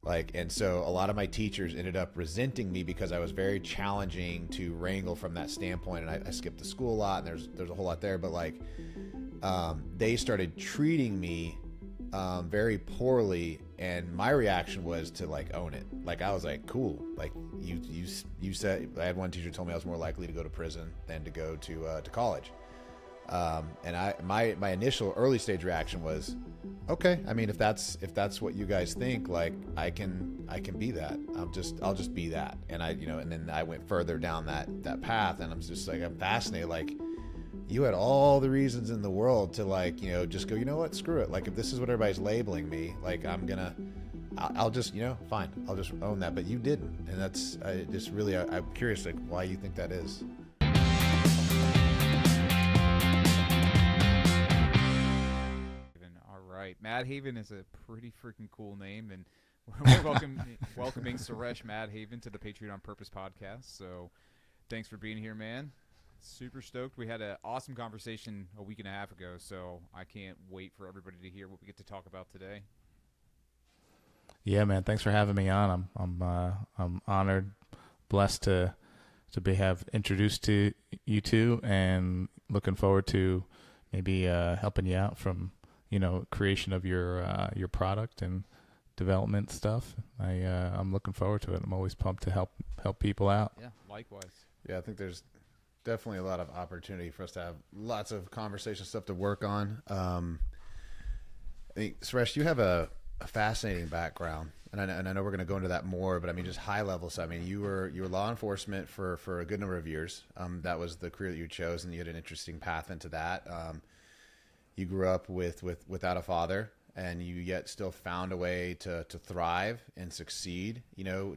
And so a lot of my teachers ended up resenting me because I was very challenging to wrangle from that standpoint. And I skipped the school a lot, and there's a whole lot there, but they started treating me very poorly, and my reaction was to own it. I was like, cool. You said, I had one teacher told me I was more likely to go to prison than to go to college. And my initial early stage reaction was, okay. I mean, if that's what you guys think, I can be that. I'll just be that. And and then I went further down that path, and I'm just I'm fascinated. You had all the reasons in the world to just go, you know what, screw it. If this is what everybody's labeling me, I'll just, fine. I'll just own that. But you didn't. And that's I'm curious, why you think that is. All right. Mad Haven is a pretty freaking cool name. And we're welcoming Suresh Madhavan to the Patriot on Purpose podcast. So thanks for being here, man. Super stoked. We had an awesome conversation a week and a half ago, so I can't wait for everybody to hear what we get to talk about today. Yeah, man. Thanks for having me on. I'm honored, blessed to have introduced to you two, and looking forward to maybe helping you out from creation of your product and development stuff. I'm looking forward to it. I'm always pumped to help people out. Yeah, likewise. Yeah, I think there's definitely a lot of opportunity for us to have lots of conversation stuff to work on. I think, Suresh, you have a fascinating background, and I know we're going to go into that more, but I mean, just high level. So, I mean, you were law enforcement for a good number of years. That was the career that you chose, and you had an interesting path into that. You grew up without a father, and you yet still found a way to thrive and succeed,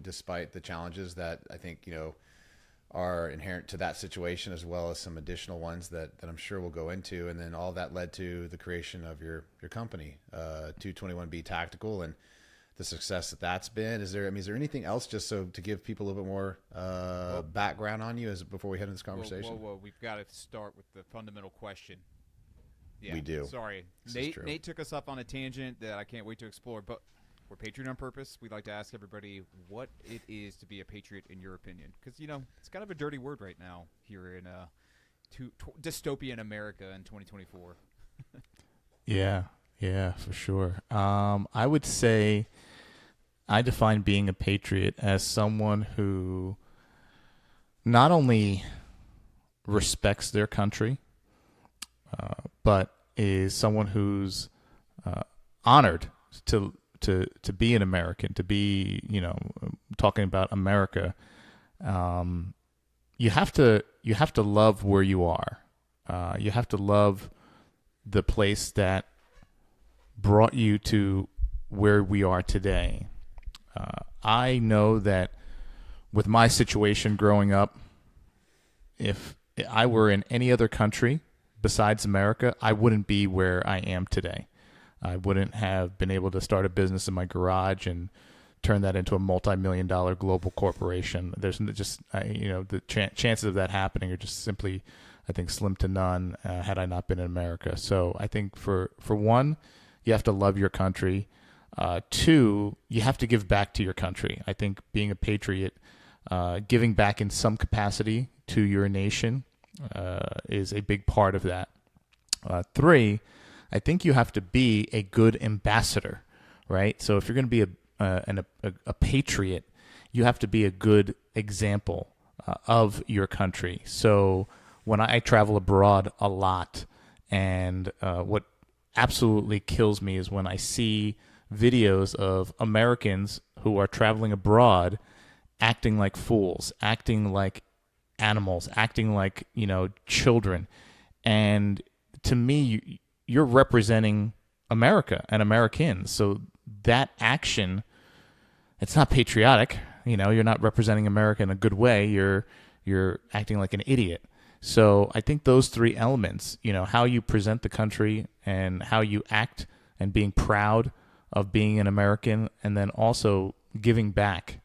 despite the challenges that I think, are inherent to that situation, as well as some additional ones that I'm sure we'll go into. And then all that led to the creation of your company, 221B Tactical, and the success that's been. Is there anything else, just so to give people a little bit more background on you before we head into this conversation? Whoa. We've got to start with the fundamental question. Yeah, we do. Sorry. Nate took us up on a tangent that I can't wait to explore, but we're Patriot on Purpose. We'd like to ask everybody what it is to be a patriot in your opinion. Because, it's kind of a dirty word right now here in dystopian America in 2024. Yeah, for sure. I would say I define being a patriot as someone who not only respects their country, but is someone who's honored to be an American, to be, talking about America. You have to love where you are. You have to love the place that brought you to where we are today. I know that with my situation growing up, if I were in any other country besides America, I wouldn't be where I am today. I wouldn't have been able to start a business in my garage and turn that into a multi-million-dollar global corporation. There's just, the chances of that happening are just simply, I think, slim to none had I not been in America. So I think for one, you have to love your country. Two, you have to give back to your country. I think being a patriot, giving back in some capacity to your nation is a big part of that. Three, I think you have to be a good ambassador, right? So if you're going to be a patriot, you have to be a good example of your country. So when I travel abroad a lot, and what absolutely kills me is when I see videos of Americans who are traveling abroad acting like fools, acting like animals, acting like, children. And to me, you're representing America and Americans. So that action, it's not patriotic. You're not representing America in a good way. You're acting like an idiot. So I think those three elements, how you present the country and how you act and being proud of being an American, and then also giving back.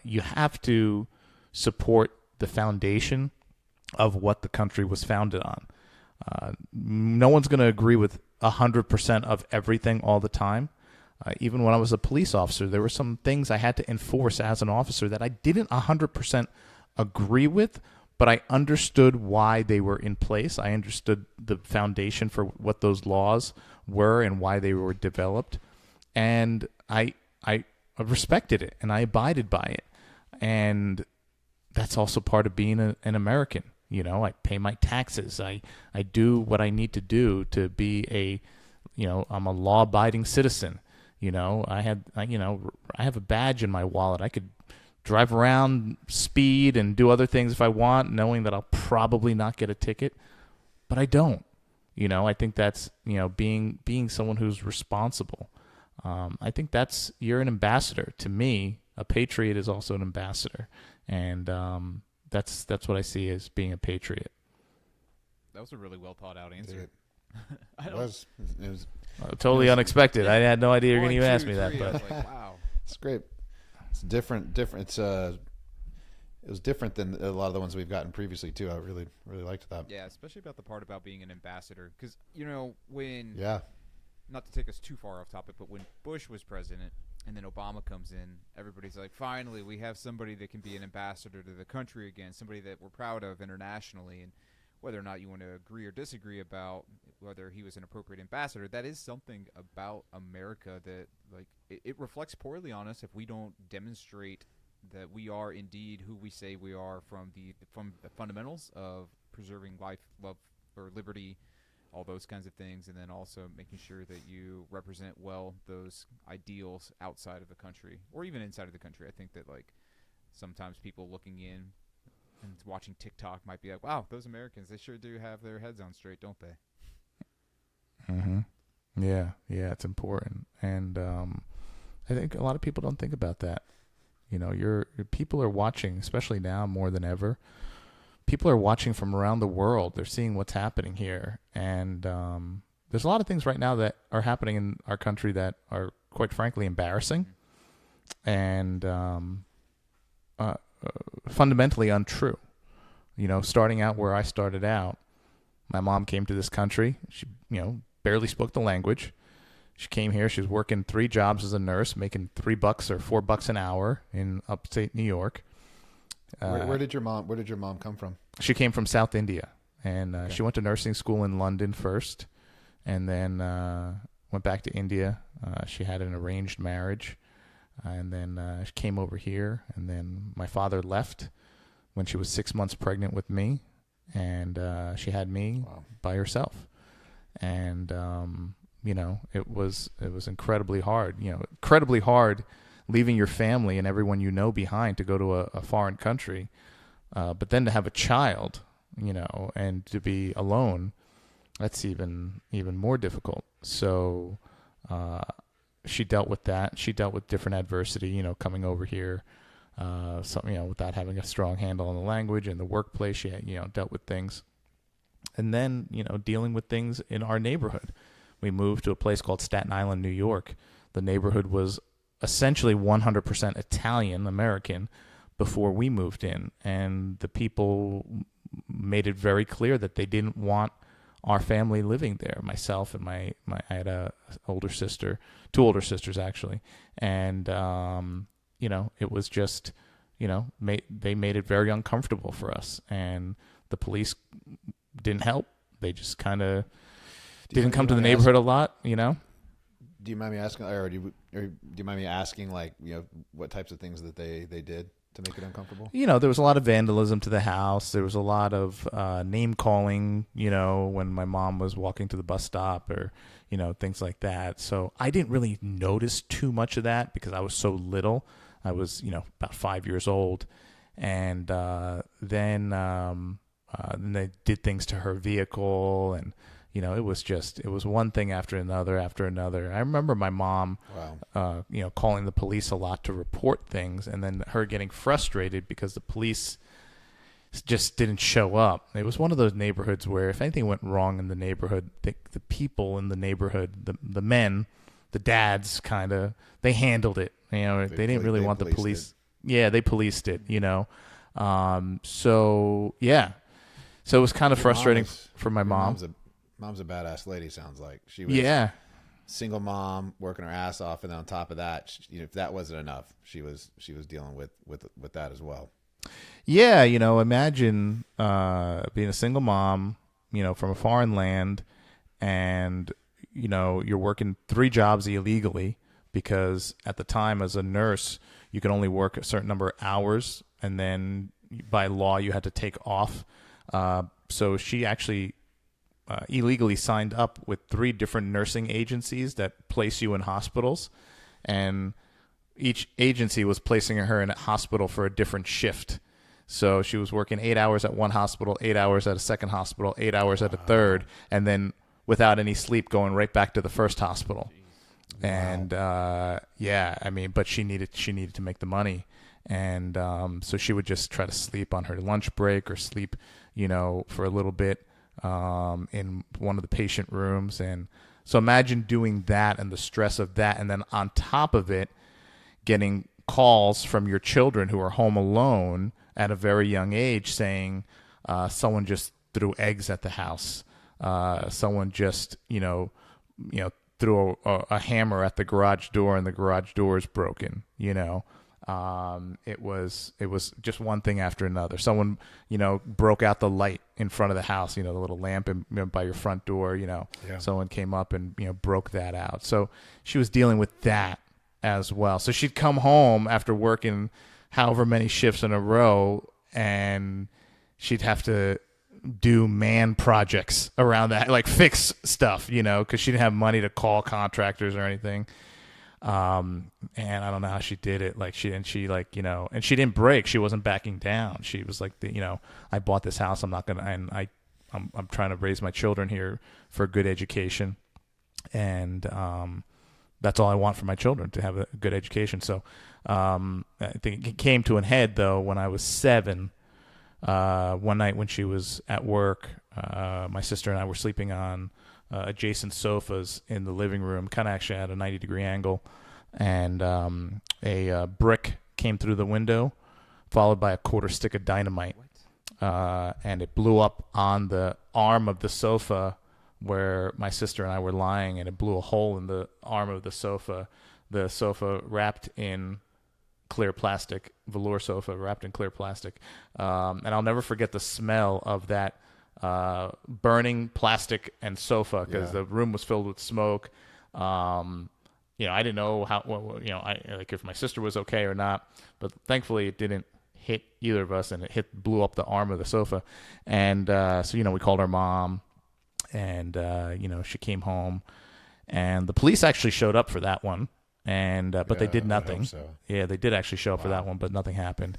You have to support the foundation of what the country was founded on. No one's going to agree with 100% of everything all the time, Even when I was a police officer, there were some things I had to enforce as an officer that I didn't 100% agree with, but I understood why they were in place. I understood the foundation for what those laws were and why they were developed. And I respected it and I abided by it. And that's also part of being an American. You know, I pay my taxes. I do what I need to do to be I'm a law-abiding citizen. You know, I have a badge in my wallet. I could drive around, speed, and do other things if I want, knowing that I'll probably not get a ticket, but I don't. You know, I think that's, being someone who's responsible. I think you're an ambassador. To me, a patriot is also an ambassador, and that's what I see as being a patriot. That was a really well thought out answer. It was totally unexpected. I had no idea you were going to ask me that, I but was like, wow. It's great. It's different. It's it was different than a lot of the ones we've gotten previously too. I really liked that. Yeah, especially about the part about being an ambassador, because when not to take us too far off topic, but when Bush was president and then Obama comes in, everybody's like, finally, we have somebody that can be an ambassador to the country again, somebody that we're proud of internationally. And whether or not you want to agree or disagree about whether he was an appropriate ambassador, that is something about America that, like, it reflects poorly on us if we don't demonstrate that we are indeed who we say we are from the fundamentals of preserving life, love, or liberty, all those kinds of things, and then also making sure that you represent well those ideals outside of the country or even inside of the country. I think that, like, sometimes people looking in and watching TikTok might be like, wow, those Americans, they sure do have their heads on straight, don't they? Mm-hmm. Yeah, it's important. And I think a lot of people don't think about that. You know, your people are watching, especially now more than ever. People are watching from around the world. They're seeing what's happening here. And there's a lot of things right now that are happening in our country that are, quite frankly, embarrassing and fundamentally untrue. You know, starting out where I started out, my mom came to this country. She, barely spoke the language. She came here. She was working 3 jobs as a nurse, making $3 or $4 an hour in upstate New York. Where did your mom come from? She came from South India, and Okay. she went to nursing school in London first, and then went back to India. She had an arranged marriage, and then she came over here, and then my father left when she was 6 months pregnant with me, and she had me by herself. And it was incredibly hard. Incredibly hard leaving your family and everyone you know behind to go to a foreign country, but then to have a child, and to be alone, that's even more difficult. So she dealt with that. She dealt with different adversity, coming over here, without having a strong handle on the language and the workplace. She had, dealt with things. And then, dealing with things in our neighborhood. We moved to a place called Staten Island, New York. The neighborhood was essentially 100% Italian American before we moved in. And the people made it very clear that they didn't want our family living there. Myself and I had a older sister, 2 older sisters actually. And, it was just, they made it very uncomfortable for us. And the police didn't help. They just kind of didn't come to the neighborhood a lot, Do you mind me asking, or do you mind me asking, like, what types of things that they did to make it uncomfortable? There was a lot of vandalism to the house. There was a lot of name calling, when my mom was walking to the bus stop or, things like that. So I didn't really notice too much of that because I was so little. I was, about 5 years old. And then they did things to her vehicle, and it was one thing after another. I remember my mom, calling the police a lot to report things, and then her getting frustrated because the police just didn't show up. It was one of those neighborhoods where if anything went wrong in the neighborhood, the people in the neighborhood, the men, the dads, they handled it. They didn't really want the police. Yeah, they policed it. So it was kind of frustrating for my mom. Mom's a badass lady. Sounds like she was. Yeah. single mom working her ass off, and then on top of that, if that wasn't enough, she was dealing with that as well. Yeah, imagine being a single mom, from a foreign land, and you're working 3 jobs illegally because at the time as a nurse you could only work a certain number of hours, and then by law you had to take off. So she actually illegally signed up with 3 different nursing agencies that place you in hospitals, and each agency was placing her in a hospital for a different shift. So she was working 8 hours at one hospital, 8 hours at a second hospital, 8 hours at a third, and then without any sleep going right back to the first hospital. Wow. And but she needed to make the money, and so she would just try to sleep on her lunch break or sleep, for a little bit in one of the patient rooms. And so imagine doing that and the stress of that, and then on top of it, getting calls from your children who are home alone at a very young age saying someone just threw eggs at the house, someone just threw a hammer at the garage door and the garage door is broken. It was just one thing after another. Someone broke out the light in front of the house, the little lamp by your front door. Someone came up and broke that out. So she was dealing with that as well. So she'd come home after working however many shifts in a row, and she'd have to do man projects around that, like fix stuff, because she didn't have money to call contractors or anything. And I don't know how she did it. And she didn't break. She wasn't backing down. She was like, I bought this house. I'm not gonna, and I'm trying to raise my children here for a good education, and that's all I want for my children, to have a good education. So I think it came to an head, though, when I was 7. One night when she was at work, my sister and I were sleeping on adjacent sofas in the living room, kind of actually at a 90-degree angle, and a brick came through the window, followed by a quarter stick of dynamite, and it blew up on the arm of the sofa where my sister and I were lying, and it blew a hole in the arm of the sofa. The sofa wrapped in clear plastic, velour sofa wrapped in clear plastic. And I'll never forget the smell of that burning plastic and sofa, because the room was filled with smoke. I didn't know if my sister was okay or not, but thankfully it didn't hit either of us, and it blew up the arm of the sofa. And so we called our mom, and she came home, and the police actually showed up for that one. And but they did nothing. I hope so. Yeah, they did actually show up for that one, but nothing happened.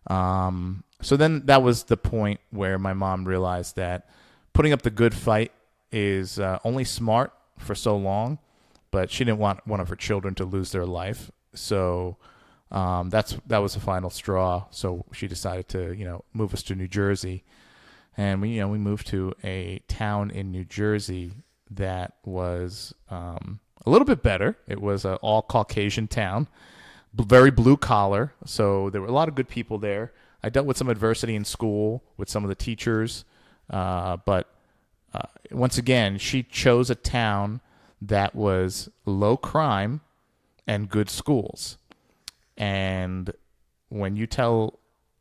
So then that was the point where my mom realized that putting up the good fight is only smart for so long, but she didn't want one of her children to lose their life. So that was the final straw. So she decided to move us to New Jersey, and we moved to a town in New Jersey that was a little bit better. It was an all Caucasian town, very blue collar. So there were a lot of good people there. I dealt with some adversity in school with some of the teachers. But once again, she chose a town that was low crime and good schools. And when you tell,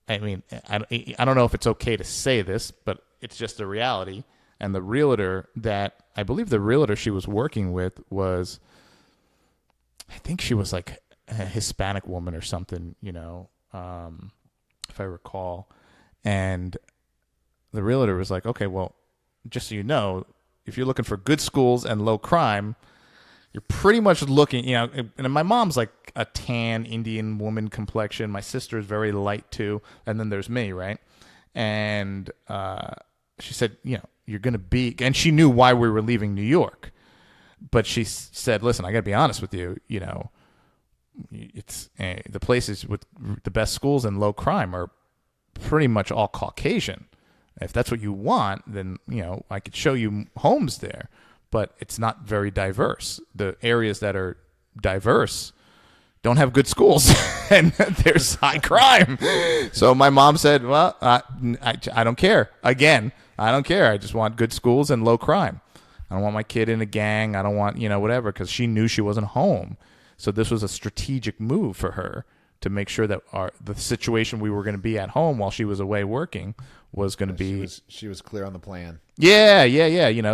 I don't know if it's okay to say this, but it's just a reality. And the realtor I believe the realtor she was working with was, I think she was like a Hispanic woman or something, if I recall. And the realtor was like, okay, well, just so you know, if you're looking for good schools and low crime, you're pretty much looking, and my mom's like a tan Indian woman complexion. My sister is very light too. And then there's me, right? And she said, you're going to be, and she knew why we were leaving New York, but she said, listen, I got to be honest with you, it's the places with the best schools and low crime are pretty much all Caucasian. If that's what you want, then, I could show you homes there, but it's not very diverse. The areas that are diverse don't have good schools and there's high crime. So my mom said, well, I don't care. Again, I don't care. I just want good schools and low crime. I don't want my kid in a gang. I don't want, whatever, because she knew she wasn't home. So this was a strategic move for her to make sure that the situation we were going to be at home while she was away working was going to be. She was clear on the plan. Yeah.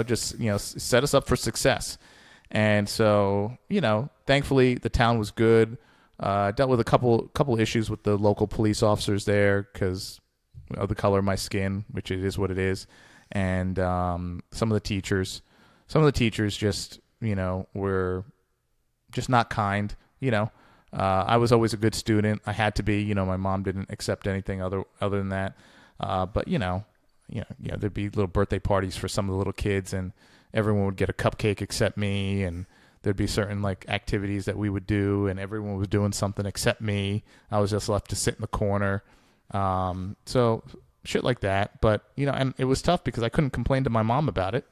Just set us up for success. And so thankfully the town was good. Dealt with a couple issues with the local police officers there because of the color of my skin, which it is what it is, and some of the teachers just were just not kind. I was always a good student. I had to be. My mom didn't accept anything other than that. But there'd be little birthday parties for some of the little kids, and everyone would get a cupcake except me, and there'd be certain like activities that we would do, and everyone was doing something except me. I was just left to sit in the corner. So shit like that. But and it was tough because I couldn't complain to my mom about it.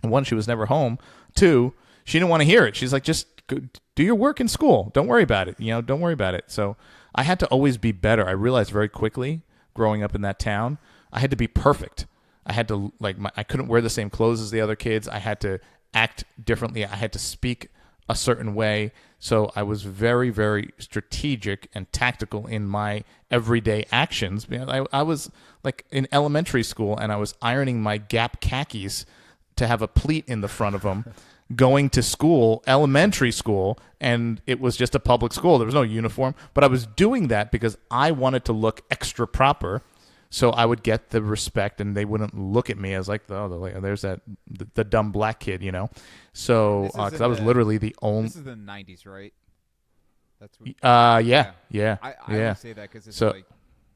One, she was never home. Two, she didn't want to hear it. She's like, just go, do your work in school. Don't worry about it. Don't worry about it. So I had to always be better. I realized very quickly growing up in that town, I had to be perfect. I had to I couldn't wear the same clothes as the other kids. I had to act differently. I had to speak a certain way. So I was very, very strategic and tactical in my everyday actions. I was like in elementary school, and I was ironing my Gap khakis to have a pleat in the front of them, going to school, elementary school, and it was just a public school. There was no uniform, but I was doing that because I wanted to look extra proper, so I would get the respect, and they wouldn't look at me as like, there's the dumb black kid, So because I was literally the only. This is the 90s, right? That's what. Yeah. I always say that because it's like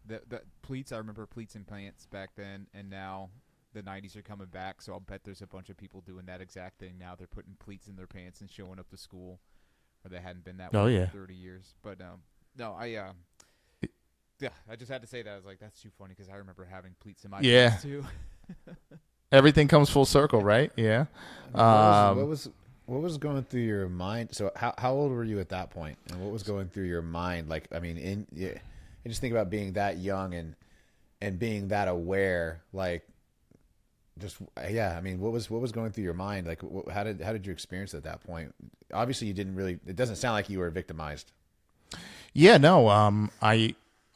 the pleats. I remember pleats and pants back then, and now the 90s are coming back. So I'll bet there's a bunch of people doing that exact thing now. They're putting pleats in their pants and showing up to school, or they hadn't been that way for 30 years. But no, yeah, I just had to say that. I was like, that's too funny because I remember having pleats in my pants too. Everything comes full circle, right? Yeah. What was going through your mind? So how old were you at that point, and what was going through your mind? Like, I mean, I just think about being that young and being that aware. Like, I mean, what was going through your mind? Like, how did you experience it at that point? Obviously, you didn't really. It doesn't sound like you were victimized. Yeah. No.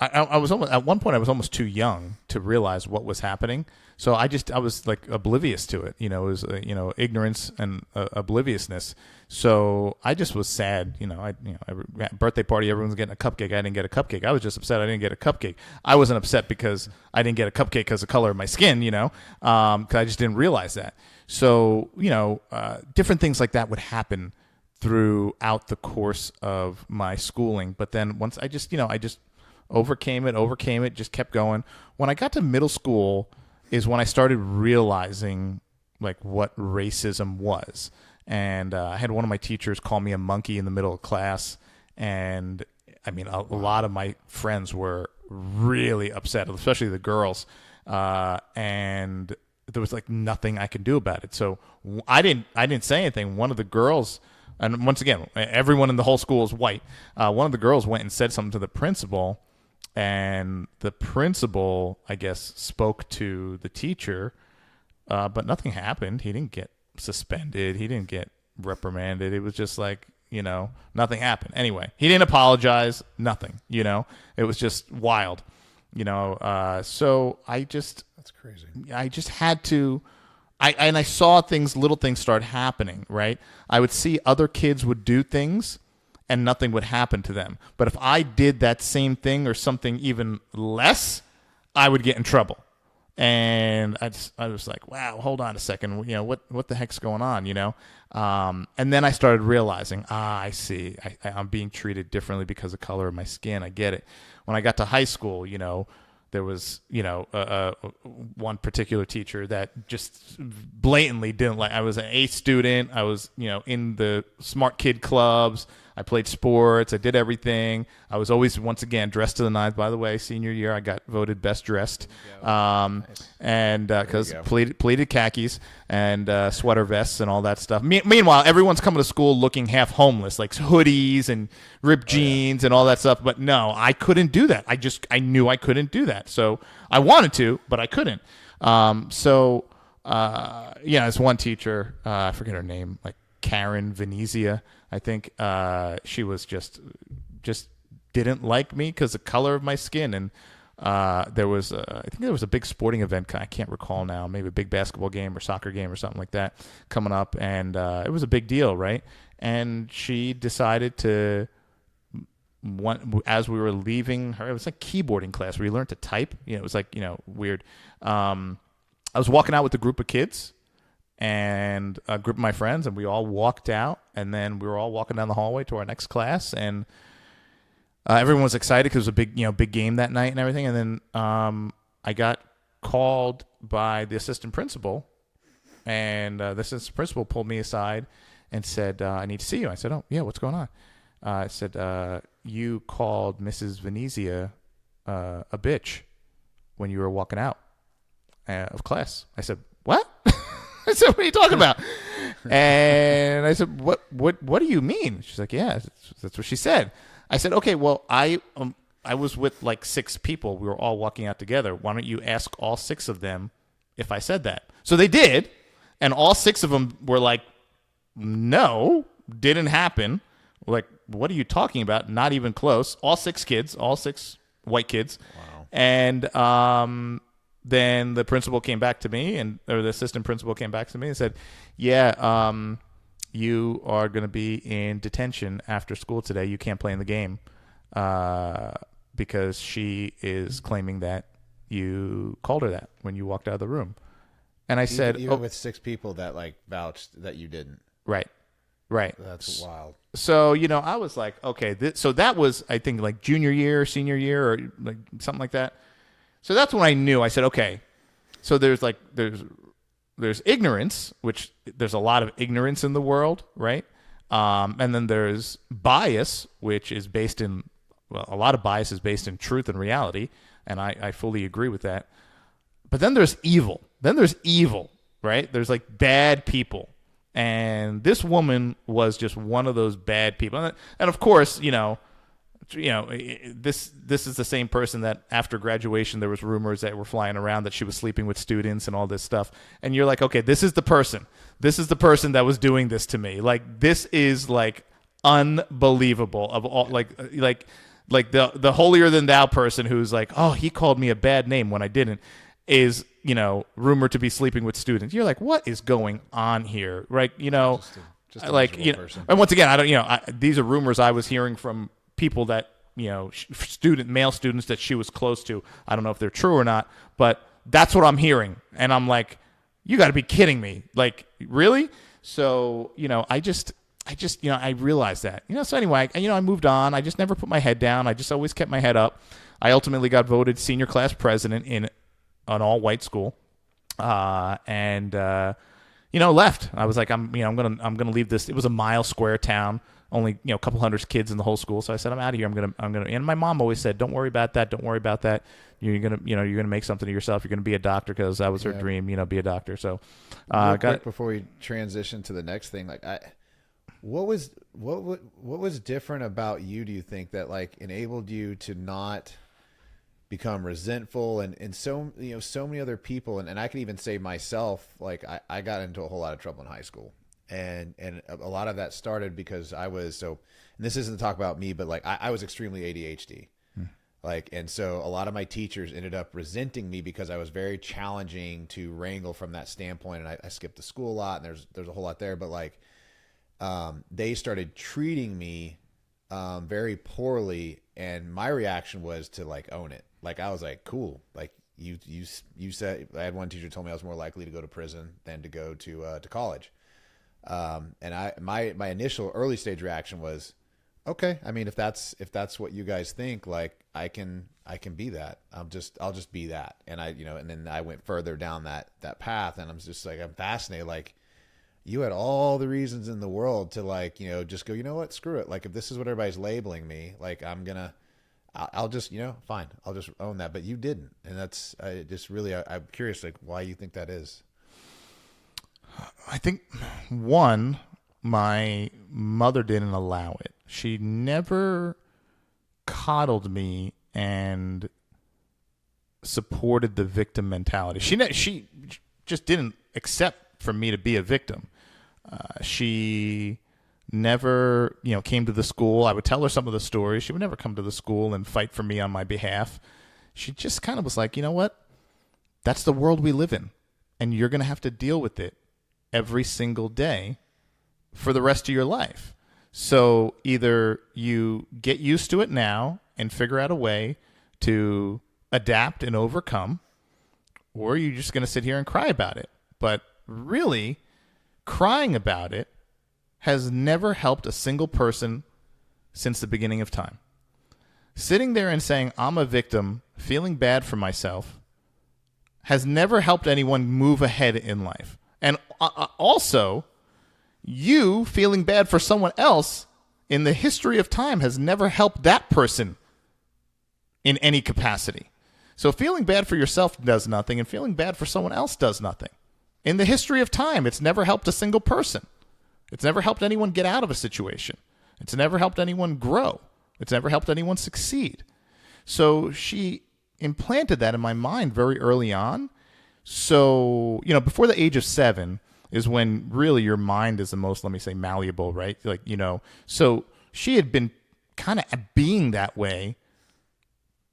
I was almost at one point. I was almost too young to realize what was happening. So I was like oblivious to it. It was ignorance and obliviousness. So I just was sad. Every birthday party, everyone's getting a cupcake. I didn't get a cupcake. I was just upset I didn't get a cupcake. I wasn't upset because I didn't get a cupcake because of the color of my skin. Because I just didn't realize that. So different things like that would happen throughout the course of my schooling. But then once I just overcame it, just kept going. When I got to middle school is when I started realizing like what racism was. And I had one of my teachers call me a monkey in the middle of class. And I mean, a lot of my friends were really upset, especially the girls. And there was like nothing I could do about it. So I didn't say anything. One of the girls, and once again, everyone in the whole school is white. One of the girls went and said something to the principal. And the principal, I guess, spoke to the teacher, but nothing happened. He didn't get suspended. He didn't get reprimanded. It was just like, nothing happened. Anyway, he didn't apologize. Nothing, It was just wild, So that's crazy. I just had to. I saw little things start happening, right? I would see other kids would do things and nothing would happen to them. But if I did that same thing or something even less, I would get in trouble. And I was like, wow, hold on a second. What the heck's going on, And then I started realizing, I see. I'm being treated differently because of color of my skin. I get it. When I got to high school, there was, one particular teacher that just blatantly didn't like. I was an A student. I was, in the smart kid clubs. I played sports. I did everything. I was always, once again, dressed to the nines. By the way, senior year, I got voted best dressed. And because pleated khakis and sweater vests and all that stuff. Meanwhile, everyone's coming to school looking half homeless, like hoodies and ripped jeans and all that stuff. But no, I couldn't do that. I knew I couldn't do that. So I wanted to, but I couldn't. So This one teacher, I forget her name, like Karen Venezia, I think. She was just didn't like me because the color of my skin. And I think there was a big sporting event. I can't recall now, maybe a big basketball game or soccer game or something like that coming up. And it was a big deal, right? And she decided to, as we were leaving her, it was like keyboarding class where you learned to type. It was like, weird. I was walking out with a group of kids and a group of my friends, and we all walked out, and then we were all walking down the hallway to our next class, and everyone was excited because it was a big game that night and everything. And then I got called by the assistant principal, and the assistant principal pulled me aside and said, "I need to see you." I said, "Oh, yeah, what's going on?" I said, "You called Mrs. Venezia a bitch when you were walking out of class." I said, "What?" I said, "What are you talking about?" And I said, "What do you mean?" She's like, "Yeah, that's what she said." I said, "Okay, well, I was with like 6 people. We were all walking out together. Why don't you ask all 6 of them if I said that?" So they did, and all 6 of them were like, "No, didn't happen." Like, what are you talking about? Not even close. All 6 kids, all 6 white kids. Wow. And then the principal came back to me, or the assistant principal came back to me and said, "Yeah, you are going to be in detention after school today. You can't play in the game because she is claiming that you called her that when you walked out of the room." And I said, even with 6 people that like vouched that you didn't. Right. That's wild. So, I was like, okay, so that was, I think, like junior year, senior year, or like something like that. So that's when I knew. I said, okay, so there's ignorance, which there's a lot of ignorance in the world, right? And then there's bias, which is based in, a lot of bias is based in truth and reality, and I fully agree with that. But then there's evil. Right? There's like bad people. And this woman was just one of those bad people. And of course, this is the same person that after graduation there was rumors that were flying around that she was sleeping with students and all this stuff. And you're like, okay, this is the person that was doing this to me. Like, this is like unbelievable. Of all, like the holier than thou person who's like, oh, he called me a bad name when I didn't, is rumored to be sleeping with students. You're like, what is going on here, right? Just a like, person. And once again, I don't, these are rumors I was hearing from people that, male students that she was close to. I don't know if they're true or not, but that's what I'm hearing. And I'm like, you got to be kidding me. Like, really? So, I realized that, so anyway, I moved on. I just never put my head down. I just always kept my head up. I ultimately got voted senior class president in an all white school. And left. I was like, I'm gonna leave this. It was a mile square town, only a couple hundred kids in the whole school. So I said, I'm out of here. I'm gonna. And my mom always said, don't worry about that. Don't worry about that. You're gonna make something of yourself. You're gonna be a doctor, because that was her dream. Be a doctor. So, before we transition to the next thing, like what was different about you? Do you think that like enabled you to not become resentful and so many other people, and I can even say myself, like I got into a whole lot of trouble in high school, and a lot of that started because I was and this isn't to talk about me, but like I was extremely ADHD. Like, and so a lot of my teachers ended up resenting me because I was very challenging to wrangle from that standpoint, and I skipped the school a lot, and there's a whole lot there, but like they started treating me very poorly, and my reaction was to like own it. Like, I was like, cool. Like you said, I had one teacher told me I was more likely to go to prison than to go to college. And my initial early stage reaction was, okay. I mean, if that's what you guys think, like I can be that. I'll just be that. And and then I went further down that path, and I'm just like, I'm fascinated. Like, you had all the reasons in the world to like, just go, you know what, screw it. Like, if this is what everybody's labeling me, like I'll just, fine. I'll just own that. But you didn't. And that's I'm curious, like, why you think that is. I think, one, my mother didn't allow it. She never coddled me and supported the victim mentality. She just didn't accept for me to be a victim. She never, came to the school. I would tell her some of the stories. She would never come to the school and fight for me on my behalf. She just kind of was like, you know what? That's the world we live in, and you're going to have to deal with it every single day for the rest of your life. So either you get used to it now and figure out a way to adapt and overcome, or you're just going to sit here and cry about it. But really, crying about it has never helped a single person since the beginning of time. Sitting there and saying, I'm a victim, feeling bad for myself, has never helped anyone move ahead in life. And also, you feeling bad for someone else in the history of time has never helped that person in any capacity. So feeling bad for yourself does nothing, and feeling bad for someone else does nothing. In the history of time, it's never helped a single person. It's never helped anyone get out of a situation. It's never helped anyone grow. It's never helped anyone succeed. So she implanted that in my mind very early on. So, before the age of 7 is when really your mind is the most, let me say, malleable, right? So she had been kind of being that way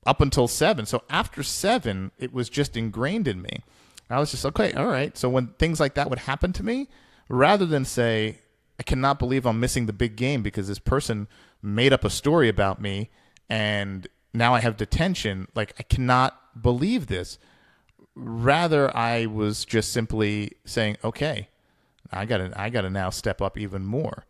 up until 7. So after 7, it was just ingrained in me. I was just, okay, all right. So when things like that would happen to me, rather than say, I cannot believe I'm missing the big game because this person made up a story about me and now I have detention, like I cannot believe this. Rather, I was just simply saying, okay, I gotta now step up even more.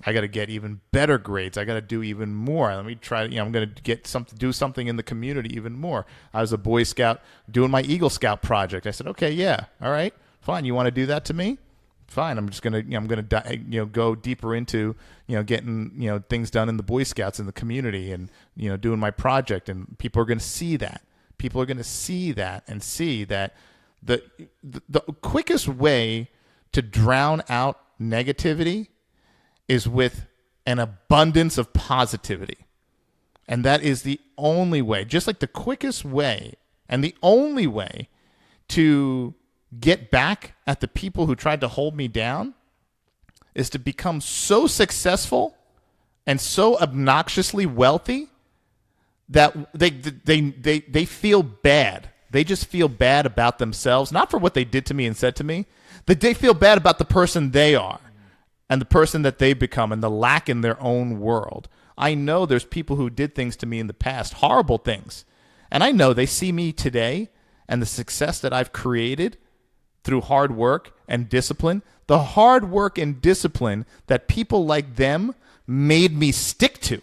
I got to get even better grades. I got to do even more. Let me try. I'm going to do something in the community even more. I was a Boy Scout doing my Eagle Scout project. I said, okay, yeah, all right, fine. You want to do that to me? Fine. I'm just going to, go deeper into, getting, things done in the Boy Scouts in the community and, doing my project. And people are going to see that. People are going to see that and see that the quickest way to drown out negativity is with an abundance of positivity. And that is the only way, just like the quickest way and the only way to get back at the people who tried to hold me down is to become so successful and so obnoxiously wealthy that they feel bad. They just feel bad about themselves, not for what they did to me and said to me, that they feel bad about the person they are. And the person that they become and the lack in their own world. I know there's people who did things to me in the past, horrible things. And I know they see me today and the success that I've created through hard work and discipline. The hard work and discipline that people like them made me stick to.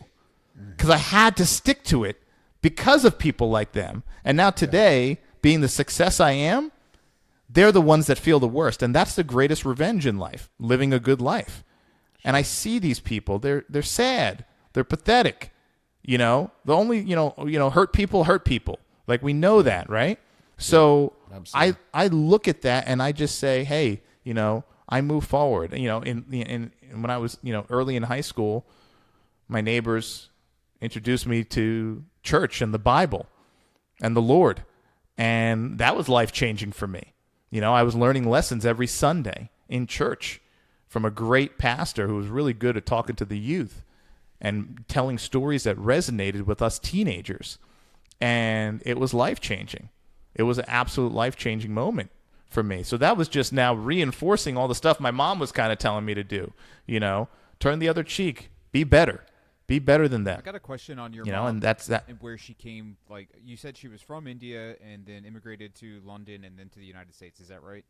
Because I had to stick to it because of people like them. And now today, being the success I am, they're the ones that feel the worst, and that's the greatest revenge in life, living a good life. And I see these people, they're sad, they're pathetic, the only, hurt people. Like we know that, right? So I look at that and I just say, hey, I move forward. In when I was, early in high school, my neighbors introduced me to church and the Bible and the Lord, and that was life-changing for me. I was learning lessons every Sunday in church from a great pastor who was really good at talking to the youth and telling stories that resonated with us teenagers. And it was life-changing. It was an absolute life-changing moment for me. So that was just now reinforcing all the stuff my mom was kind of telling me to do. Turn the other cheek. Be better. Be better than that. I got a question on your mom, and that's that. And where she came, like you said, she was from India and then immigrated to London and then to the United States. Is that right?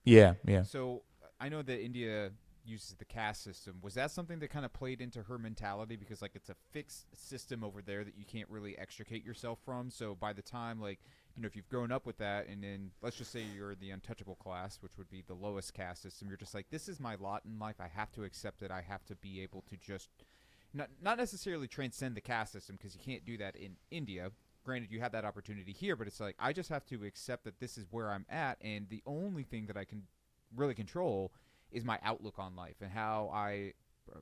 Yeah. So I know that India uses the caste system. Was that something that kind of played into her mentality? Because like it's a fixed system over there that you can't really extricate yourself from. So by the time if you've grown up with that, and then let's just say you're the untouchable class, which would be the lowest caste system, you're just like, this is my lot in life. I have to accept it. I have to be able to just not necessarily transcend the caste system, because you can't do that in India. Granted, you have that opportunity here, but it's like I just have to accept that this is where I'm at, and the only thing that I can really control is my outlook on life and how I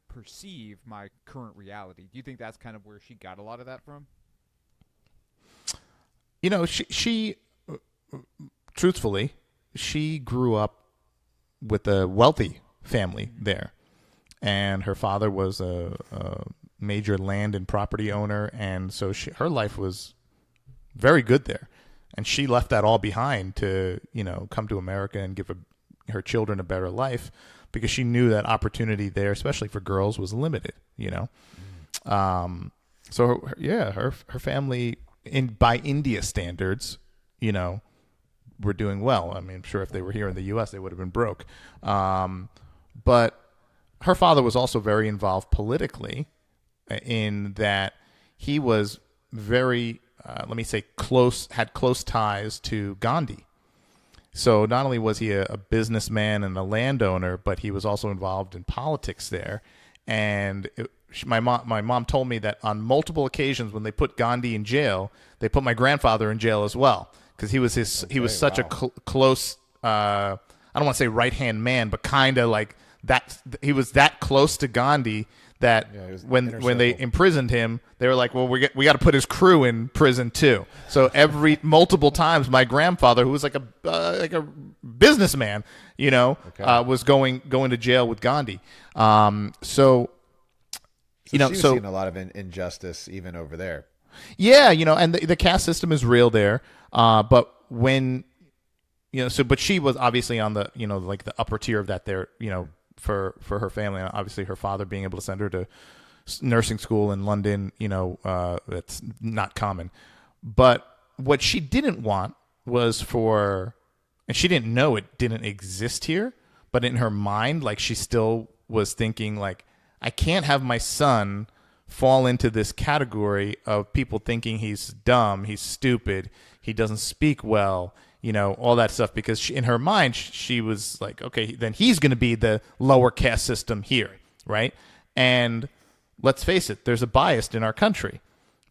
perceive my current reality. Do you think that's kind of where she got a lot of that from? She truthfully, she grew up with a wealthy family there, and her father was a major land and property owner, and so her life was very good there, and she left that all behind to come to America and give her children a better life, because she knew that opportunity there, especially for girls, was limited. So her family, by India standards, were doing well. I mean, I'm sure if they were here in the U.S., they would have been broke. But her father was also very involved politically, in that he was very, let me say, had close ties to Gandhi. So not only was he a businessman and a landowner, but he was also involved in politics there. And my mom told me that on multiple occasions when they put Gandhi in jail, they put my grandfather in jail as well, because he was such a close, I don't want to say right-hand man, but kind of like that. He was that close to Gandhi that when they imprisoned him, they were like, well, we got to put his crew in prison too. So multiple times, my grandfather, who was like a businessman, was going to jail with Gandhi. So she was seeing a lot of injustice even over there. Yeah, and the caste system is real there. But when but she was obviously on the like the upper tier of that there, for her family. And obviously her father being able to send her to nursing school in London, that's not common. But what she didn't want was and she didn't know it didn't exist here, but in her mind, like, she still was thinking, like, I can't have my son fall into this category of people thinking he's dumb, he's stupid, he doesn't speak well, all that stuff, because in her mind, she was like, okay, then he's going to be the lower caste system here, right? And let's face it, there's a bias in our country.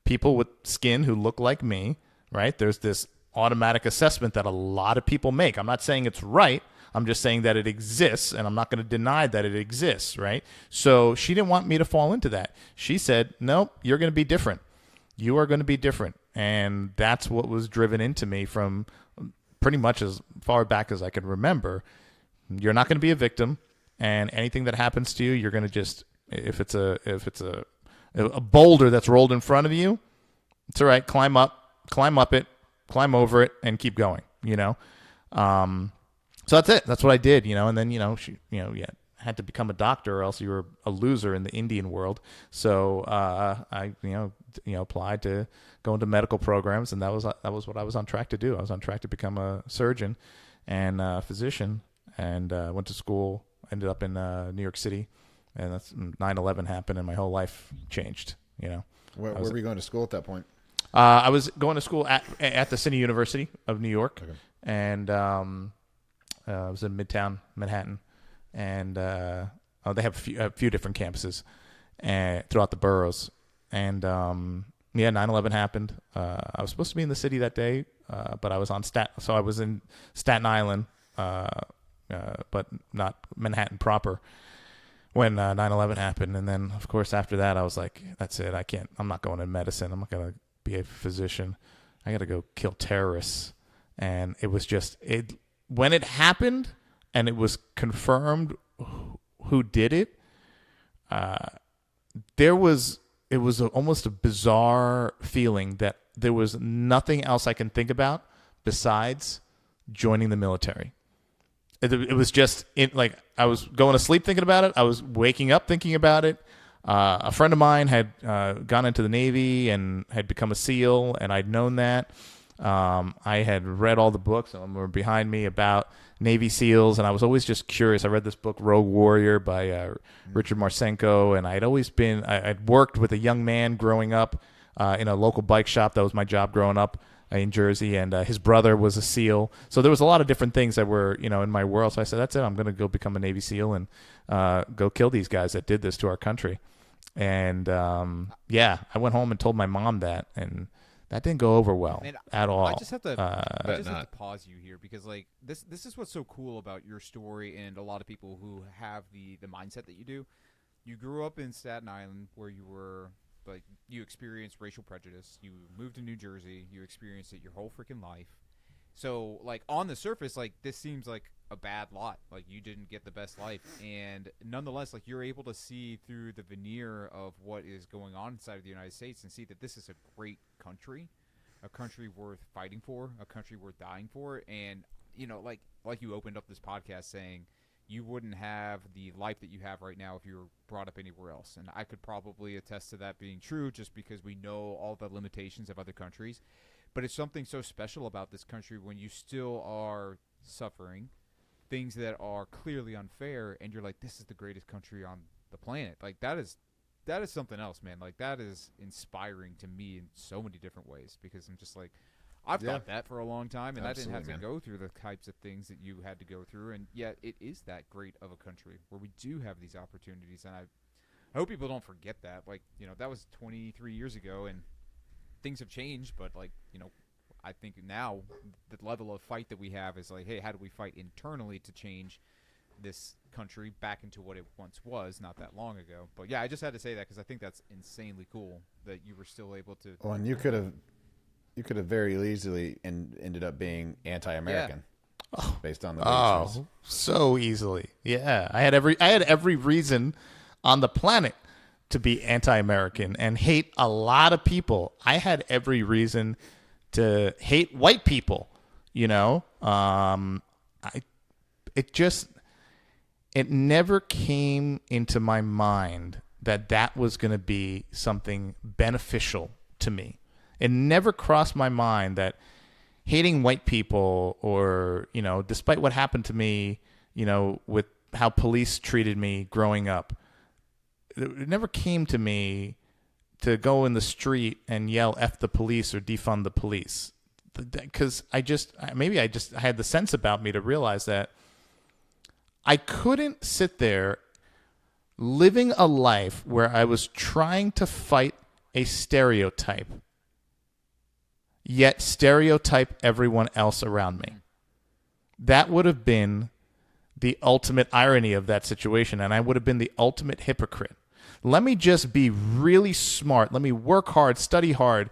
People with skin who look like me, right? There's this automatic assessment that a lot of people make. I'm not saying it's right. I'm just saying that it exists, and I'm not going to deny that it exists, right? So she didn't want me to fall into that. She said, nope, you're going to be different. You are going to be different. And that's what was driven into me from pretty much as far back as I can remember. You're not going to be a victim, and anything that happens to you, you're going to just, if it's a boulder that's rolled in front of you, it's all right. Climb up it, climb over it, and keep going, So that's it. That's what I did, and then, she, had to become a doctor, or else you were a loser in the Indian world. So I applied to go into medical programs, and that was what I was on track to do. I was on track to become a surgeon and a physician, and went to school. Ended up in New York City, and that's 9/11 happened, and my whole life changed. Where were you going to school at that point? I was going to school at the City University of New York, and I was in Midtown Manhattan, and they have a few different campuses throughout the boroughs. And 9/11 happened. I was supposed to be in the city that day, but I was so I was in Staten Island, but not Manhattan proper, when 9/11 happened. And then, of course, after that, I was like, that's it. I'm not going to medicine. I'm not going to be a physician. I got to go kill terrorists. And it was just, when it happened and it was confirmed who did it, it was almost a bizarre feeling that there was nothing else I can think about besides joining the military. It was just, like, I was going to sleep thinking about it. I was waking up thinking about it. A friend of mine had gone into the Navy and had become a SEAL, and I'd known that. I had read all the books that were behind me about Navy SEALs, and I was always just curious. I read this book, Rogue Warrior, by Richard Marcinko, and I'd worked with a young man growing up in a local bike shop. That was my job growing up in Jersey, and his brother was a SEAL. So there was a lot of different things that were, in my world. So I said, that's it. I'm going to go become a Navy SEAL and go kill these guys that did this to our country. And I went home and told my mom that, and that didn't go over well at all. I just have to pause you here, because, like, this is what's so cool about your story and a lot of people who have the mindset that you do. You grew up in Staten Island, where you experienced racial prejudice. You moved to New Jersey. You experienced it your whole freaking life. So, like, on the surface, like, this seems like a bad lot. Like, you didn't get the best life. And nonetheless, like, you're able to see through the veneer of what is going on inside of the United States and see that this is a great country, a country worth fighting for, a country worth dying for. And, you know, like you opened up this podcast saying you wouldn't have the life that you have right now if you were brought up anywhere else. And I could probably attest to that being true just because we know all the limitations of other countries. But it's something so special about this country when you still are suffering things that are clearly unfair, and you're like, this is the greatest country on the planet. Like, that is something else, man. Like, that is inspiring to me in so many different ways, because I'm just like, I've thought that for a long time, and Absolutely, I didn't have to man. go through the types of things that you had to go through, and yet it is that great of a country where we do have these opportunities, and I hope people don't forget that. Like, you know, that was 23 years ago, and things have changed, but, like, you know, I think now the level of fight that we have is like, hey, how do we fight internally to change this country back into what it once was not that long ago? But yeah, I just had to say that because I think that's insanely cool that you were still able to. Well, and you could have very easily ended up being anti-American based on the way you chose. So easily. Yeah. I had every reason on the planet to be anti-American and hate a lot of people. I had every reason to hate white people, you know. It never came into my mind that was going to be something beneficial to me. It never crossed my mind that hating white people, or, you know, despite what happened to me, you know, with how police treated me growing up, it never came to me to go in the street and yell F the police or defund the police. Because I had the sense about me to realize that I couldn't sit there living a life where I was trying to fight a stereotype, yet stereotype everyone else around me. That would have been the ultimate irony of that situation, and I would have been the ultimate hypocrite. Let me just be really smart. Let me work hard, study hard,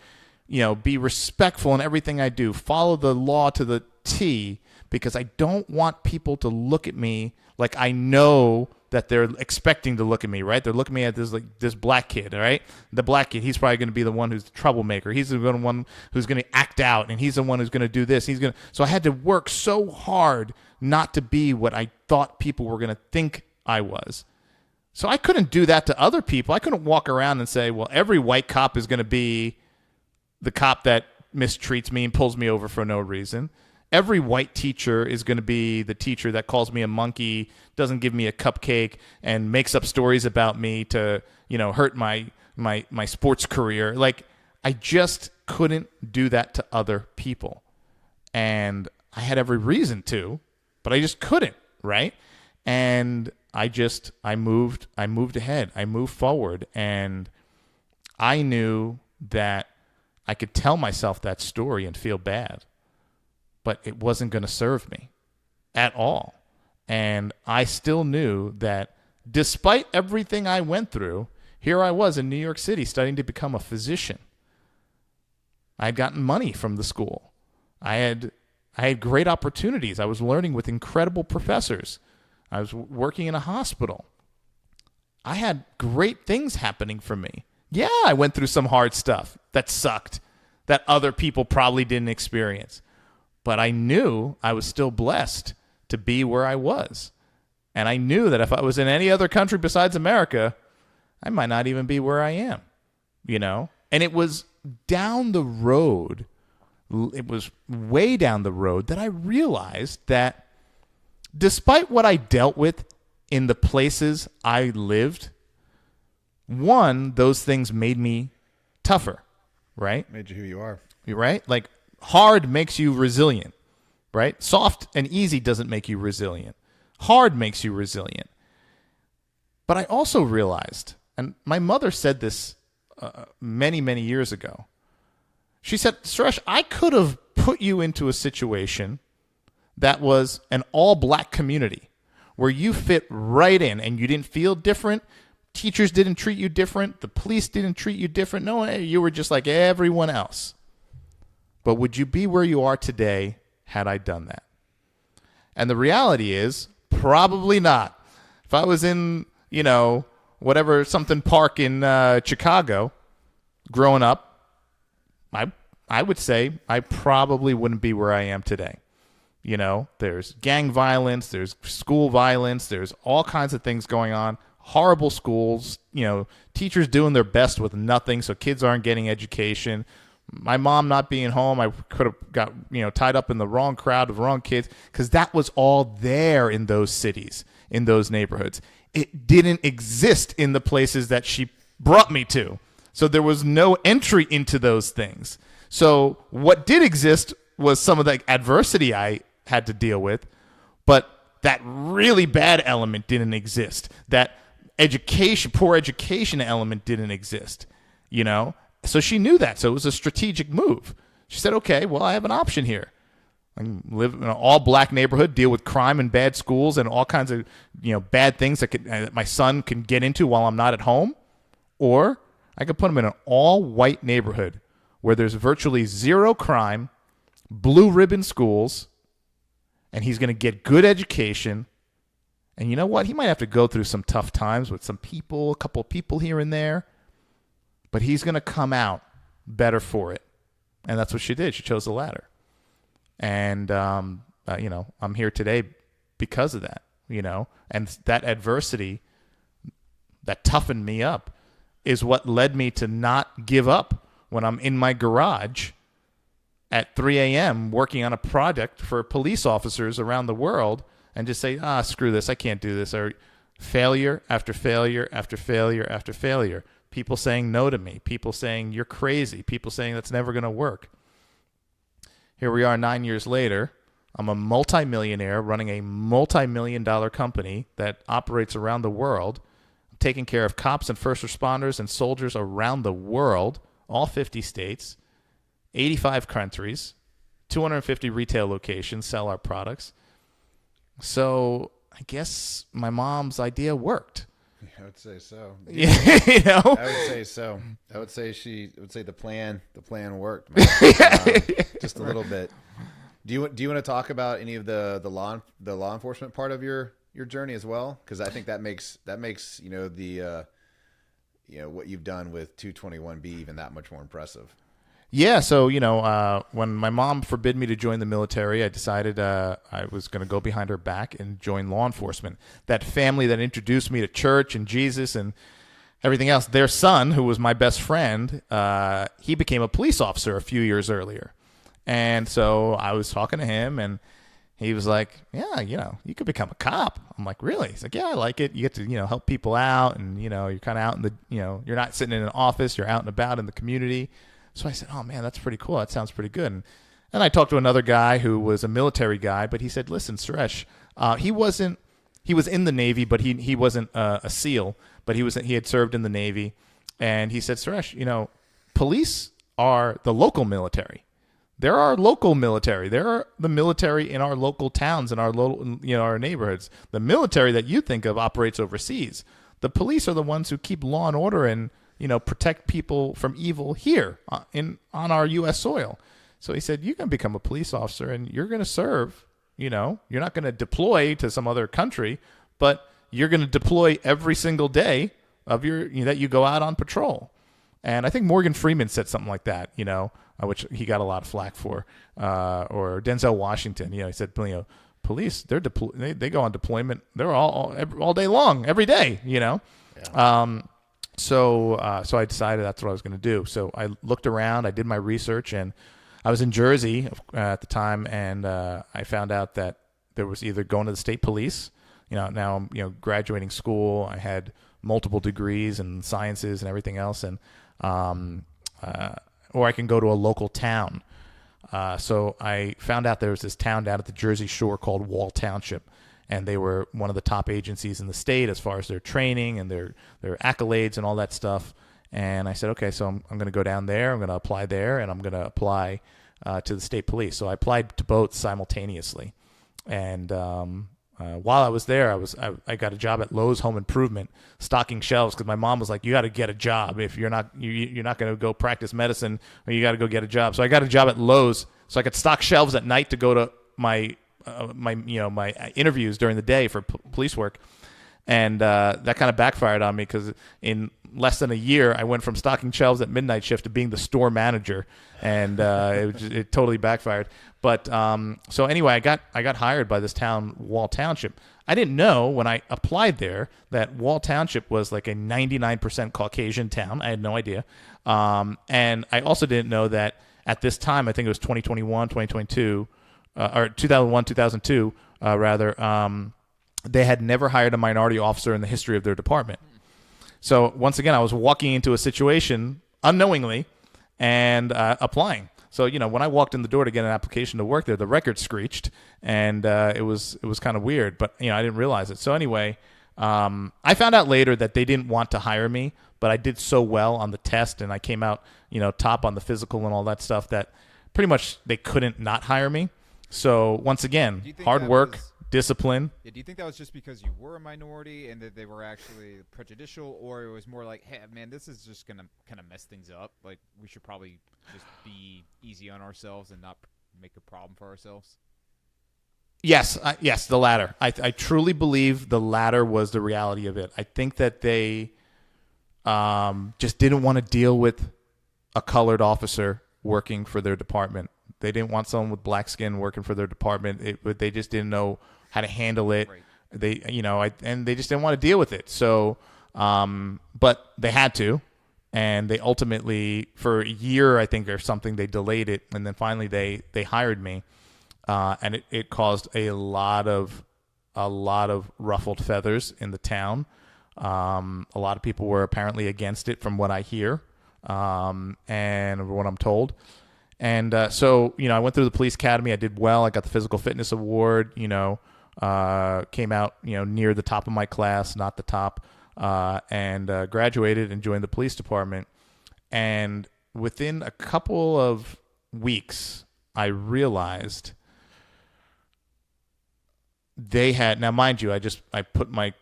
you know, be respectful in everything I do, follow the law to the T, because I don't want people to look at me like I know that they're expecting to look at me, right? They're looking at me at this black kid, all right? The black kid, he's probably going to be the one who's the troublemaker. He's the one who's going to act out, and he's the one who's going to do this. So I had to work so hard not to be what I thought people were going to think I was. So I couldn't do that to other people. I couldn't walk around and say, well, every white cop is going to be the cop that mistreats me and pulls me over for no reason. Every white teacher is going to be the teacher that calls me a monkey, doesn't give me a cupcake, and makes up stories about me to, you know, hurt my sports career. Like, I just couldn't do that to other people. And I had every reason to, but I just couldn't, right? And I moved ahead. I moved forward, and I knew that I could tell myself that story and feel bad, but it wasn't going to serve me at all. And I still knew that despite everything I went through, here I was in New York City studying to become a physician. I had gotten money from the school. I had great opportunities. I was learning with incredible professors. I was working in a hospital. I had great things happening for me. Yeah, I went through some hard stuff that sucked, that other people probably didn't experience. But I knew I was still blessed to be where I was. And I knew that if I was in any other country besides America, I might not even be where I am, you know? And it was down the road, it was way down the road that I realized that despite what I dealt with in the places I lived, one, those things made me tougher, right? Made you who you are. You're right? Like, hard makes you resilient, right? Soft and easy doesn't make you resilient. Hard makes you resilient. But I also realized, and my mother said this many, many years ago. She said, Suresh, I could have put you into a situation that was an all-black community where you fit right in and you didn't feel different. Teachers didn't treat you different. The police didn't treat you different. No, you were just like everyone else. But would you be where you are today had I done that? And the reality is probably not. If I was in, whatever, something park in Chicago growing up, I would say I probably wouldn't be where I am today. There's gang violence, there's school violence, there's all kinds of things going on, horrible schools, teachers doing their best with nothing so kids aren't getting education. My mom not being home, I could have got, tied up in the wrong crowd of wrong kids because that was all there in those cities, in those neighborhoods. It didn't exist in the places that she brought me to. So there was no entry into those things. So what did exist was some of the adversity I had to deal with, but that really bad element didn't exist. That poor education element didn't exist, So she knew that. So it was a strategic move. She said, okay, well, I have an option here. I can live in an all-black neighborhood, deal with crime and bad schools and all kinds of, bad things that my son can get into while I'm not at home. Or I could put him in an all-white neighborhood where there's virtually zero crime, blue ribbon schools, and he's going to get good education. And you know what? He might have to go through some tough times with some people, a couple of people here and there, but he's going to come out better for it. And that's what she did. She chose the latter. And, I'm here today because of that, and that adversity that toughened me up is what led me to not give up when I'm in my garage at 3 a.m. working on a project for police officers around the world and just say, screw this, I can't do this. Or failure after failure after failure after failure. People saying no to me. People saying you're crazy. People saying that's never going to work. Here we are 9 years later. I'm a multimillionaire running a multi-million-dollar company that operates around the world, taking care of cops and first responders and soldiers around the world, all 50 states, 85 countries, 250 retail locations sell our products. So I guess my mom's idea worked. I would say so. Yeah, I would say so. I would say the plan worked, man. Just a little bit. Do you want to talk about any of the law enforcement part of your journey as well? Because I think that makes the what you've done with 221B even that much more impressive. Yeah, so, when my mom forbid me to join the military, I decided I was going to go behind her back and join law enforcement. That family that introduced me to church and Jesus and everything else, their son, who was my best friend, he became a police officer a few years earlier. And so I was talking to him, and he was like, yeah, you could become a cop. I'm like, really? He's like, yeah, I like it. You get to, help people out, and, you're kind of out in the, you're not sitting in an office, you're out and about in the community. So I said, oh, man, that's pretty cool. That sounds pretty good. And I talked to another guy who was a military guy, but he said, listen, Suresh, he was in the Navy, but he wasn't a SEAL, but he had served in the Navy. And he said, Suresh, police are the local military. There are local military. There are the military in our local towns and our neighborhoods. The military that you think of operates overseas. The police are the ones who keep law and order and protect people from evil here on our U.S. soil. So he said, you can become a police officer and you're going to serve. You're not going to deploy to some other country, but you're going to deploy every single day of that you go out on patrol. And I think Morgan Freeman said something like that, which he got a lot of flack for, or Denzel Washington. He said, police, they go on deployment. They're all day long, every day. Yeah. So I decided that's what I was going to do. So I looked around, I did my research, and I was in Jersey at the time, and I found out that there was either going to the state police. Now I'm graduating school. I had multiple degrees in sciences and everything else, and or I can go to a local town. So I found out there was this town down at the Jersey Shore called Wall Township. And they were one of the top agencies in the state as far as their training and their accolades and all that stuff. And I said, okay, so I'm going to go down there. I'm going to apply there, and I'm going to apply to the state police. So I applied to both simultaneously. And while I was there, I got a job at Lowe's Home Improvement, stocking shelves, because my mom was like, you got to get a job. If you're not going to go practice medicine, or you got to go get a job. So I got a job at Lowe's so I could stock shelves at night to go to my interviews during the day for police work, and that kind of backfired on me because in less than a year I went from stocking shelves at midnight shift to being the store manager, and it totally backfired. But so anyway, I got hired by this town, Wall Township. I didn't know when I applied there that Wall Township was like a 99% Caucasian town. I had no idea. And I also didn't know that at this time, I think it was 2021, 2022, or 2001, 2002, they had never hired a minority officer in the history of their department. So once again, I was walking into a situation unknowingly and applying. So, when I walked in the door to get an application to work there, the record screeched, and it was kind of weird, but, I didn't realize it. So anyway, I found out later that they didn't want to hire me, but I did so well on the test, and I came out, top on the physical and all that stuff that pretty much they couldn't not hire me. So once again, hard work, discipline. Yeah, do you think that was just because you were a minority and that they were actually prejudicial, or it was more like, hey, man, this is just going to kind of mess things up? Like, we should probably just be easy on ourselves and not make a problem for ourselves? Yes, the latter. I truly believe the latter was the reality of it. I think that they just didn't want to deal with a colored officer working for their department. They didn't want someone with black skin working for their department. They just didn't know how to handle it. Right. And they just didn't want to deal with it. So, but they had to, and they ultimately, for a year, I think, or something, they delayed it, and then finally they hired me, and it caused a lot of ruffled feathers in the town. A lot of people were apparently against it, from what I hear, and what I'm told. And so, I went through the police academy. I did well. I got the physical fitness award, came out, near the top of my class, not the top, and graduated and joined the police department. And within a couple of weeks, I realized they had, now mind you, I put my,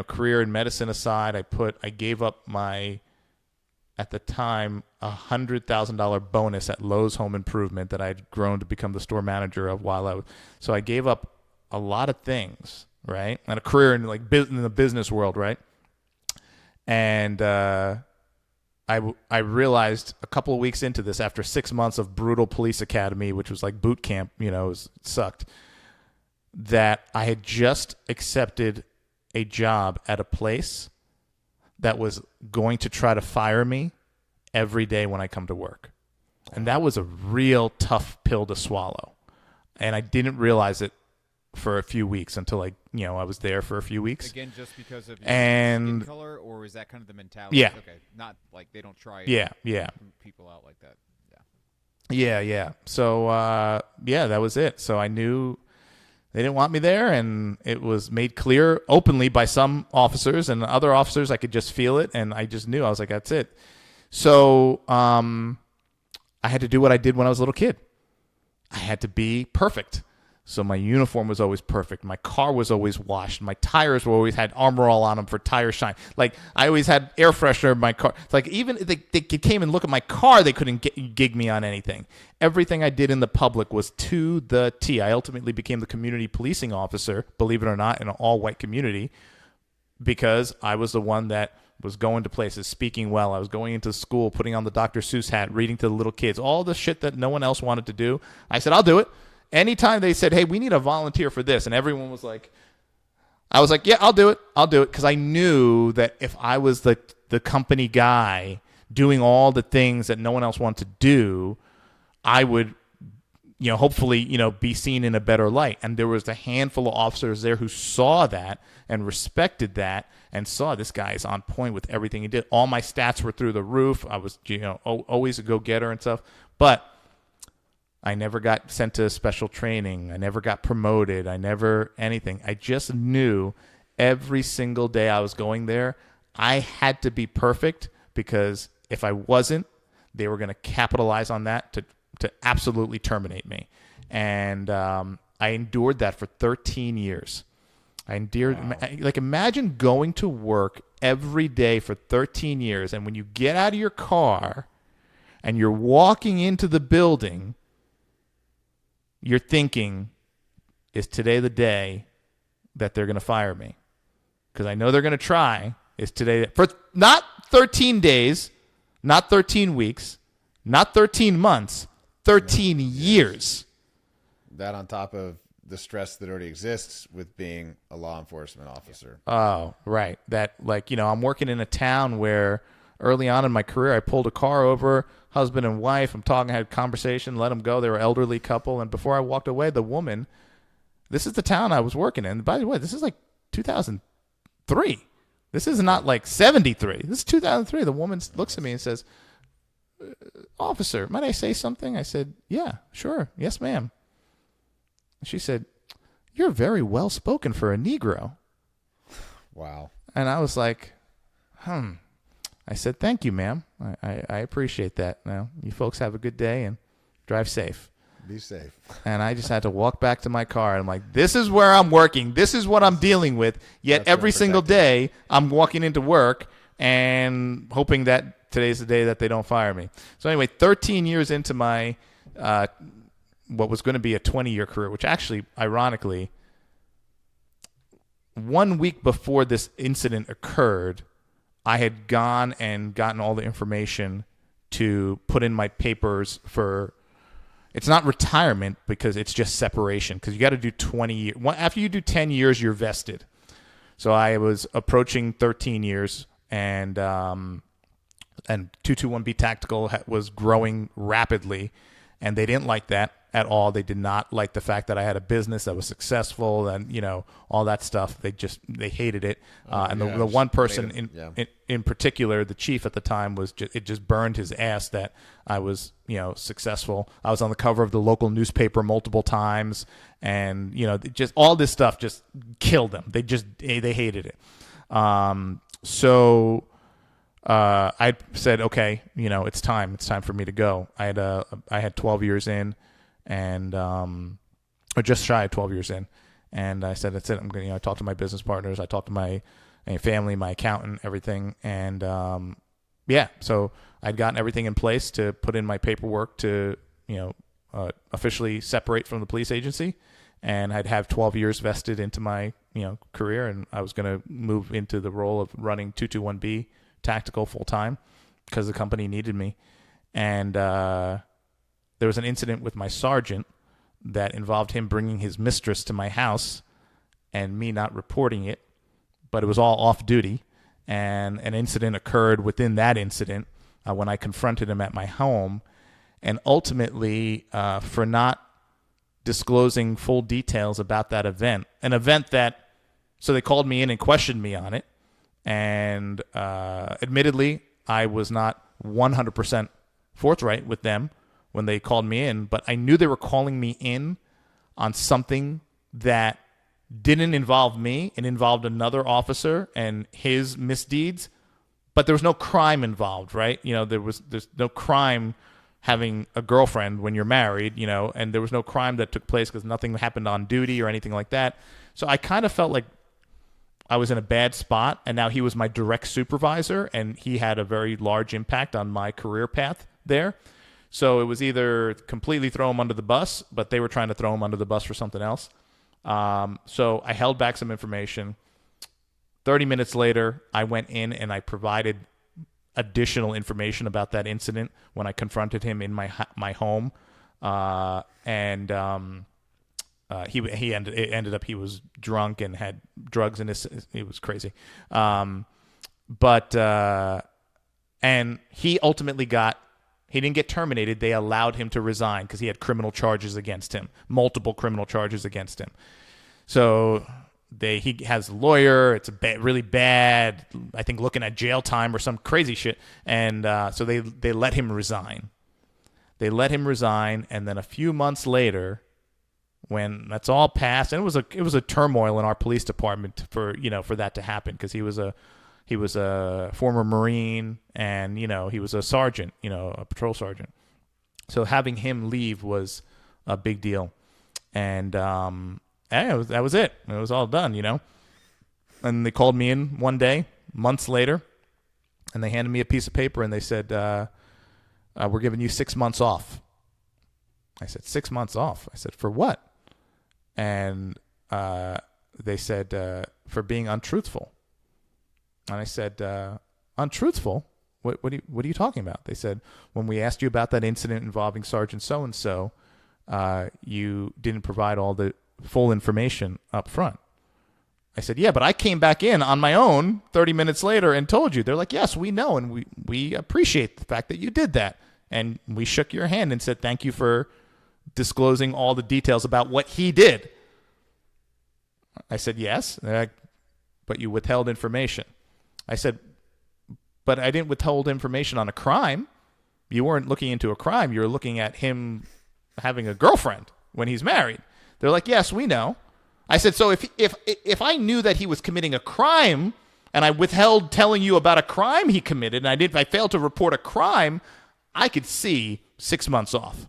career in medicine aside. I gave up my, at the time, $100,000 bonus at Lowe's Home Improvement that I'd grown to become the store manager of so I gave up a lot of things, right? And a career in in the business world, right? And I realized a couple of weeks into this, after 6 months of brutal police academy, which was like boot camp, it sucked, that I had just accepted a job at a place that was going to try to fire me every day when I come to work. And that was a real tough pill to swallow. And I didn't realize it for a few weeks until I was there for a few weeks. Again, just because of your skin color, or is that kind of the mentality? Yeah. Okay. Not like they don't try yeah. people out like that. Yeah. So, that was it. So I knew they didn't want me there, and it was made clear openly by some officers, and other officers, I could just feel it, and I just knew. I was like, that's it. So I had to do what I did when I was a little kid. I had to be perfect. So my uniform was always perfect. My car was always washed. My tires were always had Armor All on them for tire shine. Like, I always had air freshener in my car. It's like, even if they came and look at my car, they couldn't gig me on anything. Everything I did in the public was to the T. I ultimately became the community policing officer, believe it or not, in an all-white community, because I was the one that was going to places, speaking well. I was going into school, putting on the Dr. Seuss hat, reading to the little kids, all the shit that no one else wanted to do. I said, I'll do it. Anytime they said, hey, we need a volunteer for this, and everyone was like, I was like, yeah, I'll do it, because I knew that if I was the company guy doing all the things that no one else wanted to do, I would, hopefully, be seen in a better light. And there was a handful of officers there who saw that and respected that and saw this guy is on point with everything he did. All my stats were through the roof. I was, always a go-getter and stuff. But I never got sent to special training. I never got promoted. I never anything. I just knew every single day I was going there, I had to be perfect, because if I wasn't, they were going to capitalize on that to absolutely terminate me. And I endured that for 13 years. Wow. Imagine going to work every day for 13 years, and when you get out of your car and you're walking into the building, you're thinking, is today the day that they're going to fire me? Because I know they're going to try. Is today for not 13 days, not 13 weeks, not 13 months, 13 years. That on top of the stress that already exists with being a law enforcement officer. Oh, right. That, like, I'm working in a town where early on in my career, I pulled a car over, husband and wife. I'm talking, I had a conversation, let them go. They were an elderly couple. And before I walked away, the woman, this is the town I was working in. By the way, this is like 2003. This is not like 73. This is 2003. The woman looks at me and says, "Officer, might I say something?" I said, "Yeah, sure. Yes, ma'am." She said, "You're very well spoken for a Negro." Wow. And I was like, I said, "Thank you, ma'am. I appreciate that. Now, you folks have a good day and drive safe." Be safe. And I just had to walk back to my car. I'm like, this is where I'm working. This is what I'm dealing with. Yet That's every what I'm single protecting. day, I'm walking into work and hoping that today's the day that they don't fire me. So anyway, 13 years into my what was going to be a 20-year career, which actually, ironically, 1 week before this incident occurred, I had gone and gotten all the information to put in my papers for, it's not retirement because it's just separation, because you got to do 20 years. After you do 10 years, you're vested. So I was approaching 13 years, and 221B Tactical was growing rapidly, and they didn't like that at all. They did not like the fact that I had a business that was successful and, all that stuff. They hated it. And the one person in particular, the chief at the time, it just burned his ass that I was, successful. I was on the cover of the local newspaper multiple times, and, just all this stuff just killed them. They hated it. So I said, okay, it's time. It's time for me to go. I had 12 years in, and or just shy of 12 years in, and I said, that's it. I'm going. I talked to my business partners. I talked to my family, my accountant, everything, and So I'd gotten everything in place to put in my paperwork to officially separate from the police agency, and I'd have 12 years vested into my career, and I was going to move into the role of running 221B Tactical full time because the company needed me. And there was an incident with my sergeant that involved him bringing his mistress to my house and me not reporting it, but it was all off duty. And an incident occurred within that incident when I confronted him at my home, and ultimately for not disclosing full details about that event, an event that, so they called me in and questioned me on it. And admittedly, I was not 100% forthright with them when they called me in, but I knew they were calling me in on something that didn't involve me. It involved another officer and his misdeeds, but there was no crime involved, right? There's no crime having a girlfriend when you're married, and there was no crime that took place because nothing happened on duty or anything like that. So I kind of felt like I was in a bad spot, and now he was my direct supervisor, and he had a very large impact on my career path there. So it was either completely throw him under the bus, but they were trying to throw him under the bus for something else. So I held back some information. 30 minutes later, I went in and I provided additional information about that incident when I confronted him in my home. He ended up he was drunk and had drugs in his. It was crazy. And he ultimately he didn't get terminated. They allowed him to resign because he had criminal charges against him, multiple criminal charges against him. So he has a lawyer. It's really bad. I think looking at jail time or some crazy shit. And so they let him resign. They let him resign, and then a few months later, when that's all passed, and it was a turmoil in our police department for that to happen, because he was a former Marine, and he was a sergeant, a patrol sergeant. So having him leave was a big deal, and that was it. It was all done, And they called me in one day, months later, and they handed me a piece of paper, and they said, "We're giving you 6 months off." I said, 6 months off. I said, for what? And they said, for being untruthful. And I said, untruthful? What are you talking about? They said, when we asked you about that incident involving Sergeant so-and-so, you didn't provide all the full information up front. I said, yeah, but I came back in on my own 30 minutes later and told you. They're like, yes, we know, and we appreciate the fact that you did that. And we shook your hand and said, thank you for disclosing all the details about what he did. I said, yes, but you withheld information. I said, but I didn't withhold information on a crime. You weren't looking into a crime. You were looking at him having a girlfriend when he's married. They're like, yes, we know. I said, so if I knew that he was committing a crime and I withheld telling you about a crime he committed and I failed to report a crime, I could see 6 months off.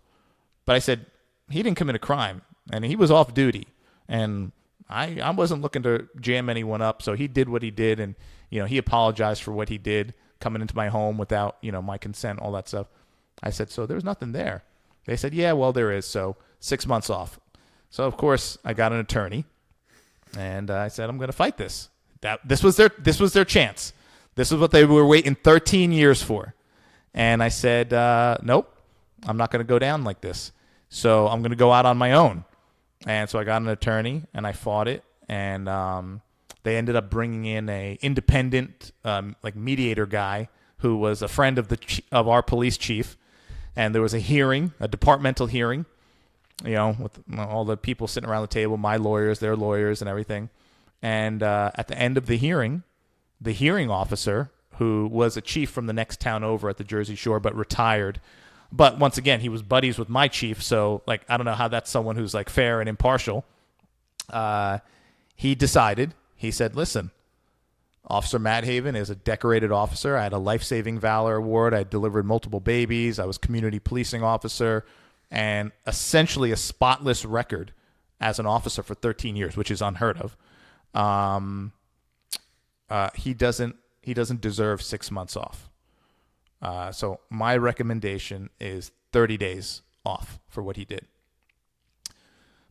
But I said, he didn't commit a crime and he was off duty. And I wasn't looking to jam anyone up. So he did what he did. And, he apologized for what he did coming into my home without, my consent, all that stuff. I said, so there's nothing there. They said, yeah, well, there is. So 6 months off. So, of course, I got an attorney, and I said, I'm going to fight this. This was their chance. This is what they were waiting 13 years for. And I said, nope, I'm not going to go down like this. So I'm going to go out on my own. And so I got an attorney, and I fought it, and they ended up bringing in a independent mediator guy who was a friend of our police chief, and there was a hearing, a departmental hearing, with all the people sitting around the table, my lawyers, their lawyers, and everything. And at the end of the hearing officer, who was a chief from the next town over at the Jersey Shore, but retired. But once again, he was buddies with my chief, so I don't know how that's someone who's fair and impartial. He decided, he said, listen, Officer Madhaven is a decorated officer. I had a life-saving valor award. I delivered multiple babies. I was community policing officer. And essentially a spotless record as an officer for 13 years, which is unheard of. He doesn't deserve 6 months off. So my recommendation is 30 days off for what he did.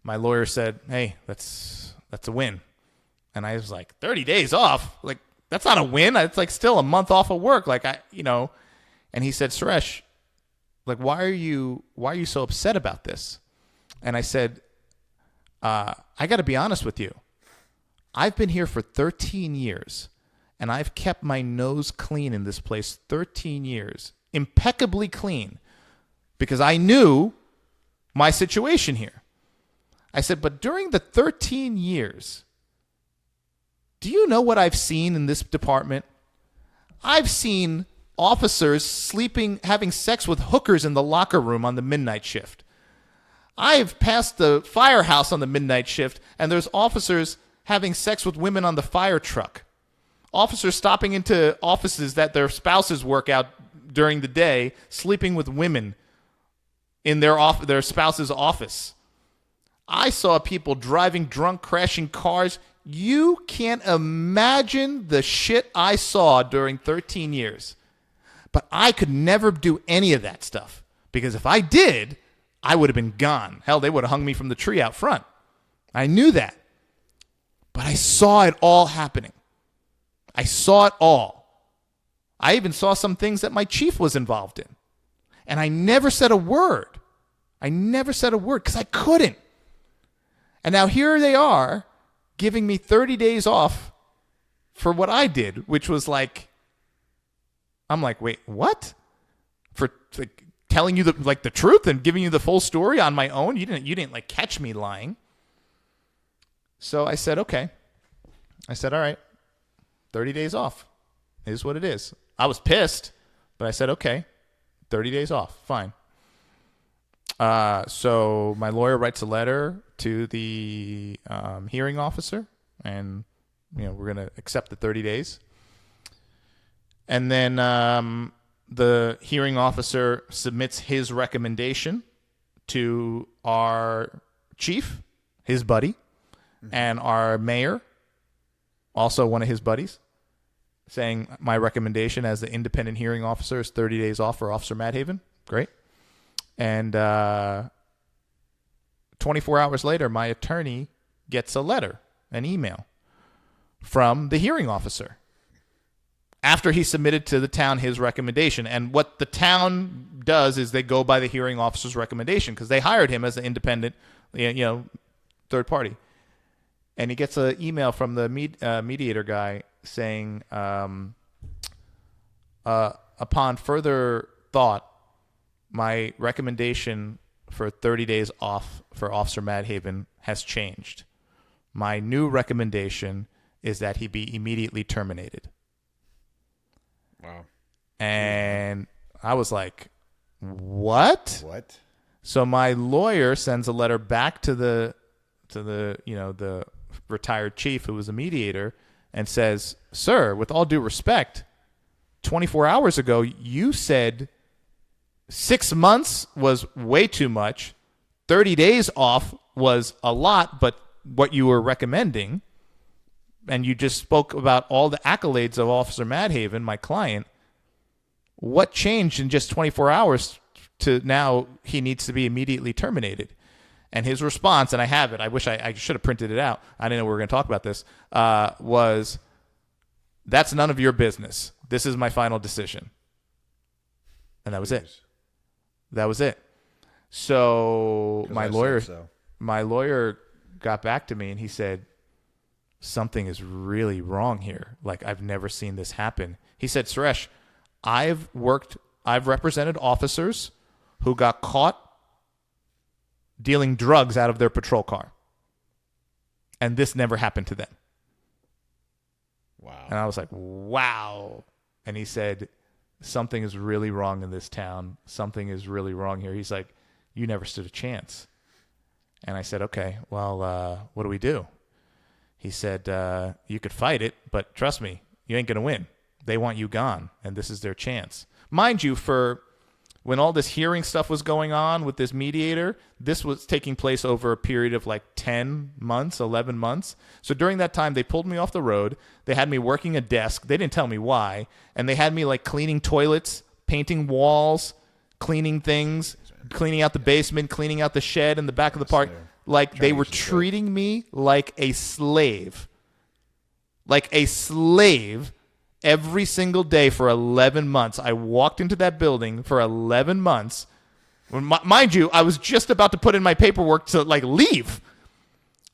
My lawyer said, hey, that's a win. And I was like, 30 days off? That's not a win. It's still a month off of work. And he said, Suresh, why are you so upset about this? And I said, I got to be honest with you. I've been here for 13 years, and I've kept my nose clean in this place 13 years, impeccably clean, because I knew my situation here. I said, but during the 13 years, do you know what I've seen in this department? I've seen officers having sex with hookers in the locker room on the midnight shift. I've passed the firehouse on the midnight shift, and there's officers having sex with women on the fire truck. Officers stopping into offices that their spouses work out during the day, sleeping with women in their spouse's office. I saw people driving drunk, crashing cars. You can't imagine the shit I saw during 13 years. But I could never do any of that stuff, because if I did, I would have been gone. Hell, they would have hung me from the tree out front. I knew that. But I saw it all happening. I saw it all. I even saw some things that my chief was involved in. And I never said a word. Because I couldn't. And now here they are giving me 30 days off for what I did, which was I'm like, wait, what? For telling you the truth and giving you the full story on my own? You didn't catch me lying. So I said, okay. I said, all right, 30 days off. It is what it is. I was pissed, but I said, okay, 30 days off, fine. So my lawyer writes a letter to the hearing officer, and we're going to accept the 30 days. And then the hearing officer submits his recommendation to our chief, his buddy, and our mayor, also one of his buddies, saying my recommendation as the independent hearing officer is 30 days off for Officer Madhaven. Great. And 24 hours later, my attorney gets a letter, an email from the hearing officer after he submitted to the town his recommendation. And what the town does is they go by the hearing officer's recommendation because they hired him as an independent, third party. And he gets an email from the mediator guy saying, upon further thought, my recommendation for 30 days off for Officer Madhaven has changed. My new recommendation is that he be immediately terminated. Wow. And I was like, what? What? So my lawyer sends a letter back to the the retired chief who was a mediator and says, "Sir, with all due respect, 24 hours ago you said 6 months was way too much. 30 days off was a lot, but what you were recommending, and you just spoke about all the accolades of Officer Madhaven, my client. What changed in just 24 hours to now he needs to be immediately terminated?" And his response, and I have it, I wish I should have printed it out. I didn't know we were going to talk about this, was, "That's none of your business. This is my final decision." And that was it. That was it. So my lawyer got back to me and he said, "Something is really wrong here. Like, I've never seen this happen." He said, "Suresh, I've represented officers who got caught dealing drugs out of their patrol car, and this never happened to them." Wow. And I was like, wow. And he said, "Something is really wrong in this town. Something is really wrong here." He's like, "You never stood a chance." And I said, "Okay, well, what do we do?" He said, "You could fight it, but trust me, you ain't going to win. They want you gone, and this is their chance." Mind you, for when all this hearing stuff was going on with this mediator, this was taking place over a period of like 10 months, 11 months. So during that time, they pulled me off the road. They had me working a desk. They didn't tell me why. And they had me like cleaning toilets, painting walls, cleaning things, cleaning out the basement, cleaning out the shed in the back of the park. Like, they were treating me like a slave. Like a slave. Every single day for 11 months. I walked into that building for 11 months. Mind you, I was just about to put in my paperwork to like leave.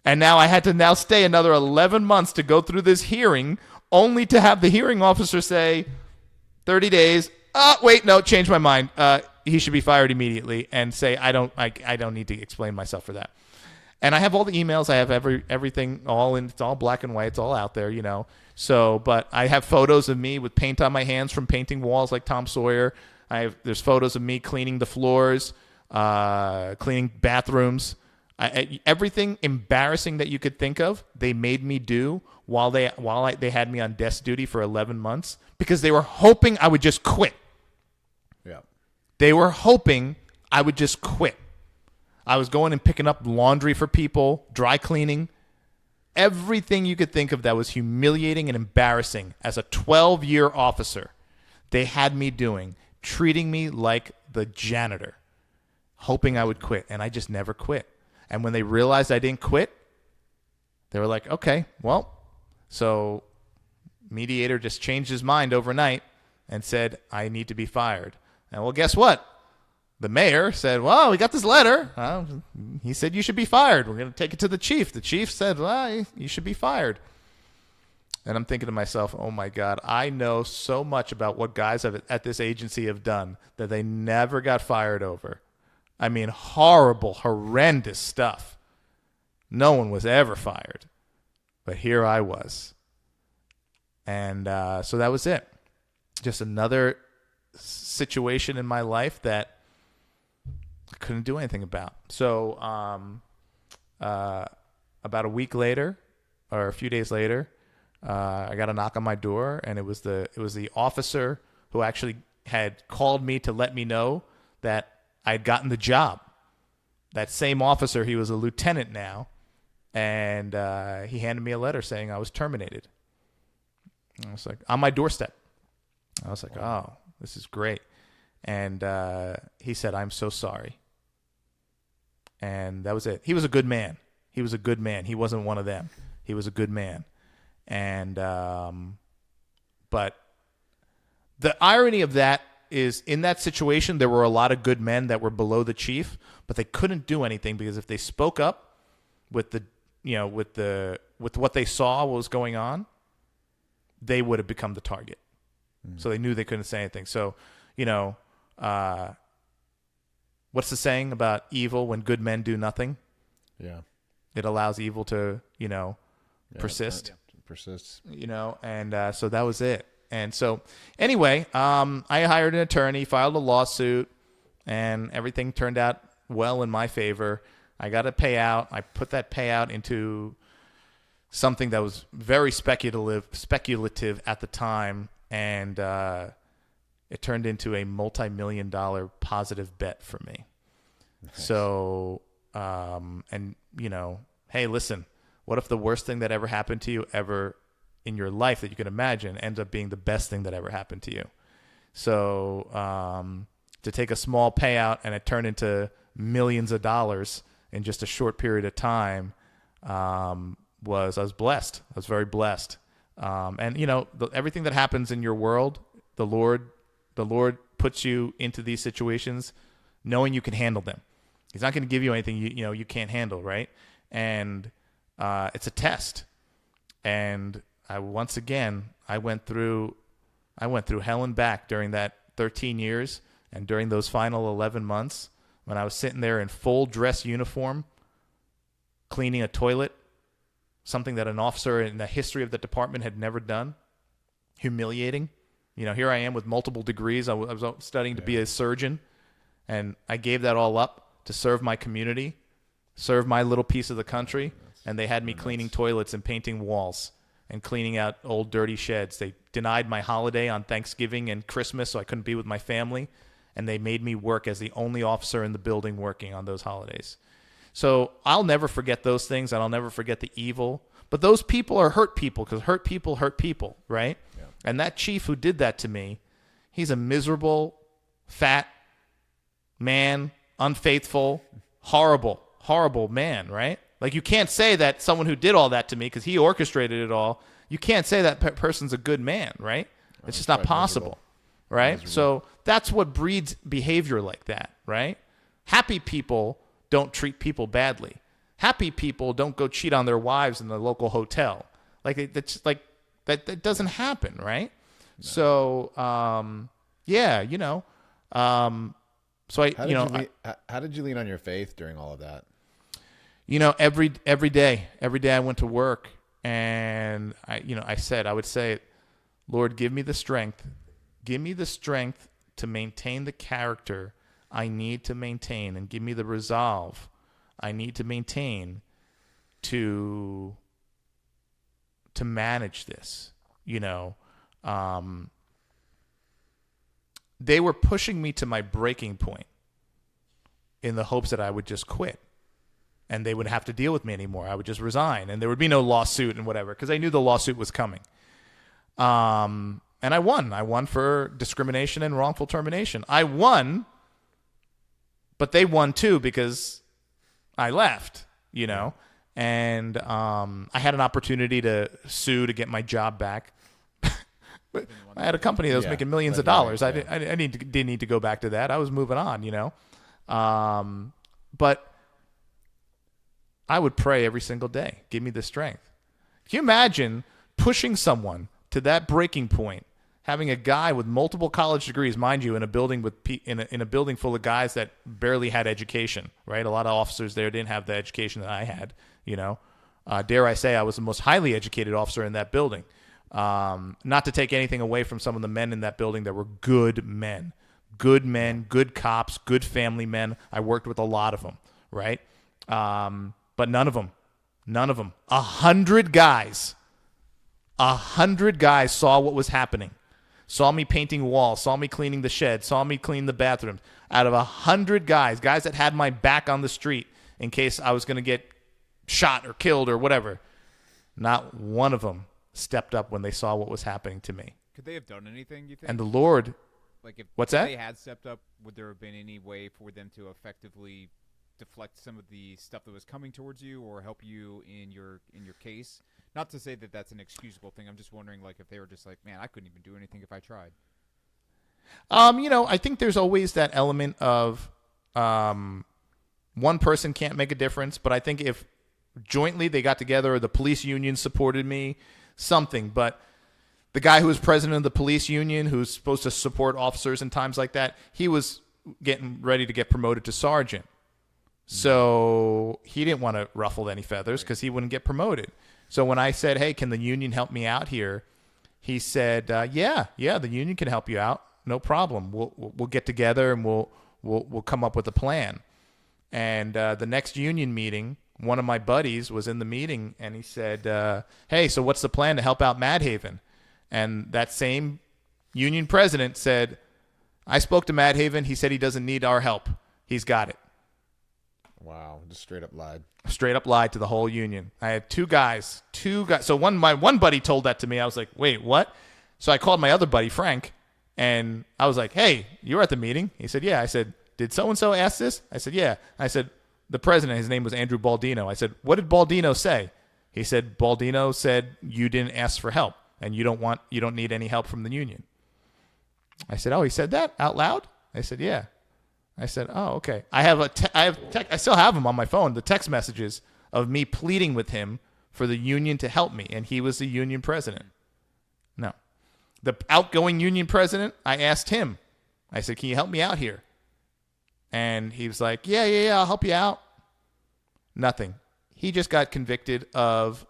And now I had to stay another 11 months to go through this hearing, only to have the hearing officer say 30 days. Wait, no, change my mind. He should be fired immediately, and say I don't need to explain myself for that. And I have all the emails. I have everything it's all black and white. It's all out there, So, but I have photos of me with paint on my hands from painting walls like Tom Sawyer. There's photos of me cleaning the floors, cleaning bathrooms. Everything embarrassing that you could think of, they made me do while they had me on desk duty for 11 months because they were hoping I would just quit. Yeah. They were hoping I would just quit. I was going and picking up laundry for people, dry cleaning. Everything you could think of that was humiliating and embarrassing as a 12-year officer, they had me doing, treating me like the janitor, hoping I would quit, and I just never quit. And when they realized I didn't quit, they were like, "Okay, well," so mediator just changed his mind overnight and said, "I need to be fired." And well, guess what? The mayor said, "Well, we got this letter. He said you should be fired. We're going to take it to the chief." The chief said, "Well, you should be fired." And I'm thinking to myself, oh my God, I know so much about what guys at this agency have done that they never got fired over. I mean, horrible, horrendous stuff. No one was ever fired. But here I was. And so that was it. Just another situation in my life that I couldn't do anything about. So about a week later, or a few days later, I got a knock on my door, and it was the officer who actually had called me to let me know that I had gotten the job. That same officer, he was a lieutenant now, and he handed me a letter saying I was terminated. And I was like, on my doorstep. I was like, oh, this is great. And he said, "I'm so sorry." And that was it. He was a good man. He was a good man. He wasn't one of them. He was a good man. And but the irony of that is, in that situation, there were a lot of good men that were below the chief, but they couldn't do anything because if they spoke up with with what they saw, what was going on, they would have become the target. So they knew they couldn't say anything. So, what's the saying about evil? When good men do nothing, it allows evil to, persist. It persists. And so that was it. And so, anyway, I hired an attorney, filed a lawsuit, and everything turned out well in my favor. I got a payout. I put that payout into something that was very speculative at the time, and it turned into a multi-million-dollar positive bet for me. Nice. So, hey, listen, what if the worst thing that ever happened to you ever in your life that you can imagine ends up being the best thing that ever happened to you? So to take a small payout and it turned into millions of dollars in just a short period of time, I was blessed. I was very blessed. And everything that happens in your world, the Lord puts you into these situations knowing you can handle them. He's not going to give you anything you can't handle, right? And it's a test. And I went through hell and back during that 13 years, and during those final 11 months when I was sitting there in full dress uniform, cleaning a toilet, something that an officer in the history of the department had never done. Humiliating. Here I am with multiple degrees. I was studying to be a surgeon, and I gave that all up to serve my community, serve my little piece of the country, and they had me cleaning toilets and painting walls and cleaning out old dirty sheds. They denied my holiday on Thanksgiving and Christmas, so I couldn't be with my family, and they made me work as the only officer in the building working on those holidays. So I'll never forget those things, and I'll never forget the evil. But those people are hurt people, because hurt people, right? Yeah. And that chief who did that to me, he's a miserable, fat man, unfaithful, horrible man, right? Like, you can't say that someone who did all that to me, because he orchestrated it all, you can't say that person's a good man, right? It's just not possible, right? So that's what breeds behavior like that, right? Happy people don't treat people badly. Happy people don't go cheat on their wives in the local hotel. That doesn't happen, right? No. So, how did you lean on your faith during all of that? Every day I went to work, and I would say, Lord, give me the strength to maintain the character I need to maintain, and give me the resolve I need to maintain to manage this. They were pushing me to my breaking point in the hopes that I would just quit, and they would have to deal with me anymore. I would just resign, and there would be no lawsuit and whatever, because I knew the lawsuit was coming. And I won. I won for discrimination and wrongful termination. I won, but they won too, because I left, and I had an opportunity to sue to get my job back. But I had a company that was making millions of dollars. I didn't need to go back to that. I was moving on, but I would pray every single day, give me the strength. Can you imagine pushing someone to that breaking point, having a guy with multiple college degrees, mind you, in a building in a building full of guys that barely had education, right? A lot of officers there didn't have the education that I had, Dare I say I was the most highly educated officer in that building. Not to take anything away from some of the men in that building that were good men, good cops, good family men. I worked with a lot of them, right? But none of them, 100 guys saw what was happening, saw me painting walls, saw me cleaning the shed, saw me clean the bathrooms. Out of 100 guys that had my back on the street in case I was going to get shot or killed or whatever, not one of them stepped up when they saw what was happening to me. Could they have done anything, you think? And the Lord, if what's that? they had stepped up, would there have been any way for them to effectively deflect some of the stuff that was coming towards you, or help you in your case? Not to say that that's an excusable thing. I'm just wondering, like, if they were just like, man, I couldn't even do anything if I tried. I think there's always that element of one person can't make a difference, but I think if jointly they got together, or the police union supported me, something. But the guy who was president of the police union, who's supposed to support officers in times like that, he was getting ready to get promoted to sergeant. So he didn't want to ruffle any feathers because he wouldn't get promoted. So when I said, hey, can the union help me out here? He said, yeah, the union can help you out. No problem. We'll get together and we'll come up with a plan. And the next union meeting, one of my buddies was in the meeting, and he said, hey, so what's the plan to help out Madhaven? And that same union president said, I spoke to Madhaven. He said he doesn't need our help. He's got it. Wow, just straight up lied. Straight up lied to the whole union. I had two guys. So my one buddy told that to me. I was like, wait, what? So I called my other buddy, Frank, and I was like, hey, you were at the meeting? He said, yeah. I said, did so-and-so ask this? I said, yeah. I said, the president, his name was Andrew Baldino. I said, what did Baldino say? He said, Baldino said you didn't ask for help and you don't need any help from the union. I said, oh, he said that out loud? I said, yeah. I said, oh, okay. I still have him on my phone, the text messages of me pleading with him for the union to help me, and he was the union president. No. The outgoing union president, I asked him. I said, can you help me out here? And he was like, yeah, I'll help you out. Nothing. He just got convicted of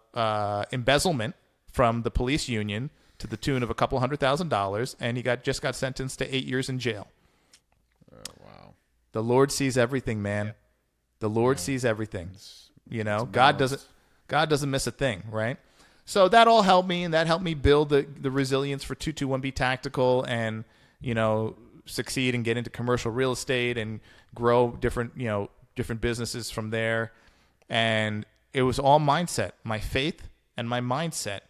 embezzlement from the police union to the tune of $200,000, and he just got sentenced to 8 years in jail. Oh, wow. The Lord sees everything, man. Yeah. The Lord sees everything. God doesn't miss a thing, right? So that all helped me, and that helped me build the resilience for 221B Tactical, and succeed and get into commercial real estate and grow different businesses from there. And it was all mindset, my faith and my mindset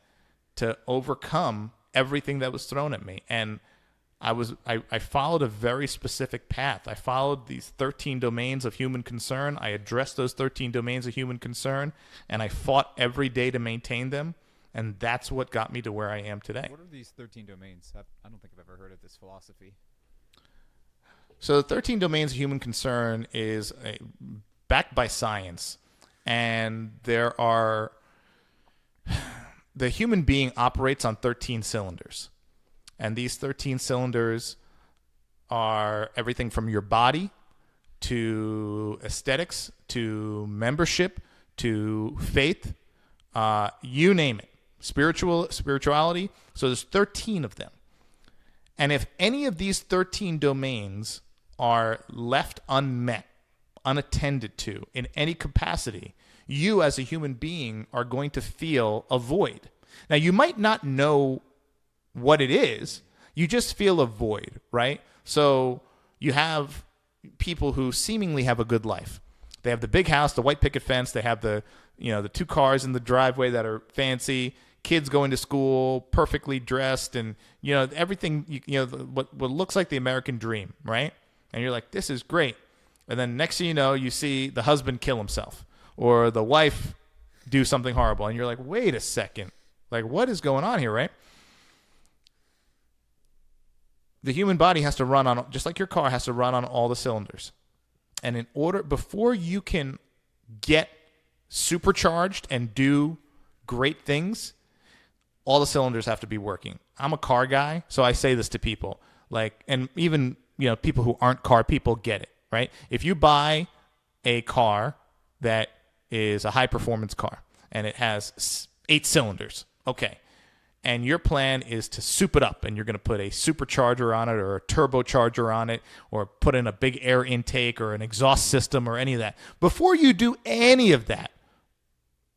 to overcome everything that was thrown at me. And I followed a very specific path. I followed these 13 domains of human concern. I addressed those 13 domains of human concern, and I fought every day to maintain them. And that's what got me to where I am today. What are these 13 domains? I don't think I've ever heard of this philosophy. So the 13 domains of human concern is backed by science. And the human being operates on 13 cylinders. And these 13 cylinders are everything from your body to aesthetics to membership to faith, you name it, spirituality. So there's 13 of them. And if any of these 13 domains are left unmet, unattended to in any capacity, you as a human being are going to feel a void. Now, you might not know what it is. You just feel a void, right? So you have people who seemingly have a good life. They have the big house, the white picket fence. They have the two cars in the driveway that are fancy. Kids going to school, perfectly dressed, and everything. What looks like the American dream, right? And you're like, this is great. And then next thing you know, you see the husband kill himself or the wife do something horrible, and you're like, wait a second, like what is going on here, right? The human body has to run on, just like your car has to run on all the cylinders. And before you can get supercharged and do great things, all the cylinders have to be working. I'm a car guy, so I say this to people, and even people who aren't car people get it, right? If you buy a car that is a high performance car and it has 8 cylinders, okay, and your plan is to soup it up, and you're going to put a supercharger on it or a turbocharger on it or put in a big air intake or an exhaust system or any of that. Before you do any of that,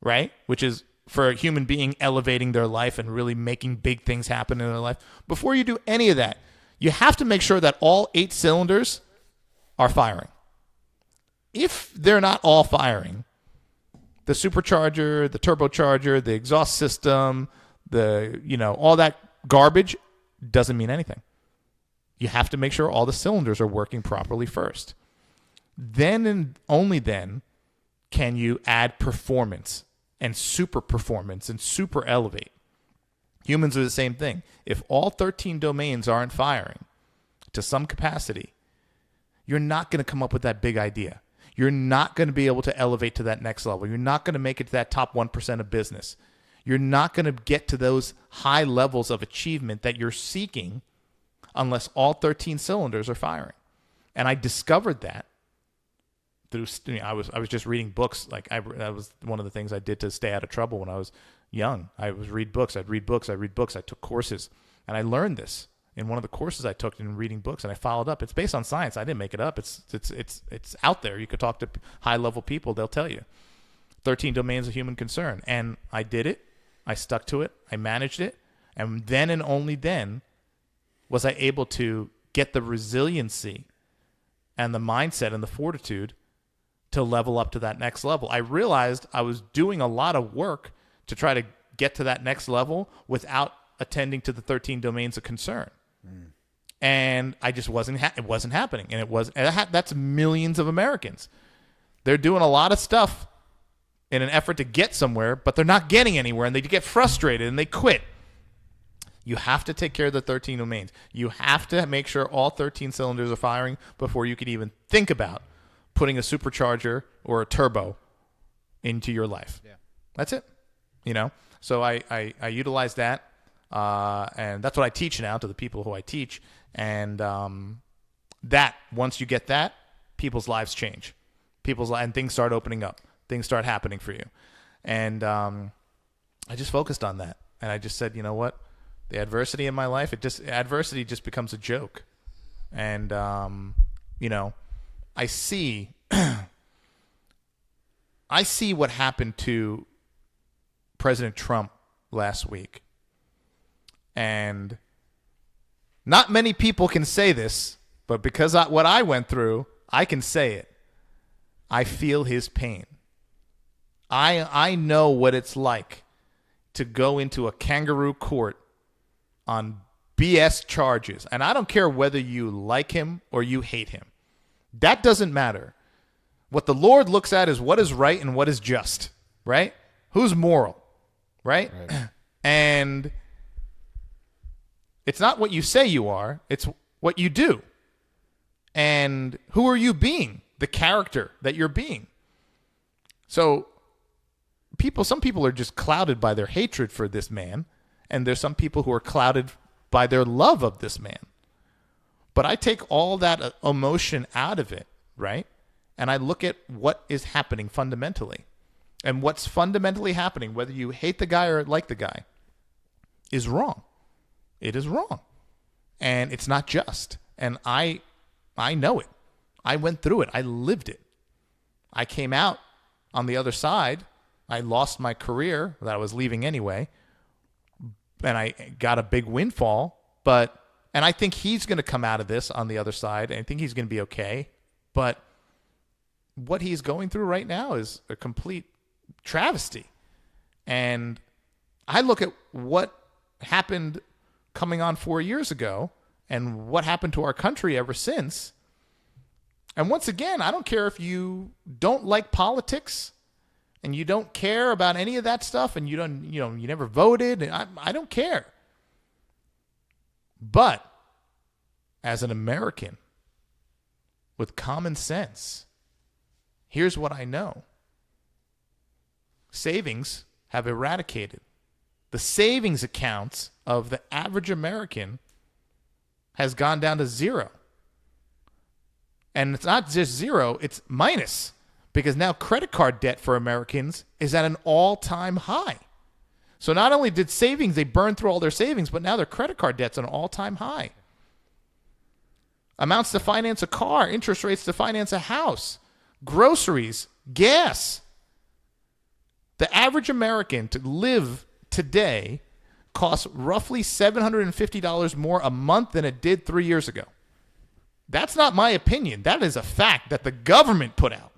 right, which is for a human being elevating their life and really making big things happen in their life, before you do any of that, you have to make sure that all 8 cylinders are firing. If they're not all firing, the supercharger, the turbocharger, the exhaust system, all that garbage doesn't mean anything. You have to make sure all the cylinders are working properly first. then and only then can you add performance and super elevate. Humans are the same thing. If all 13 domains aren't firing to some capacity, you're not going to come up with that big idea. You're not going to be able to elevate to that next level. You're not going to make it to that top 1% of business. You're not going to get to those high levels of achievement that you're seeking unless all 13 cylinders are firing. And I discovered that through, I was just reading books. That was one of the things I did to stay out of trouble when I was young. I was read books. I'd read books. I took courses, and I learned this in one of the courses I took in reading books, and I followed up. It's based on science. I didn't make it up. It's out there. You could talk to high level people. They'll tell you 13 domains of human concern, and I did it. I stuck to it. I managed it, and then and only then was I able to get the resiliency and the mindset and the fortitude to level up to that next level. I realized I was doing a lot of work to try to get to that next level without attending to the 13 domains of concern. And I just it wasn't happening. And that's millions of Americans. They're doing a lot of stuff in an effort to get somewhere, but they're not getting anywhere, and they get frustrated and they quit. You have to take care of the 13 domains. You have to make sure all 13 cylinders are firing before you can even think about putting a supercharger or a turbo into your life. Yeah. That's it. So I utilize that, and that's what I teach now to the people who I teach. And that once you get that, people's lives change. And things start opening up. Things start happening for you. And I just focused on that, and I just said, you know what? The adversity in my life, adversity just becomes a joke. And I see what happened to President Trump last week. And not many people can say this, but because what I went through, I can say it. I feel his pain. I know what it's like to go into a kangaroo court on BS charges. And I don't care whether you like him or you hate him. That doesn't matter. What the Lord looks at is what is right and what is just, right? Who's moral, right? And it's not what you say you are, it's what you do. And who are you being? The character that you're being. So some people are just clouded by their hatred for this man, and there's some people who are clouded by their love of this man. But I take all that emotion out of it, right? And I look at what is happening fundamentally. And what's fundamentally happening, whether you hate the guy or like the guy, is wrong. It is wrong. And it's not just. And I know it. I went through it. I lived it. I came out on the other side. I lost my career that I was leaving anyway. And I got a big windfall. And I think he's going to come out of this on the other side. And I think he's going to be okay. But what he's going through right now is a complete travesty. And I look at what happened coming on 4 years ago and what happened to our country ever since. And once again, I don't care if you don't like politics and you don't care about any of that stuff and you never voted. I don't care. But as an American with common sense, here's what I know. Savings have eradicated. The savings accounts of the average American has gone down to zero. And it's not just zero, it's minus. Because now credit card debt for Americans is at an all-time high. So not only did they burn through all their savings, but now their credit card debt's at an all-time high. Amounts to finance a car, interest rates to finance a house, groceries, gas. The average American to live today costs roughly $750 more a month than it did 3 years ago. That's not my opinion. That is a fact that the government put out.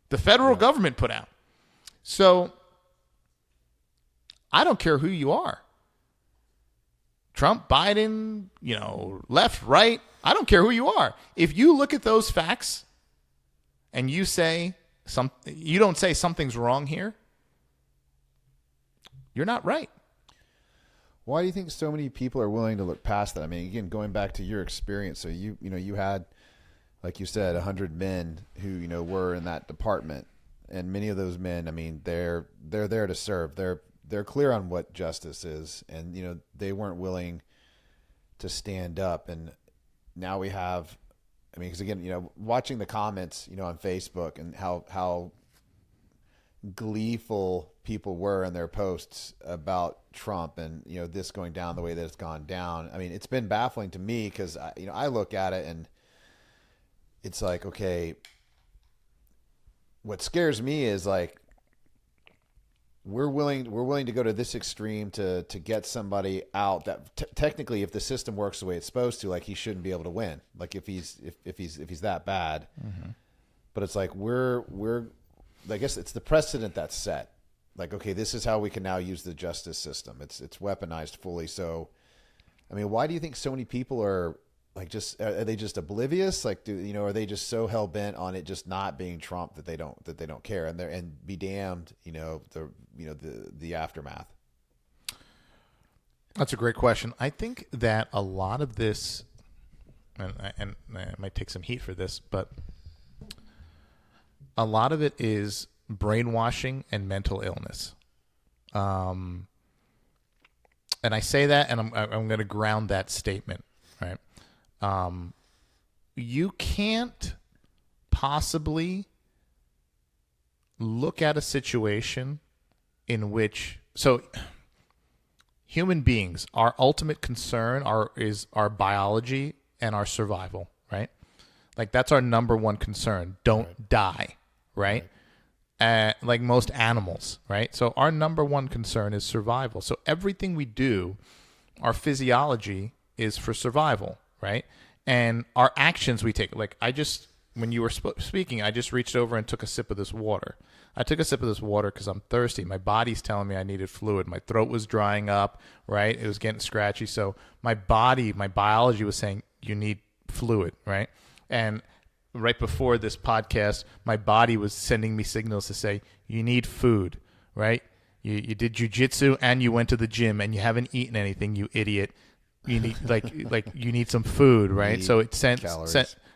The federal government put out. So I don't care who you are. Trump, Biden, left, right. I don't care who you are. If you look at those facts and you don't say something's wrong here, you're not right. Why do you think so many people are willing to look past that? I mean, again, going back to your experience, so you had, like you said, 100 men who were in that department, and many of those men, I mean, they're there to serve. They're clear on what justice is, and they weren't willing to stand up. And now we have, I mean, because again, watching the comments, on Facebook and how gleeful people were in their posts about Trump and this going down the way that it's gone down. I mean, it's been baffling to me because I look at it and it's like, okay, what scares me is like we're willing to go to this extreme to get somebody out that technically, if the system works the way it's supposed to, like he shouldn't be able to win. Like if he's that bad, but it's like I guess it's the precedent that's set. Like, okay, this is how we can now use the justice system. It's weaponized fully. So, I mean, why do you think so many people are like are they just oblivious? Like, are they just so hell bent on it just not being Trump that they don't care and be damned, the aftermath? That's a great question. I think that a lot of this, and I might take some heat for this, but a lot of it is brainwashing and mental illness. And I say that, and I'm going to ground that statement, right? You can't possibly look at a situation in which, so human beings, our ultimate concern is our biology and our survival, right? Like that's our number one concern. Don't die, right? Like most animals, right? So our number one concern is survival. So everything we do, our physiology is for survival, right? And our actions we take, like when you were speaking, I just reached over and took a sip of this water. I took a sip of this water because I'm thirsty. My body's telling me I needed fluid. My throat was drying up, right? It was getting scratchy. So my biology was saying, you need fluid, right? And right before this podcast, my body was sending me signals to say, you need food, right? You did jujitsu and you went to the gym and you haven't eaten anything, you idiot. You need like you need some food, right? So it sent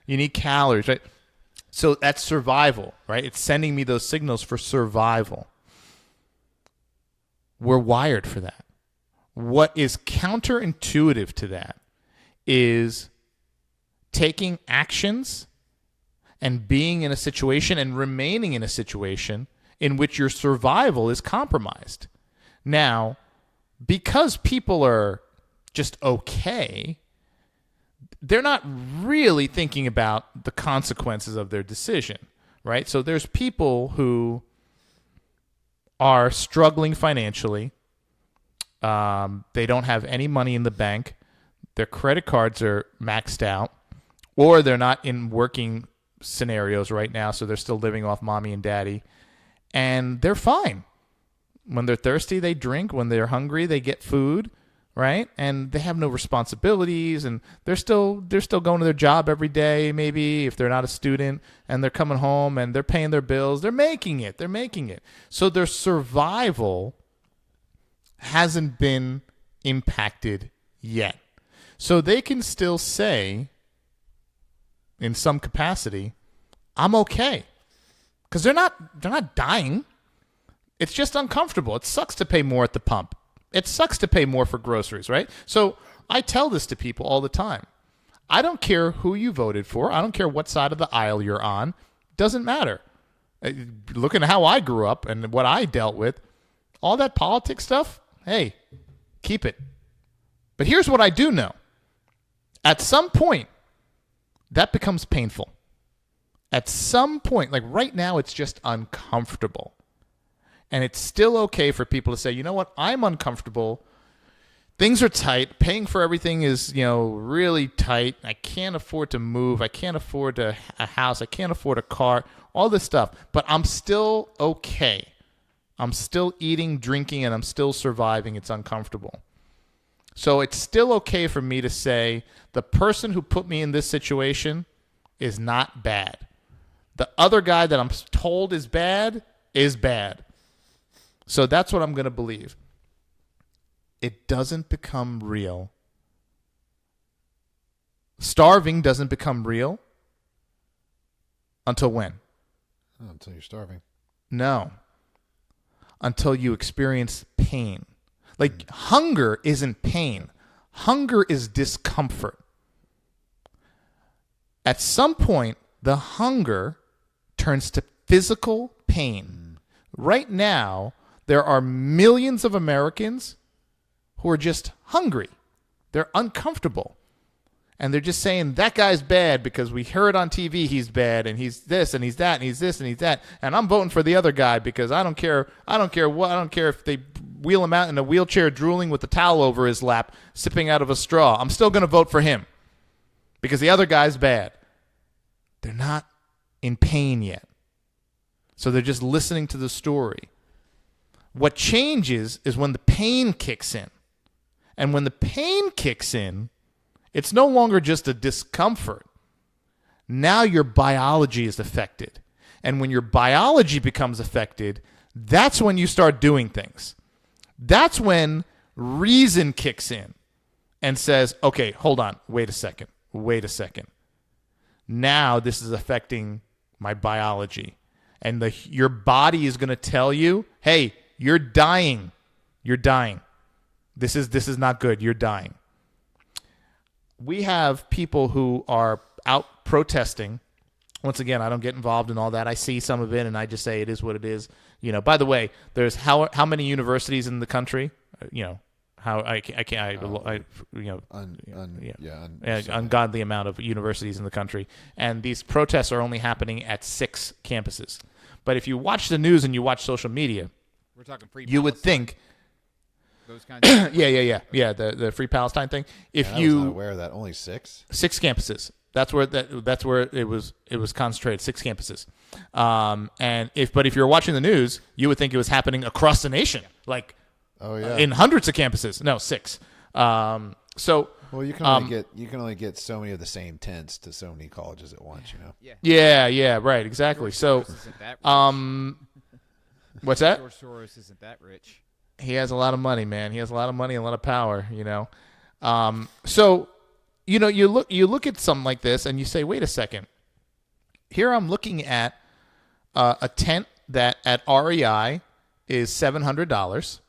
you need calories, right? So that's survival, right? It's sending me those signals for survival. We're wired for that. What is counterintuitive to that is taking actions and being in a situation and remaining in a situation in which your survival is compromised. Now, because people are just okay, they're not really thinking about the consequences of their decision, right? So there's people who are struggling financially. They don't have any money in the bank. Their credit cards are maxed out, or they're not in working scenarios right now, so they're still living off mommy and daddy, and they're fine. When they're thirsty, they drink. When they're hungry, they get food, right? And they have no responsibilities, and they're still going to their job every day, maybe if they're not a student, and they're coming home and they're paying their bills. They're making it. So their survival hasn't been impacted yet. So they can still say, in some capacity, I'm okay. Because they're not dying. It's just uncomfortable. It sucks to pay more at the pump. It sucks to pay more for groceries, right? So I tell this to people all the time. I don't care who you voted for. I don't care what side of the aisle you're on. Doesn't matter. Looking at how I grew up and what I dealt with, all that politics stuff, hey, keep it. But here's what I do know. At some point, that becomes painful. At some point, like right now, it's just uncomfortable. And it's still okay for people to say, you know what, I'm uncomfortable. Things are tight. Paying for everything is, really tight. I can't afford to move. I can't afford a house. I can't afford a car, all this stuff. But I'm still okay. I'm still eating, drinking, and I'm still surviving. It's uncomfortable. So it's still okay for me to say the person who put me in this situation is not bad. The other guy that I'm told is bad is bad. So that's what I'm going to believe. It doesn't become real. Starving doesn't become real until when? Oh, until you're starving. No. Until you experience pain. Like hunger isn't pain. Hunger is discomfort. At some point, the hunger turns to physical pain. Right now, there are millions of Americans who are just hungry. They're uncomfortable. And they're just saying, that guy's bad because we heard on TV he's bad and he's this and he's that and he's this and he's that. And I'm voting for the other guy because I don't care if they wheel him out in a wheelchair drooling with a towel over his lap, sipping out of a straw. I'm still going to vote for him because the other guy's bad. They're not in pain yet. So they're just listening to the story. What changes is when the pain kicks in. And when the pain kicks in, it's no longer just a discomfort. Now your biology is affected. And when your biology becomes affected, that's when you start doing things. That's when reason kicks in and says, okay, hold on, wait a second. Now this is affecting my biology. And your body is going to tell you, hey, you're dying. This is not good. You're dying. We have people who are out protesting. Once again, I don't get involved in all that. I see some of it, and I just say it is what it is. You know. By the way, there's how many universities in the country? You know, how I can't. Ungodly amount of universities in the country, and these protests are only happening at 6 campuses. But if you watch the news and you watch social media, we're talking free. You would think. Those kinds of yeah. The Free Palestine thing. If I you was not aware of that, only 6 campuses. That's where it was concentrated. 6 campuses. But if you're watching the news, you would think it was happening across the nation, like in hundreds of campuses. No, 6. Well, you can only get so many of the same tents to so many colleges at once, you know. Yeah, right, exactly. So, what's that? George Soros isn't that rich. He has a lot of money, man. He has a lot of money and a lot of power, you know. So, you know, you look at something like this and you say, wait a second. Here I'm looking at a tent that at REI is $700.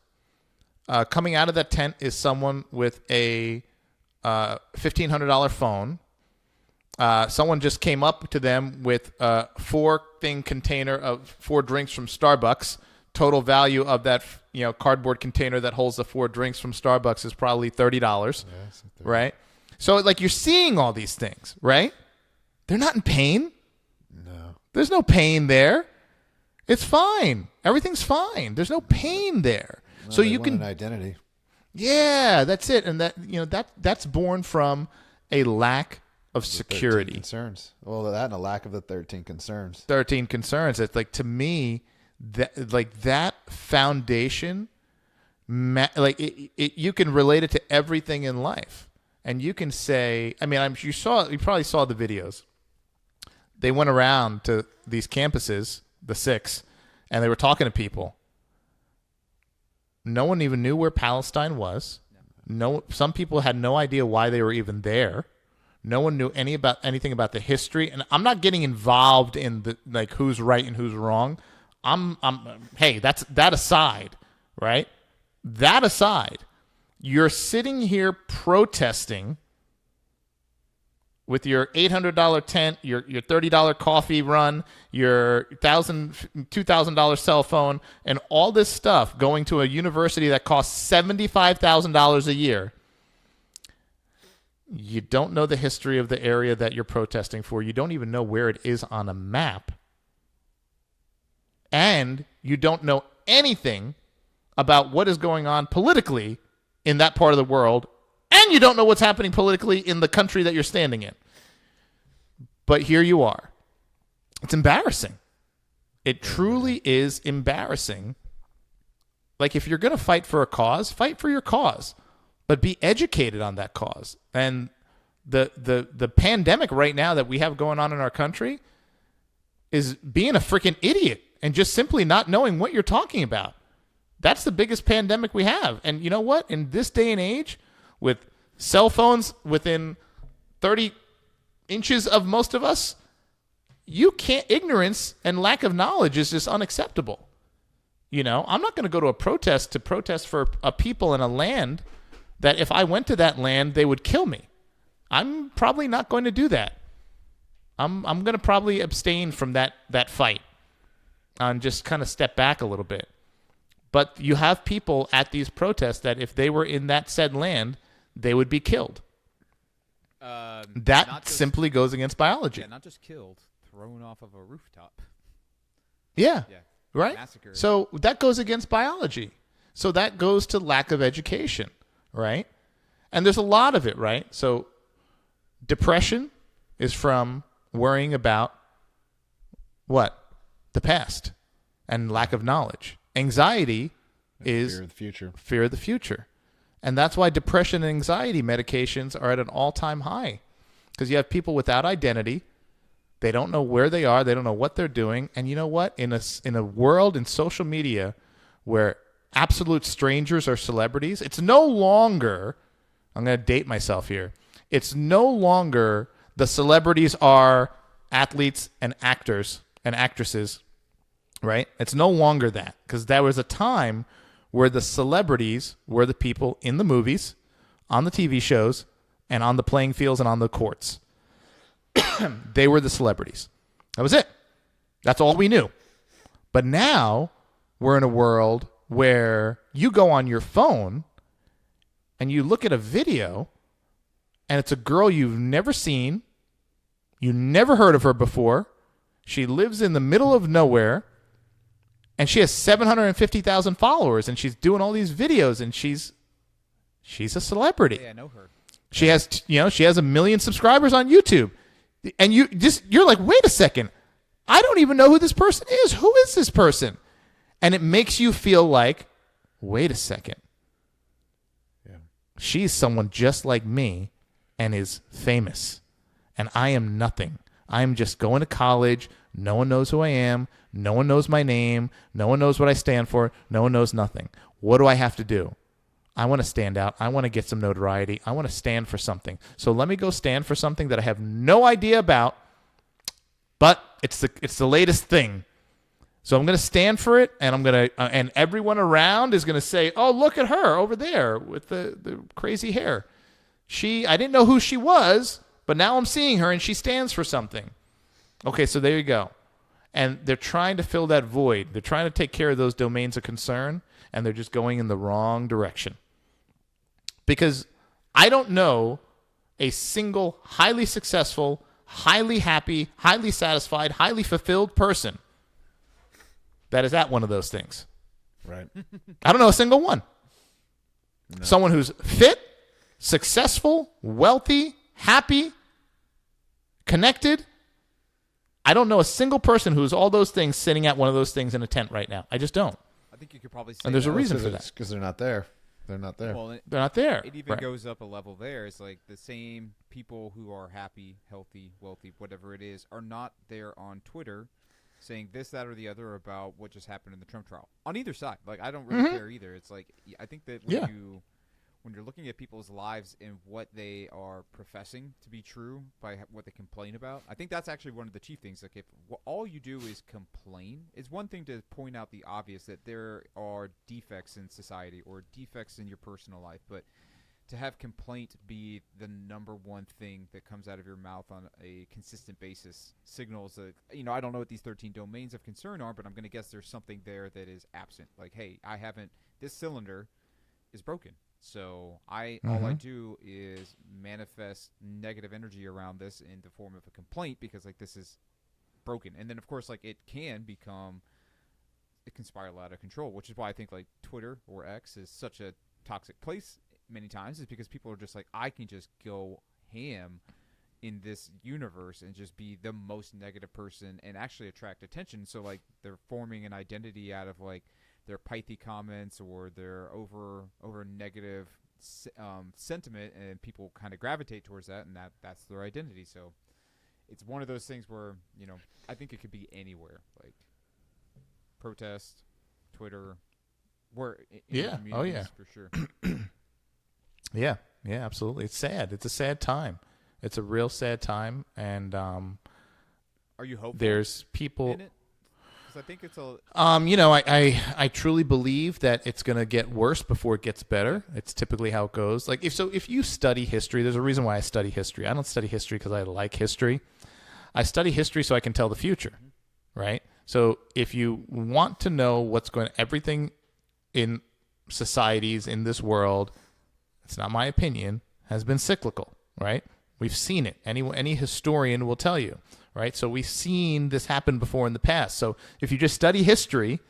Coming out of that tent is someone with a $1,500 phone. Someone just came up to them with a 4-thing container of 4 drinks from Starbucks. Total value of that, cardboard container that holds the 4 drinks from Starbucks is probably $30, right? So, like, you're seeing all these things, right? They're not in pain. No. There's no pain there. It's fine. Everything's fine. There's no pain there. Well, so they you want can an identity. Yeah, that's it. And that's born from a lack of security. 13 concerns. Well, that and a lack of the 13 concerns. 13 concerns. It's like, to me, that foundation, you can relate it to everything in life, and you can say, I mean, you probably saw the videos. They went around to these campuses, the 6, and they were talking to people. No one even knew where Palestine was. Some people had no idea why they were even there. No one knew anything about the history, and I'm not getting involved in the who's right and who's wrong. Hey, that aside, right? That aside, you're sitting here protesting with your $800 tent, your $30 coffee run, your $2,000 cell phone, and all this stuff going to a university that costs $75,000 a year. You don't know the history of the area that you're protesting for. You don't even know where it is on a map. And you don't know anything about what is going on politically in that part of the world, and you don't know what's happening politically in the country that you're standing in. But here you are. It's embarrassing. It truly is embarrassing. Like, if you're going to fight for a cause, fight for your cause, but be educated on that cause. And the pandemic right now that we have going on in our country, is being a freaking idiot and just simply not knowing what you're talking about. That's the biggest pandemic we have. And you know what? In this day and age, with cell phones within 30 inches of most of us, you can't, ignorance and lack of knowledge is just unacceptable. You know, I'm not going to go to a protest to protest for a people in a land that if I went to that land, they would kill me. I'm probably not going to do that. I'm going to probably abstain from that fight and just kind of step back a little bit. But you have people at these protests that if they were in that said land, they would be killed. That simply goes against biology. Yeah, not just killed, thrown off of a rooftop. Yeah. Right? Massacre. So that goes against biology. So that goes to lack of education, right? And there's a lot of it, right? So depression is from worrying about what? The past and lack of knowledge. Anxiety is fear of the future. Fear of the future. And that's why depression and anxiety medications are at an all-time high. Because you have people without identity. They don't know where they are. They don't know what they're doing. And you know what? In a world in social media where absolute strangers are celebrities, it's no longer, I'm going to date myself here, it's no longer the celebrities are athletes and actors and actresses, right? It's no longer that. Because there was a time where the celebrities were the people in the movies, on the TV shows, and on the playing fields and on the courts. They were the celebrities. That was it. That's all we knew. But now we're in a world where you go on your phone and you look at a video and it's a girl you've never seen. You never heard of her before. She lives in the middle of nowhere and she has 750,000 followers and she's doing all these videos and she's a celebrity. Yeah, I know her. She has, she has 1 million subscribers on YouTube. And you're like, wait a second. I don't even know who this person is. Who is this person? And it makes you feel like, wait a second. Yeah. She's someone just like me and is famous. And I am nothing. I am just going to college. No one knows who I am. No one knows my name. No one knows what I stand for. No one knows nothing. What do I have to do? I want to stand out. I want to get some notoriety. I want to stand for something. So let me go stand for something that I have no idea about, but it's the latest thing. So I'm going to stand for it, and I'm going to, and everyone around is going to say, "Oh, look at her over there with the crazy hair. I didn't know who she was, but now I'm seeing her, and she stands for something." Okay, so there you go. And they're trying to fill that void. They're trying to take care of those domains of concern, and they're just going in the wrong direction. Because I don't know a single highly successful, highly happy, highly satisfied, highly fulfilled person that is at one of those things. Right. I don't know a single one. No. Someone who's fit, successful, wealthy, happy, connected. I don't know a single person who's all those things sitting at one of those things in a tent right now. I just don't. I think you could probably say And there's a that. reason for that. Because they're not there. They're not there. Well, They're not there. it even Right. goes up a level there. It's like the same people who are happy, healthy, wealthy, whatever it is, are not there on Twitter saying this, that, or the other about what just happened in the Trump trial. On either side. Like, I don't really care either. It's like, I think that when you're looking at people's lives and what they are professing to be true by what they complain about, I think that's actually one of the chief things. Like, if all you do is complain, it's one thing to point out the obvious that there are defects in society or defects in your personal life, but to have complaint be the number one thing that comes out of your mouth on a consistent basis signals that, I don't know what these 13 domains of concern are, but I'm going to guess there's something there that is absent. Like, hey, this cylinder is broken. So all I do is manifest negative energy around this in the form of a complaint because, like, this is broken. And then, of course, like, it can spiral out of control, which is why I think, like, Twitter or X is such a toxic place many times, is because people are just like, I can just go ham in this universe and just be the most negative person and actually attract attention. So, like, they're forming an identity out of, like, their pithy comments or their over negative sentiment, and people kind of gravitate towards that, and that's their identity. So it's one of those things where, I think it could be anywhere, like protest, Twitter, where in the communities, for sure. Yeah, absolutely. It's sad. It's a sad time. It's a real sad time, and Are you hopeful? there's people. In it? 'Cause I think it's a. I truly believe that it's going to get worse before it gets better. It's typically how it goes. Like if you study history, there's a reason why I study history. I don't study history because I like history. I study history so I can tell the future, right? So if you want to know everything in societies in this world, it's not my opinion, has been cyclical, right? We've seen it. Any historian will tell you, right? So we've seen this happen before in the past. So if you just study history,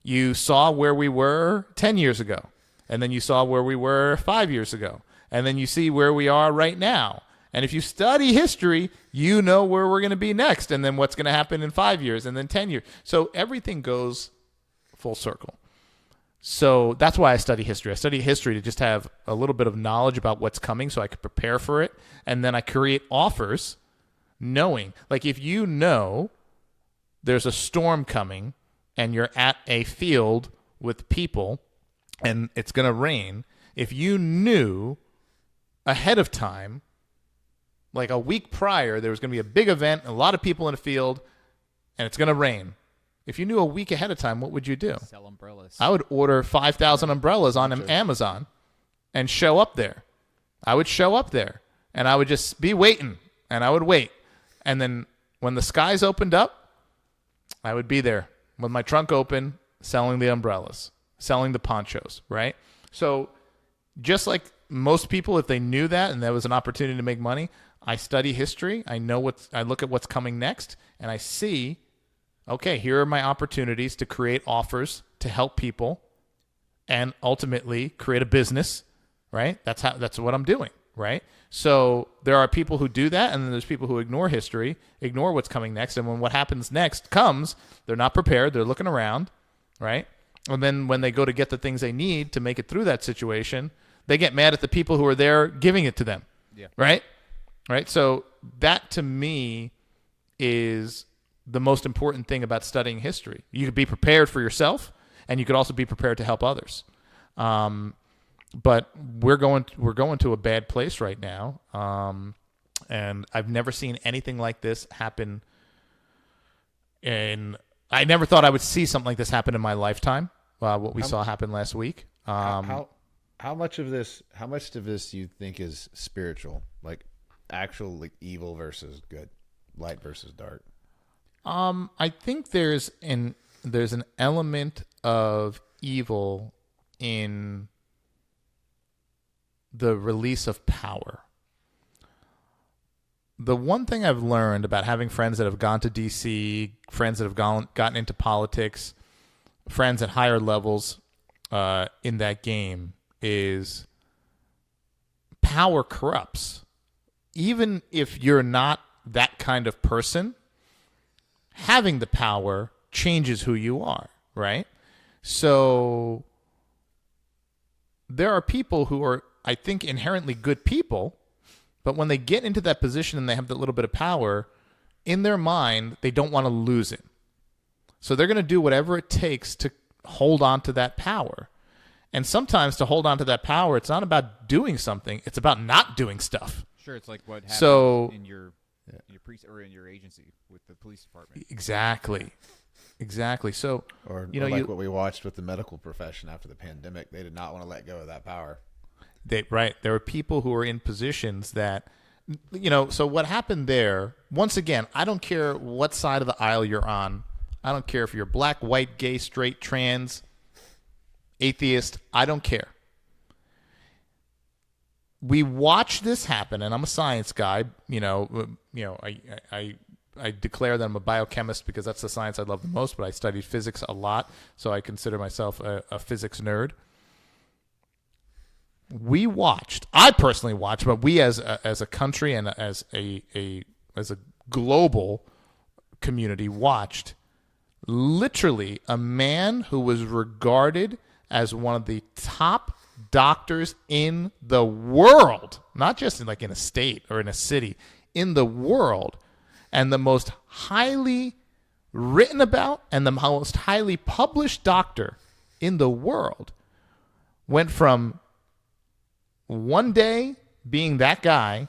you saw where we were 10 years ago, and then you saw where we were 5 years ago, and then you see where we are right now. And if you study history, you know where we're going to be next, and then what's going to happen in 5 years, and then 10 years. So everything goes full circle. So that's why I study history. I study history to just have a little bit of knowledge about what's coming so I can prepare for it. And then I create offers knowing. Like if you know there's a storm coming and you're at a field with people and it's going to rain, if you knew ahead of time, like a week prior, there was going to be a big event, a lot of people in a field, and it's going to rain. If you knew a week ahead of time, what would you do? Sell umbrellas. I would order 5,000 umbrellas on Amazon and show up there. I would show up there, and I would just be waiting, and I would wait. And then when the skies opened up, I would be there with my trunk open, selling the umbrellas, selling the ponchos, right? So just like most people, if they knew that and there was an opportunity to make money, I study history. I look at what's coming next, and I see, okay, here are my opportunities to create offers to help people and ultimately create a business, right? That's what I'm doing, right? So there are people who do that, and then there's people who ignore history, ignore what's coming next, and when what happens next comes, they're not prepared, they're looking around, right? And then when they go to get the things they need to make it through that situation, they get mad at the people who are there giving it to them, right? Right? So that to me is the most important thing about studying history. You could be prepared for yourself, and you could also be prepared to help others. But we're going to a bad place right now, and I've never seen anything like this happen. I never thought I would see something like this happen in my lifetime. What we saw happen last week. How much of this you think is spiritual, like actual like evil versus good, light versus dark? I think there's an element of evil in the release of power. The one thing I've learned about having friends that have gone to DC, friends that have gotten into politics, friends at higher levels in that game is power corrupts. Even if you're not that kind of person, having the power changes who you are, right? So there are people who are, I think, inherently good people, but when they get into that position and they have that little bit of power, in their mind, they don't want to lose it. So they're going to do whatever it takes to hold on to that power. And sometimes to hold on to that power, it's not about doing something, it's about not doing stuff. Sure, it's like what happens in your or in your agency with the police department. Exactly. So, or what we watched with the medical profession after the pandemic, they did not want to let go of that power. Right. There are people who are in positions that, so what happened there, once again, I don't care what side of the aisle you're on. I don't care if you're black, white, gay, straight, trans, atheist. I don't care. We watch this happen, and I'm a science guy. I declare that I'm a biochemist because that's the science I love the most, but I studied physics a lot, so I consider myself a physics nerd. I personally watched, but we as a country and as a global community watched literally a man who was regarded as one of the top doctors in the world, not just in a state or in a city, in the world, and the most highly written about and the most highly published doctor in the world went from one day being that guy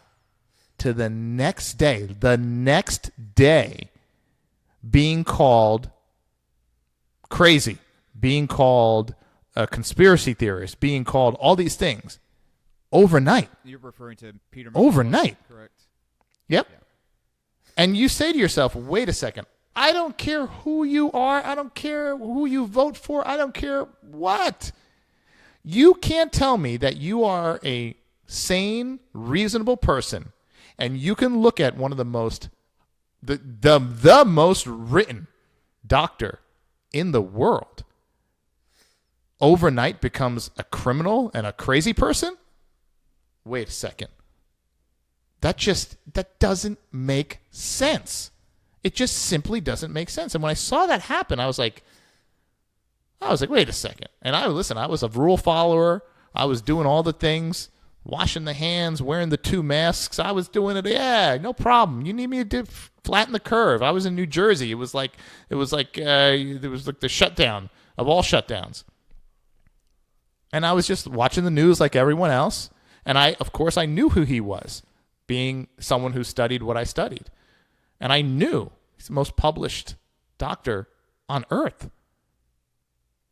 to the next day being called crazy, being called a conspiracy theorist, being called all these things overnight. You're referring to Peter Overnight. correct? Yep. Yeah. And you say to yourself, wait a second, I don't care who you are. I don't care who you vote for. I don't care what. You can't tell me that you are a sane, reasonable person, and you can look at one of the most, the most written doctor in the world overnight becomes a criminal and a crazy person? Wait a second. That doesn't make sense. It just simply doesn't make sense. And when I saw that happen, I was like, wait a second. And I was a rule follower. I was doing all the things, washing the hands, wearing the 2 masks. I was doing it. Yeah, no problem. You need me to flatten the curve. I was in New Jersey. It was like the shutdown of all shutdowns. And I was just watching the news like everyone else. And I knew who he was, being someone who studied what I studied. And I knew he's the most published doctor on earth.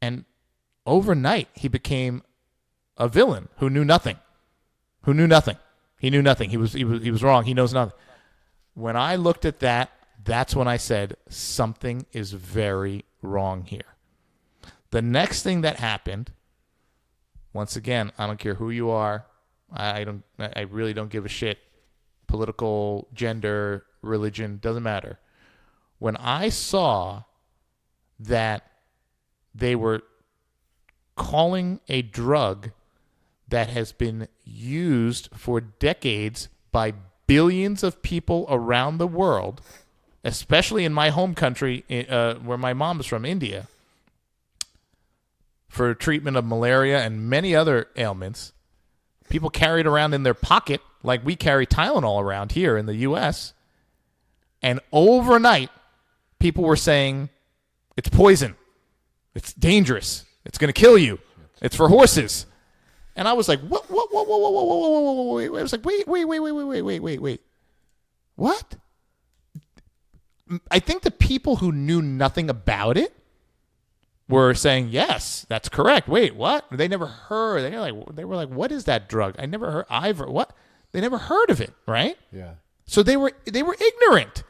And overnight, he became a villain who knew nothing. He knew nothing. He was wrong. He knows nothing. When I looked at that, that's when I said, something is very wrong here. The next thing that happened, once again, I don't care who you are. I really don't give a shit. Political, gender, religion, doesn't matter. When I saw that they were calling a drug that has been used for decades by billions of people around the world, especially in my home country, where my mom is from, India, for treatment of malaria and many other ailments, people carry it around in their pocket like we carry Tylenol around here in the U.S., and overnight, people were saying, it's poison. It's dangerous. It's going to kill you. It's for horses. And I was like, what? Wait. I was like, wait. What? I think the people who knew nothing about it were saying, yes, that's correct. Wait, what? They never heard. They were like, what is that drug? I never heard. What? They never heard of it, right? Yeah. So they were ignorant.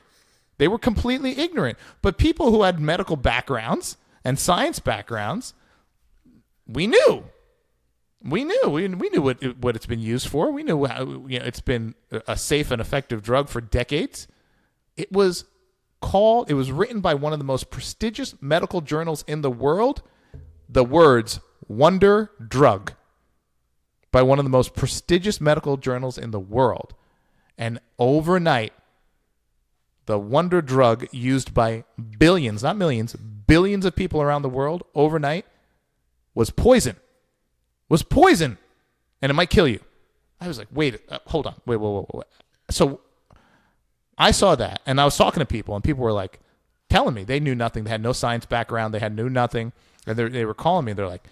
They were completely ignorant. But people who had medical backgrounds and science backgrounds, we knew. We knew what it's been used for. We knew how it's been a safe and effective drug for decades. It was written by one of the most prestigious medical journals in the world. The words "wonder drug" by one of the most prestigious medical journals in the world. And overnight, the wonder drug used by billions, not millions, billions of people around the world overnight was poison. And it might kill you. I was like, wait, hold on. Wait. So I saw that, and I was talking to people, and people were like telling me they knew nothing. They had no science background. They knew nothing. And they were calling me. They're like,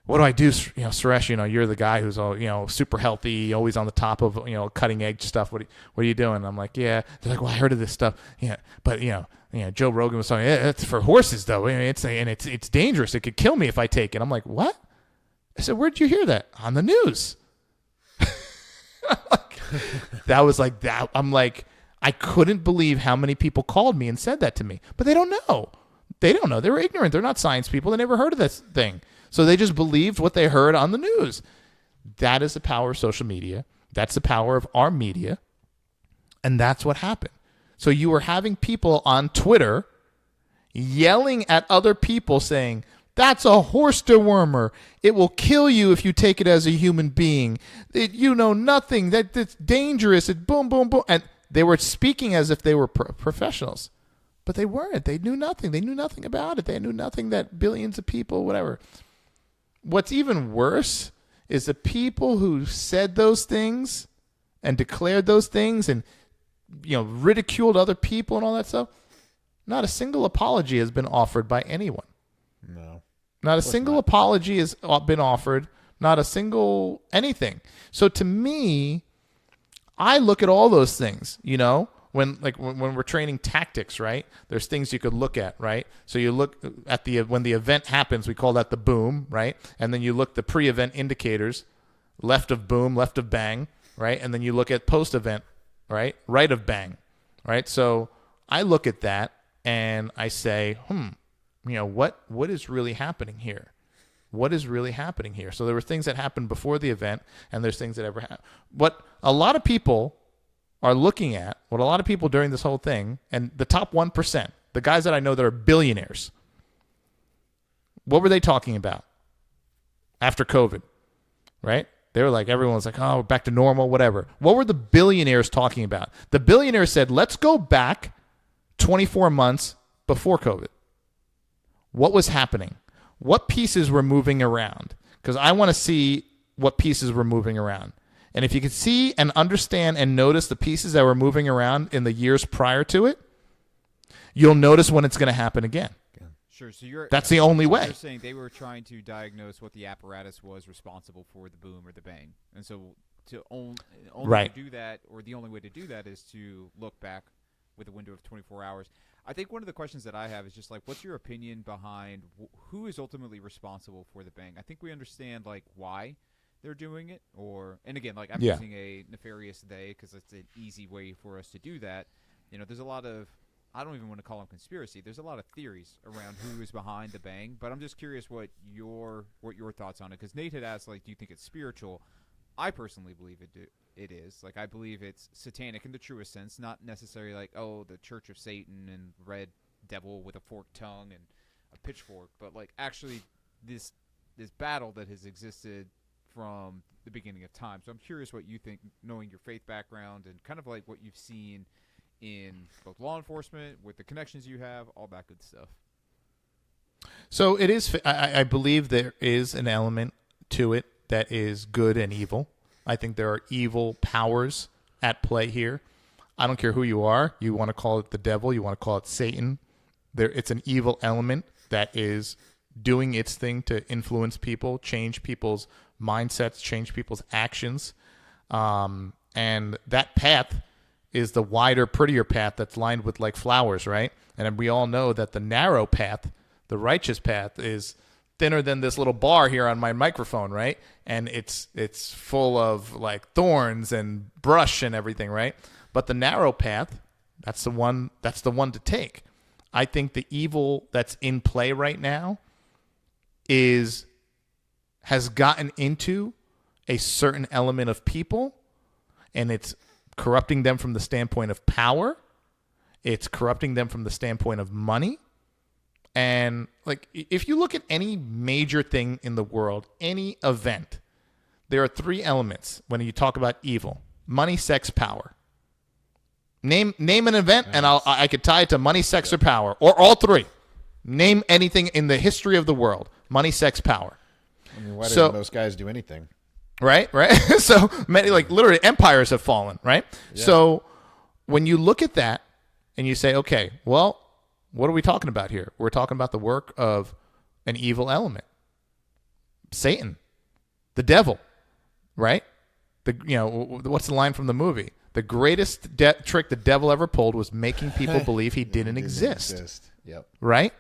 what do I do? Suresh, you're the guy who's all, super healthy, always on the top of, cutting edge stuff. What are you doing? And I'm like, yeah. They're like, well, I heard of this stuff. Yeah. But, Joe Rogan was talking, it's for horses though. It's dangerous. It could kill me if I take it. I'm like, what? I said, where'd you hear that? On the news. That was like that. I'm like, I couldn't believe how many people called me and said that to me, but they don't know. They were ignorant. They're not science people. They never heard of this thing. So they just believed what they heard on the news. That is the power of social media. That's the power of our media. And that's what happened. So you were having people on Twitter yelling at other people saying, that's a horse dewormer. It will kill you if you take it as a human being. You know nothing. That's dangerous. It boom, boom, boom. And they were speaking as if they were professionals. But they weren't. They knew nothing. They knew nothing about it. They knew nothing that billions of people, whatever. What's even worse is the people who said those things and declared those things and ridiculed other people and all that stuff. Not a single apology has been offered by anyone. No. Not a single apology has been offered. Not a single anything. So to me, I look at all those things, when we're training tactics, right? There's things you could look at, right? So you look at when the event happens, we call that the boom, right? And then you look the pre-event indicators, left of boom, left of bang, right? And then you look at post-event, right? Right of bang, right? So I look at that and I say, what is really happening here? What is really happening here? So there were things that happened before the event, and there's things that ever happened. What a lot of people are looking at, what a lot of people during this whole thing, and the top 1%, the guys that I know that are billionaires, what were they talking about after COVID, right? They were like, everyone's like, oh, we're back to normal, whatever. What were the billionaires talking about? The billionaires said, let's go back 24 months before COVID. What was happening? What pieces were moving around? Because I want to see what pieces were moving around. And if you could see and understand and notice the pieces that were moving around in the years prior to it, you'll notice when it's going to happen again. Sure. So that's the only way. You're saying they were trying to diagnose what the apparatus was responsible for the boom or the bang. And so to only right. to do that, or the only way to do that, is to look back with a window of 24 hours. I think one of the questions that I have is just like, what's your opinion behind who is ultimately responsible for the bang? I think we understand like why they're doing it, and again, like I'm using a nefarious they because it's an easy way for us to do that. There's a lot of, I don't even want to call them conspiracy. There's a lot of theories around who is behind the bang, but I'm just curious what your thoughts on it. Because Nate had asked, like, do you think it's spiritual? I personally believe it is. Like, I believe it's satanic in the truest sense, not necessarily like, oh, the Church of Satan and red devil with a forked tongue and a pitchfork, but like actually this battle that has existed from the beginning of time. So I'm curious what you think, knowing your faith background and kind of like what you've seen in both law enforcement, with the connections you have, all that good stuff. So it is. I believe there is an element to it that is good and evil. I think there are evil powers at play here. I don't care who you are. You want to call it the devil. You want to call it Satan. It's an evil element that is doing its thing to influence people, change people's mindsets, change people's actions. And that path is the wider, prettier path that's lined with like flowers, right? And we all know that the narrow path, the righteous path, is thinner than this little bar here on my microphone, right? And it's full of like thorns and brush and everything, right? But the narrow path, that's the one to take. I think the evil that's in play right now has gotten into a certain element of people, and it's corrupting them from the standpoint of power. It's corrupting them from the standpoint of money. And like, if you look at any major thing in the world, any event, there are three elements when you talk about evil: money, sex, power. Name an event, and I could tie it to money, sex, or power, or all three. Name anything in the history of the world: money, sex, power. I mean, why didn't those guys do anything? Right. So many, like, literally empires have fallen, right? Yeah. So when you look at that and you say, okay, well, what are we talking about here? We're talking about the work of an evil element, Satan, the devil, right? What's the line from the movie? The greatest trick the devil ever pulled was making people believe he didn't exist. Yep. Right?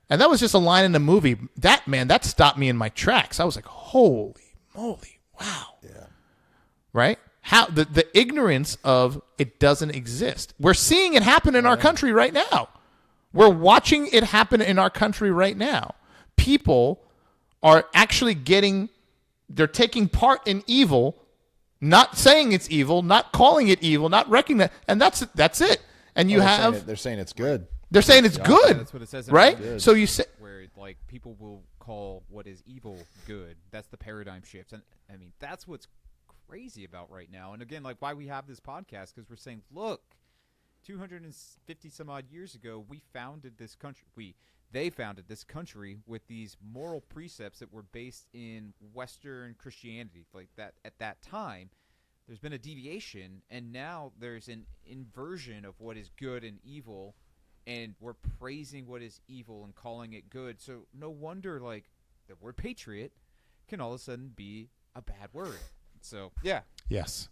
And that was just a line in the movie. That stopped me in my tracks. I was like, holy moly, wow. Yeah. Right? How the ignorance of it doesn't exist. We're seeing it happen in our country right now. We're watching it happen in our country right now. People are actually they're taking part in evil, not saying it's evil, not calling it evil, not recognizing, and that's it. And they're saying it's good. They're saying it's good. Yeah, that's what it says. Right? So you say, where like people will call what is evil good. That's the paradigm shift. And I mean, that's what's crazy about right now. And again, like why we have this podcast, because we're saying, look, 250 some odd years ago, we founded this country. They founded this country with these moral precepts that were based in Western Christianity. Like that at that time, there's been a deviation, and now there's an inversion of what is good and evil, and we're praising what is evil and calling it good. So no wonder, like, the word patriot can all of a sudden be a bad word. So yeah. Yes.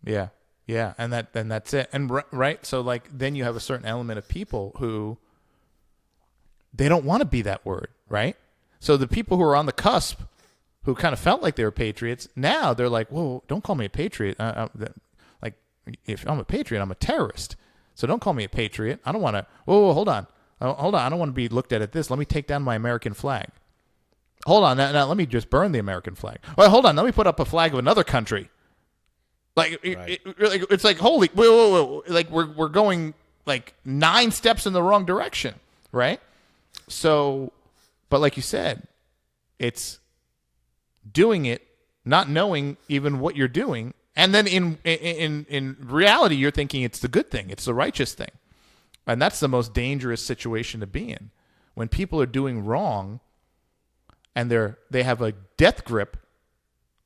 Yeah. Yeah. And that's it. And right. So like, then you have a certain element of people who they don't want to be that word. Right. So the people who are on the cusp, who kind of felt like they were patriots, now they're like, whoa, don't call me a patriot. Like, if I'm a patriot, I'm a terrorist. So don't call me a patriot. I don't want to. Whoa, hold on. Hold on. I don't want to be looked at this. Let me take down my American flag. Hold on. Now let me just burn the American flag. Well, hold on. Let me put up a flag of another country. Like, Right. it's like, holy, whoa. Like, we're going like 9 steps in the wrong direction. Right. So, but like you said, it's doing it, not knowing even what you're doing, and then in reality, you're thinking it's the good thing, it's the righteous thing, and that's the most dangerous situation to be in, when people are doing wrong, and they have a death grip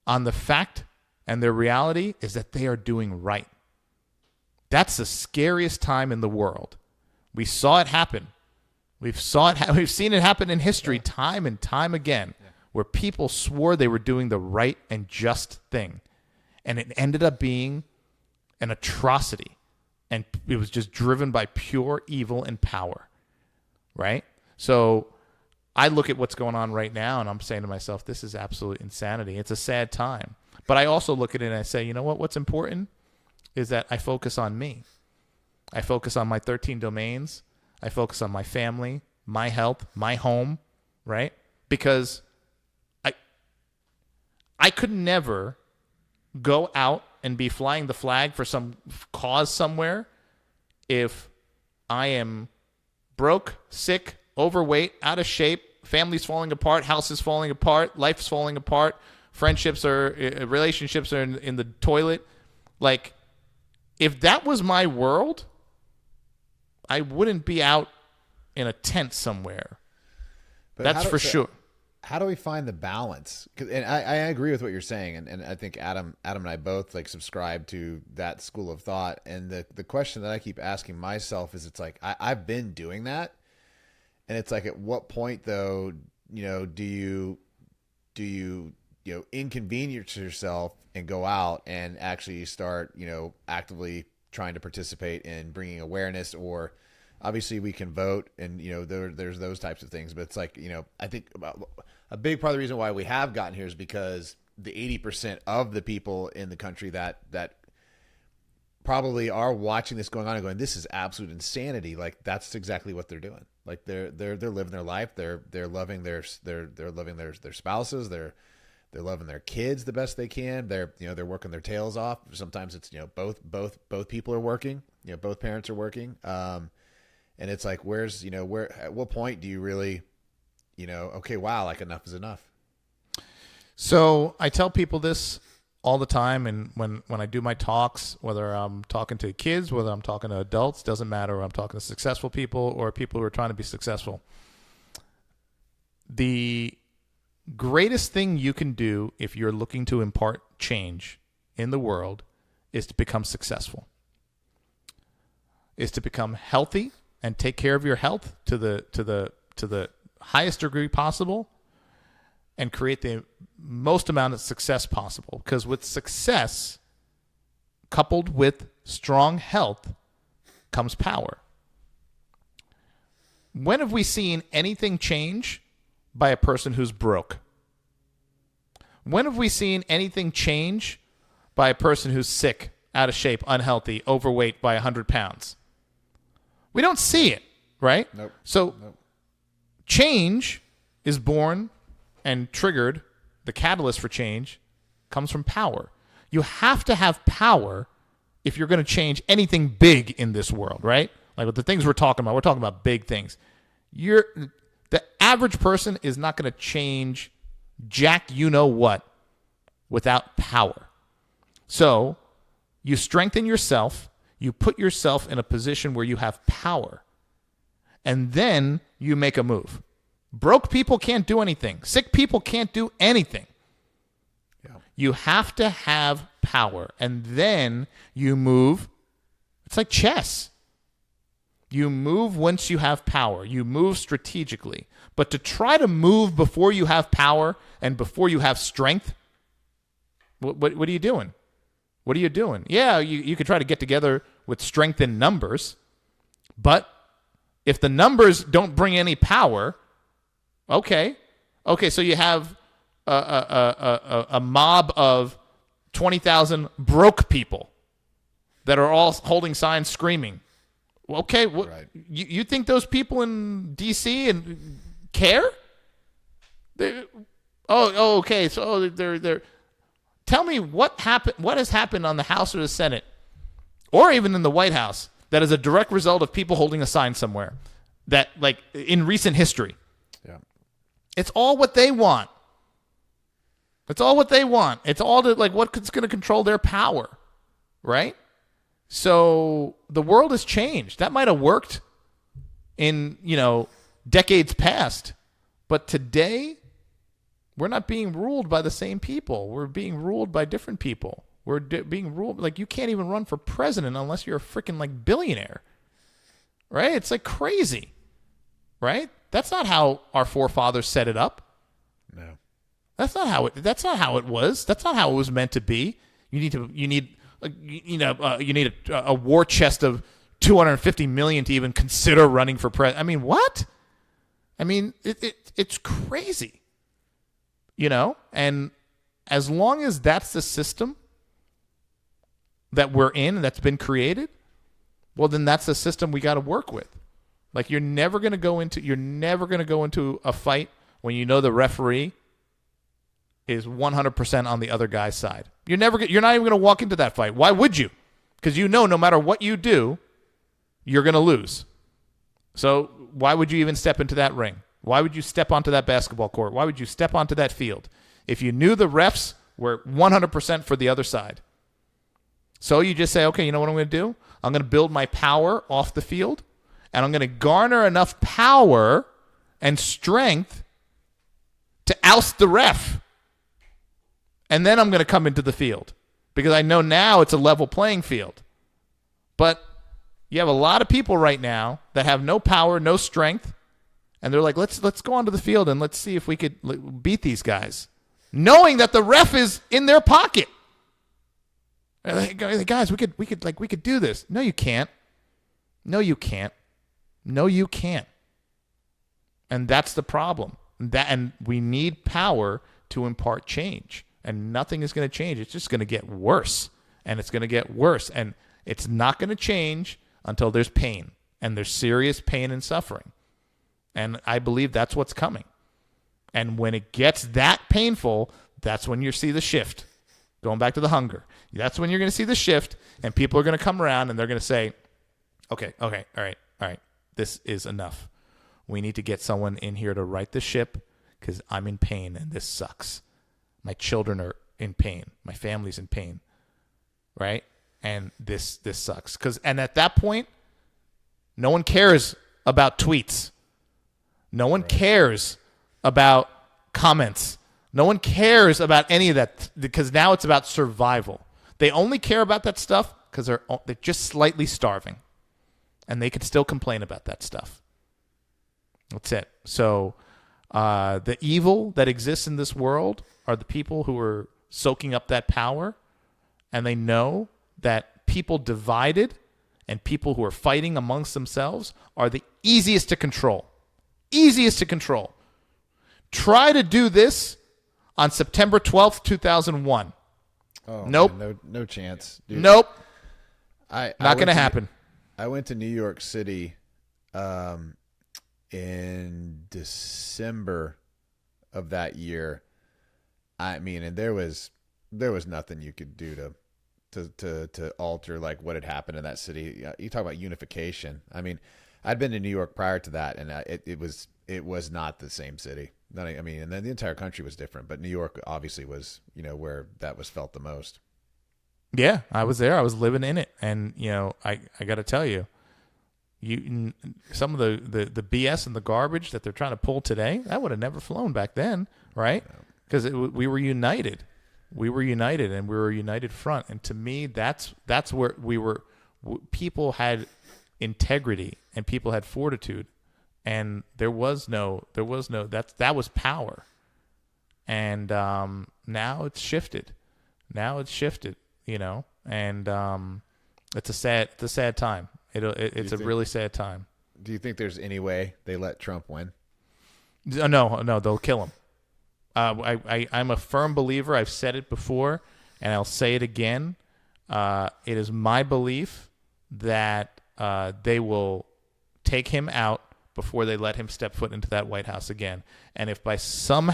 on the fact, and their reality is that they are doing right. That's the scariest time in the world. We saw it happen. We've seen it happen in history time and time again. Where people swore they were doing the right and just thing. And it ended up being an atrocity. And it was just driven by pure evil and power. Right? So I look at what's going on right now, and I'm saying to myself, this is absolute insanity. It's a sad time. But I also look at it and I say, you know what? What's important is that I focus on me. I focus on my 13 domains. I focus on my family, my health, my home. Right? Because I could never go out and be flying the flag for some cause somewhere if I am broke, sick, overweight, out of shape, family's falling apart, house is falling apart, life's falling apart, relationships are in the toilet. Like, if that was my world, I wouldn't be out in a tent somewhere. But that's for sure. How do we find the balance? And I agree with what you're saying, and I think Adam and I both like subscribe to that school of thought. And the question that I keep asking myself is, it's like I've been doing that, and it's like, at what point though, do you inconvenience yourself and go out and actually start actively trying to participate in bringing awareness? Or obviously we can vote, and there's those types of things, but it's like, I think about a big part of the reason why we have gotten here is because the 80% of the people in the country that probably are watching this going on and going, this is absolute insanity. Like, that's exactly what they're doing. Like, they're living their life. They're loving their spouses. They're loving their kids the best they can. They're working their tails off. Sometimes it's both people are working. Both parents are working. And it's like, at what point do you really, okay, wow, like, enough is enough? So I tell people this all the time, and when I do my talks, whether I'm talking to kids, whether I'm talking to adults, doesn't matter, or I'm talking to successful people or people who are trying to be successful. The greatest thing you can do if you're looking to impart change in the world is to become successful, is to become healthy and take care of your health to the highest degree possible, and create the most amount of success possible. Because with success coupled with strong health comes power. When have we seen anything change by a person who's broke? When have we seen anything change by a person who's sick, out of shape, unhealthy, overweight by 100 pounds? We don't see it, right? Nope. So change is born and triggered. The catalyst for change comes from power. You have to have power if you're going to change anything big in this world, right? Like with the things we're talking about big things. The average person is not going to change jack what without power. So you strengthen yourself, you put yourself in a position where you have power, and then you make a move. Broke people can't do anything. Sick people can't do anything. Yeah. You have to have power, and then you move. It's like chess. You move once you have power. You move strategically. But to try to move before you have power and before you have strength, what are you doing? What are you doing? Yeah, you could try to get together with strength in numbers, but if the numbers don't bring any power, okay, so you have a mob of 20,000 broke people that are all holding signs screaming. Okay, Right. you think those people in D.C. and care? Okay. So they're. Tell me what happened. What has happened on the House or the Senate, or even in the White House, that is a direct result of people holding a sign somewhere? That, like, in recent history, Yeah. it's all what they want. It's all what they want. It's all what's going to control their power, right? So the world has changed. That might have worked in, decades past, but today we're not being ruled by the same people. We're being ruled by different people. We're being ruled, like, you can't even run for president unless you're a freaking, like, billionaire, right? It's like crazy, right? That's not how our forefathers set it up. No. That's not how it was. That's not how it was meant to be. You need a war chest of $250 million to even consider running for president. I mean, what? I mean, it's crazy, And as long as that's the system that we're in and that's been created, well, then that's the system we got to work with. Like, you're never going to go into a fight when you know the referee is 100% on the other guy's side. You're not even going to walk into that fight. Why would you? Because no matter what you do, you're going to lose. So why would you even step into that ring? Why would you step onto that basketball court? Why would you step onto that field if you knew the refs were 100% for the other side? So you just say, okay, you know what I'm going to do? I'm going to build my power off the field, and I'm going to garner enough power and strength to oust the ref. And then I'm going to come into the field because I know now it's a level playing field. But you have a lot of people right now that have no power, no strength, and they're like, let's go onto the field and let's see if we could beat these guys, knowing that the ref is in their pocket. Like, guys, we could do this. No, you can't. No, you can't. No, you can't. And that's the problem. And we need power to impart change. And nothing is going to change. It's just going to get worse. And it's going to get worse. And it's not going to change until there's pain. And there's serious pain and suffering. And I believe that's what's coming. And when it gets that painful, that's when you see the shift. Going back to the hunger. That's when you're going to see the shift. And people are going to come around and they're going to say, okay, all right. This is enough. We need to get someone in here to right the ship because I'm in pain and this sucks. My children are in pain. My family's in pain, right? And this sucks. And at that point, no one cares about tweets. No one cares about comments. No one cares about any of that because now it's about survival. They only care about that stuff because they're just slightly starving, and they can still complain about that stuff. That's it. So the evil that exists in this world are the people who are soaking up that power, and they know that people divided and people who are fighting amongst themselves are the easiest to control. Easiest to control. Try to do this on September 12th, 2001. Oh, nope. Man, no chance. Dude. Nope. Not going to happen. I went to New York City in December of that year. I mean, and there was nothing you could do to alter like what had happened in that city. You talk about unification. I mean, I'd been to New York prior to that, and it was not the same city. I mean, and then the entire country was different, but New York obviously was, where that was felt the most. Yeah, I was there. I was living in it, and I got to tell you, some of the BS and the garbage that they're trying to pull today, that would have never flown back then, right? Because we were united. We were united, and we were a united front. And to me, that's where we were. People had integrity, and people had fortitude, and that was power. And now it's shifted. And it's a sad time. It's a really sad time. Do you think there's any way they let Trump win? No, they'll kill him. I'm a firm believer. I've said it before, and I'll say it again. It is my belief that they will take him out before they let him step foot into that White House again. And if by some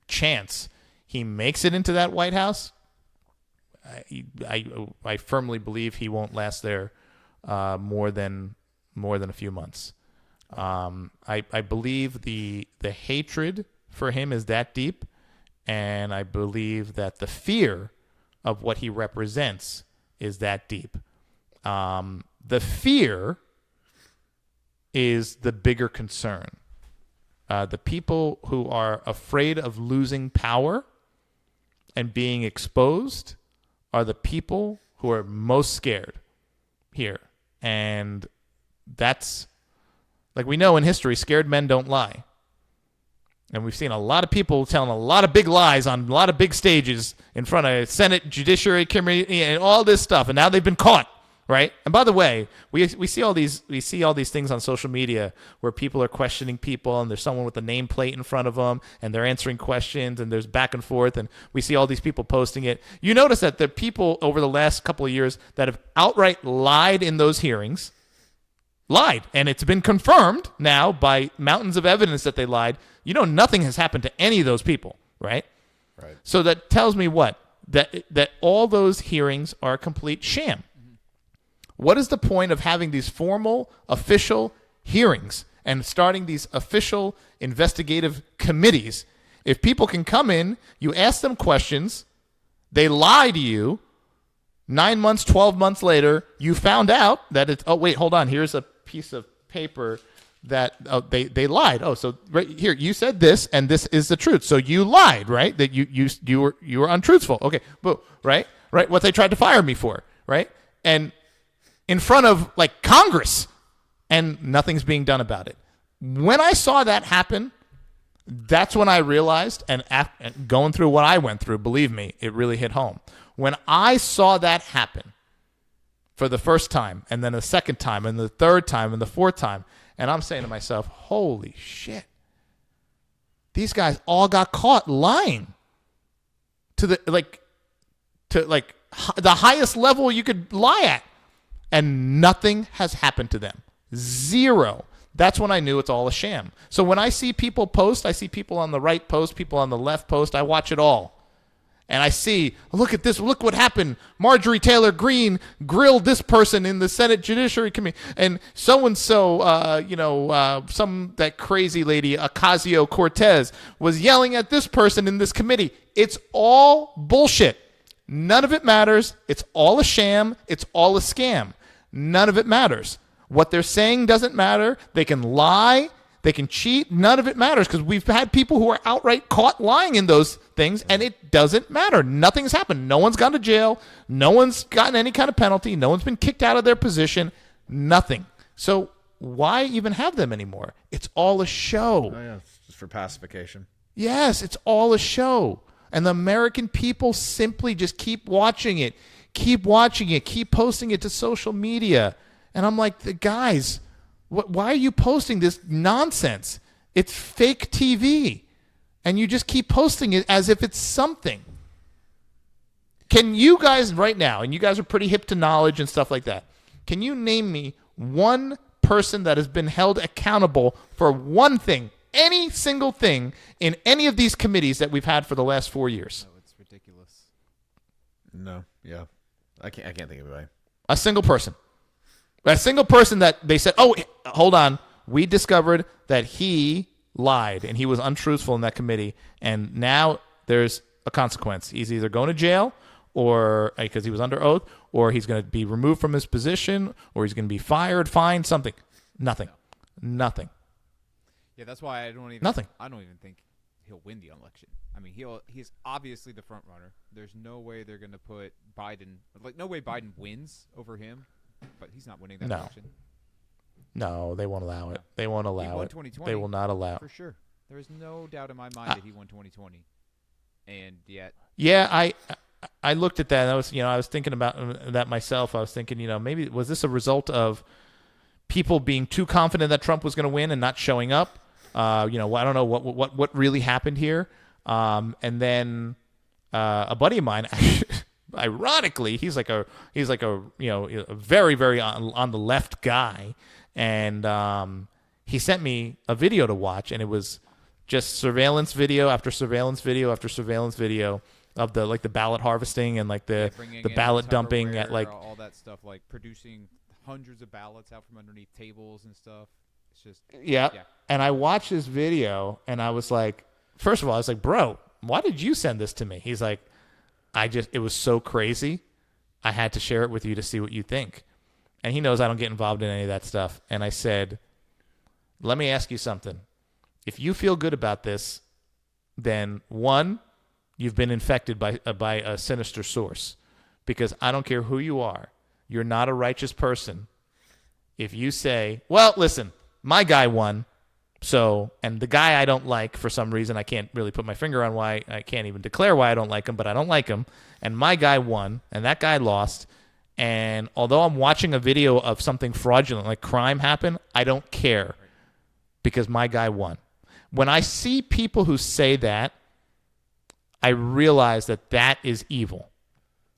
chance he makes it into that White House, I firmly believe he won't last there more than a few months. I believe the hatred for him is that deep, and I believe that the fear of what he represents is that deep. The fear is the bigger concern. The people who are afraid of losing power and being exposed are the people who are most scared here. And that's, like we know in history, scared men don't lie. And we've seen a lot of people telling a lot of big lies on a lot of big stages in front of Senate, Judiciary Committee, and all this stuff. And now they've been caught, right? And by the way, we see all these things on social media where people are questioning people, and there's someone with a nameplate in front of them, and they're answering questions, and there's back and forth, and we see all these people posting it. You notice that the people over the last couple of years that have outright lied in those hearings, and it's been confirmed now by mountains of evidence that they lied. Nothing has happened to any of those people, right? Right. So that tells me what? That all those hearings are a complete sham. Mm-hmm. What is the point of having these formal, official hearings and starting these official investigative committees if people can come in, you ask them questions, they lie to you, 9 months, 12 months later, you found out that it's, oh, wait, hold on, here's a piece of paper that they lied. Oh, so right here, you said this, and this is the truth. So you lied, right? That you were untruthful. Okay, boom, right? What they tried to fire me for, right? And in front of like Congress, and nothing's being done about it. When I saw that happen, that's when I realized, and going through what I went through, believe me, it really hit home. When I saw that happen for the first time, and then the second time, and the third time, and the fourth time, and I'm saying to myself, holy shit, these guys all got caught lying to the highest level you could lie at, and nothing has happened to them. Zero. That's when I knew it's all a sham. So when I see people post, I see people on the right post, people on the left post, I watch it all. And I see, look at this, look what happened. Marjorie Taylor Greene grilled this person in the Senate Judiciary Committee. And so-and-so, that crazy lady, Ocasio-Cortez, was yelling at this person in this committee. It's all bullshit. None of it matters. It's all a sham. It's all a scam. None of it matters. What they're saying doesn't matter. They can lie. They can cheat. None of it matters because we've had people who are outright caught lying in those things, and it doesn't matter. Nothing's happened. No one's gone to jail. No one's gotten any kind of penalty. No one's been kicked out of their position. Nothing. So why even have them anymore? It's all a show. Oh, yeah. It's just for pacification. Yes, it's all a show. And the American people simply just keep watching it, keep posting it to social media. And I'm like, guys, why are you posting this nonsense? It's fake TV. And you just keep posting it as if it's something. Can you guys right now, and you guys are pretty hip to knowledge and stuff like that, can you name me one person that has been held accountable for one thing, any single thing, in any of these committees that we've had for the last 4 years? No, it's ridiculous. No, yeah. I can't think of anybody. A single person. A single person that they said, oh, hold on, we discovered that he lied and he was untruthful in that committee, and now there's a consequence. He's either going to jail or because he was under oath, or he's going to be removed from his position, or he's going to be fired, fined, something. Nothing. Yeah, that's why I don't even. Nothing. I don't even think he'll win the election. I mean, he's obviously the front runner. There's no way they're going to put Biden, like no way Biden wins over him, but he's not winning that election. No, they won't allow it. They won't allow he won it. 2020, They will not allow. For sure. There is no doubt in my mind that he won 2020. And yet, yeah, I looked at that. And I was thinking about that myself. I was thinking, maybe was this a result of people being too confident that Trump was going to win and not showing up? I don't know what really happened here. And then a buddy of mine, ironically, he's like a very, very on the left guy, and he sent me a video to watch, and it was just surveillance video after surveillance video after surveillance video of the ballot harvesting and like the ballot dumping at like all that stuff, like producing hundreds of ballots out from underneath tables and stuff. It's just yeah. And I watched this video, and I was like, first of all, I was like, bro, why did you send this to me? He's like, it was so crazy. I had to share it with you to see what you think. And he knows I don't get involved in any of that stuff. And I said, let me ask you something. If you feel good about this, then one, you've been infected by a sinister source, because I don't care who you are. You're not a righteous person. If you say, well, listen, my guy won. So, and the guy I don't like for some reason, I can't really put my finger on why, I can't even declare why I don't like him, but I don't like him. And my guy won, and that guy lost. And although I'm watching a video of something fraudulent, like crime happen, I don't care because my guy won. When I see people who say that, I realize that is evil.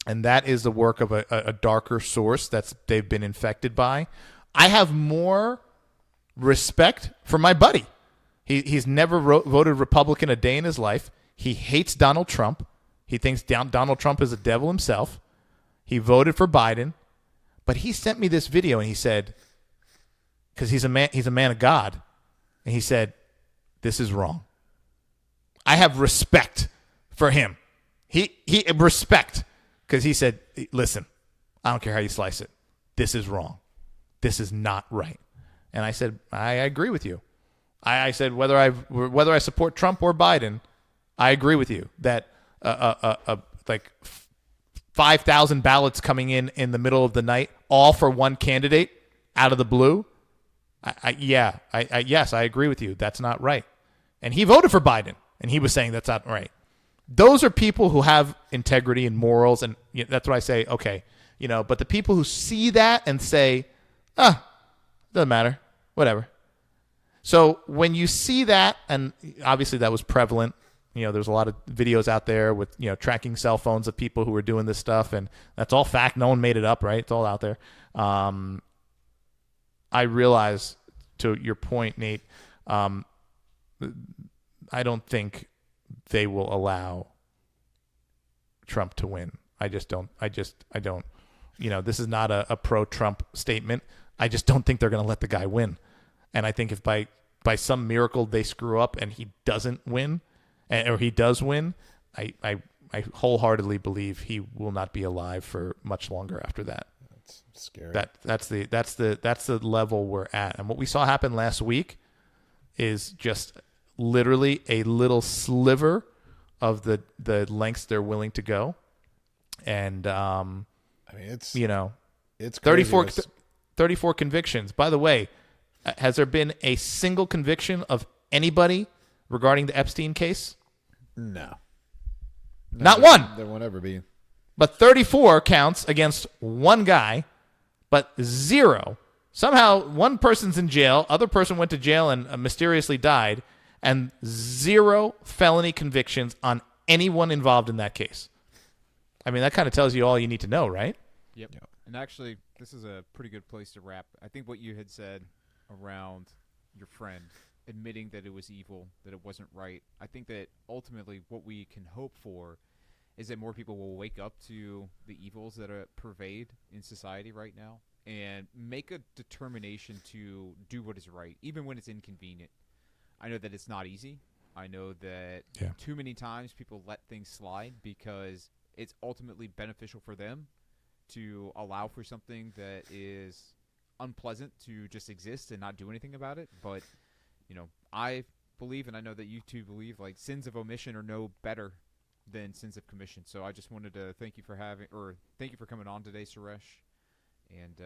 And that is the work of a darker source they've been infected by. I have more respect for my buddy. He's never voted Republican a day in his life. He hates Donald Trump. He thinks Donald Trump is a devil himself. He voted for Biden. But he sent me this video, and he said, because he's a man of God, and he said, this is wrong. I have respect for him. He respect, because he said, listen, I don't care how you slice it. This is wrong. This is not right. And I said, I agree with you. I said, whether I support Trump or Biden, I agree with you that like 5,000 ballots coming in the middle of the night, all for one candidate out of the blue. Yes, I agree with you. That's not right. And he voted for Biden, and he was saying that's not right. Those are people who have integrity and morals, and that's what I say. Okay, but the people who see that and say, doesn't matter, whatever. So when you see that, and obviously that was prevalent, there's a lot of videos out there with, tracking cell phones of people who were doing this stuff, and that's all fact. No one made it up, right? It's all out there. I realize, to your point, Nate, I don't think they will allow Trump to win. I don't. This is not a pro-Trump statement. I just don't think they're going to let the guy win. And I think if by some miracle they screw up and he doesn't win, or he does win, I wholeheartedly believe he will not be alive for much longer after that. That's scary. That's the level we're at. And what we saw happen last week is just literally a little sliver of the lengths they're willing to go. And it's it's 34 convictions. By the way, has there been a single conviction of anybody regarding the Epstein case? No. Not one. There won't ever be. But 34 counts against one guy, but 0. Somehow one person's in jail, other person went to jail and mysteriously died, and 0 felony convictions on anyone involved in that case. I mean, that kind of tells you all you need to know, right? Yep. And actually, this is a pretty good place to wrap. I think what you had said around your friend admitting that it was evil, that it wasn't right, I think that ultimately what we can hope for is that more people will wake up to the evils that pervade in society right now and make a determination to do what is right, even when it's inconvenient. I know that it's not easy. I know that too many times people let things slide because it's ultimately beneficial for them to allow for something that is unpleasant to just exist and not do anything about it. But, I believe, and I know that you two believe, like sins of omission are no better than sins of commission. So I just wanted to thank you for coming on today, Suresh. And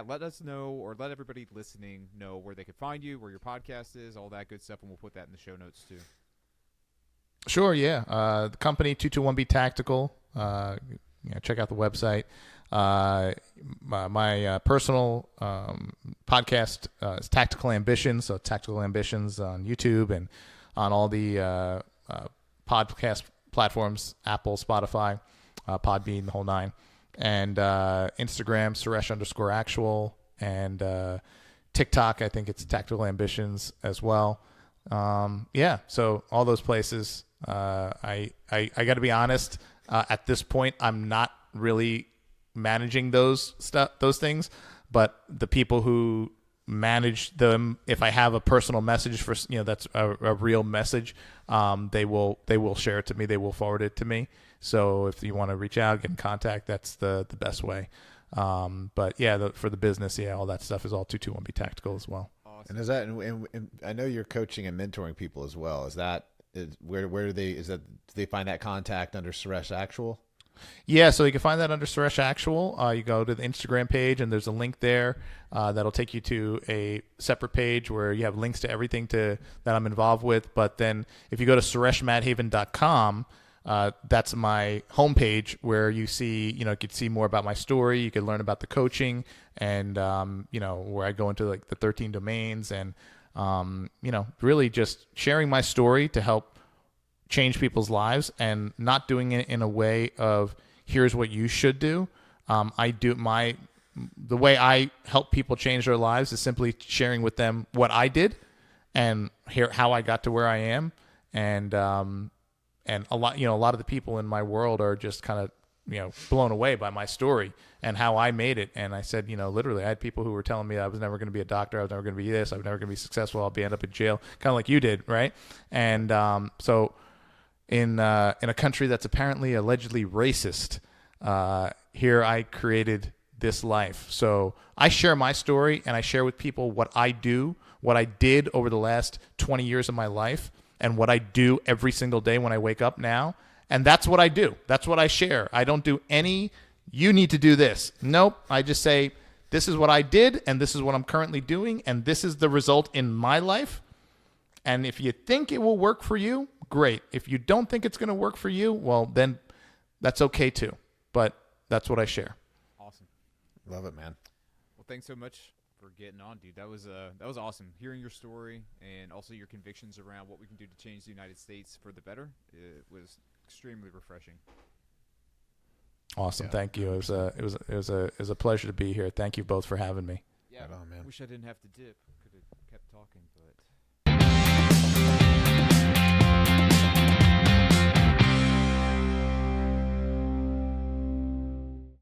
let us know, or let everybody listening know where they could find you, where your podcast is, all that good stuff, and we'll put that in the show notes too. Sure, yeah. The company 221B Tactical. Check out the website. My personal podcast is Tactical Ambitions, so Tactical Ambitions on YouTube and on all the podcast platforms, Apple, Spotify, Podbean, the whole nine. And Instagram, Suresh_actual, and TikTok, I think it's Tactical Ambitions as well. So all those places. I got to be honest. At this point, I'm not really managing those things, but the people who manage them, if I have a personal message for that's a real message, they will share it to me. They will forward it to me. So if you want to reach out, get in contact, that's the best way. But yeah, for the business, all that stuff is all 221B Tactical as well. Awesome. And is that? And I know you're coaching and mentoring people as well. Where do they find that contact under Suresh Actual? Yeah, so you can find that under Suresh Actual. You go to the Instagram page, and there's a link there that'll take you to a separate page where you have links to everything that I'm involved with. But then if you go to sureshmadhavan.com, that's my homepage where you could see more about my story. You could learn about the coaching and, where I go into like the 13 domains and, really just sharing my story to help change people's lives and not doing it in a way of here's what you should do. The way I help people change their lives is simply sharing with them what I did and how I got to where I am. And a lot of the people in my world are just kind of, blown away by my story and how I made it. And I said, literally, I had people who were telling me I was never going to be a doctor. I was never going to be this. I was never going to be successful. I'll end up in jail, kind of like you did. Right. And, so in a country that's apparently allegedly racist, here I created this life. So I share my story and I share with people what I do, what I did over the last 20 years of my life, and what I do every single day when I wake up now. And that's what I do. That's what I share. I don't do you need to do this. Nope. I just say, this is what I did, and this is what I'm currently doing, and this is the result in my life. And if you think it will work for you, great. If you don't think it's going to work for you, well, then that's okay too. But that's what I share. Awesome. Love it, man. Well, thanks so much for getting on, dude. That was awesome. Hearing your story and also your convictions around what we can do to change the United States for the better. It was extremely refreshing. Awesome. Yeah. Thank you. It was a pleasure to be here. Thank you both for having me. Yeah. Right on, man. Wish I didn't have to dip. Could have kept talking. But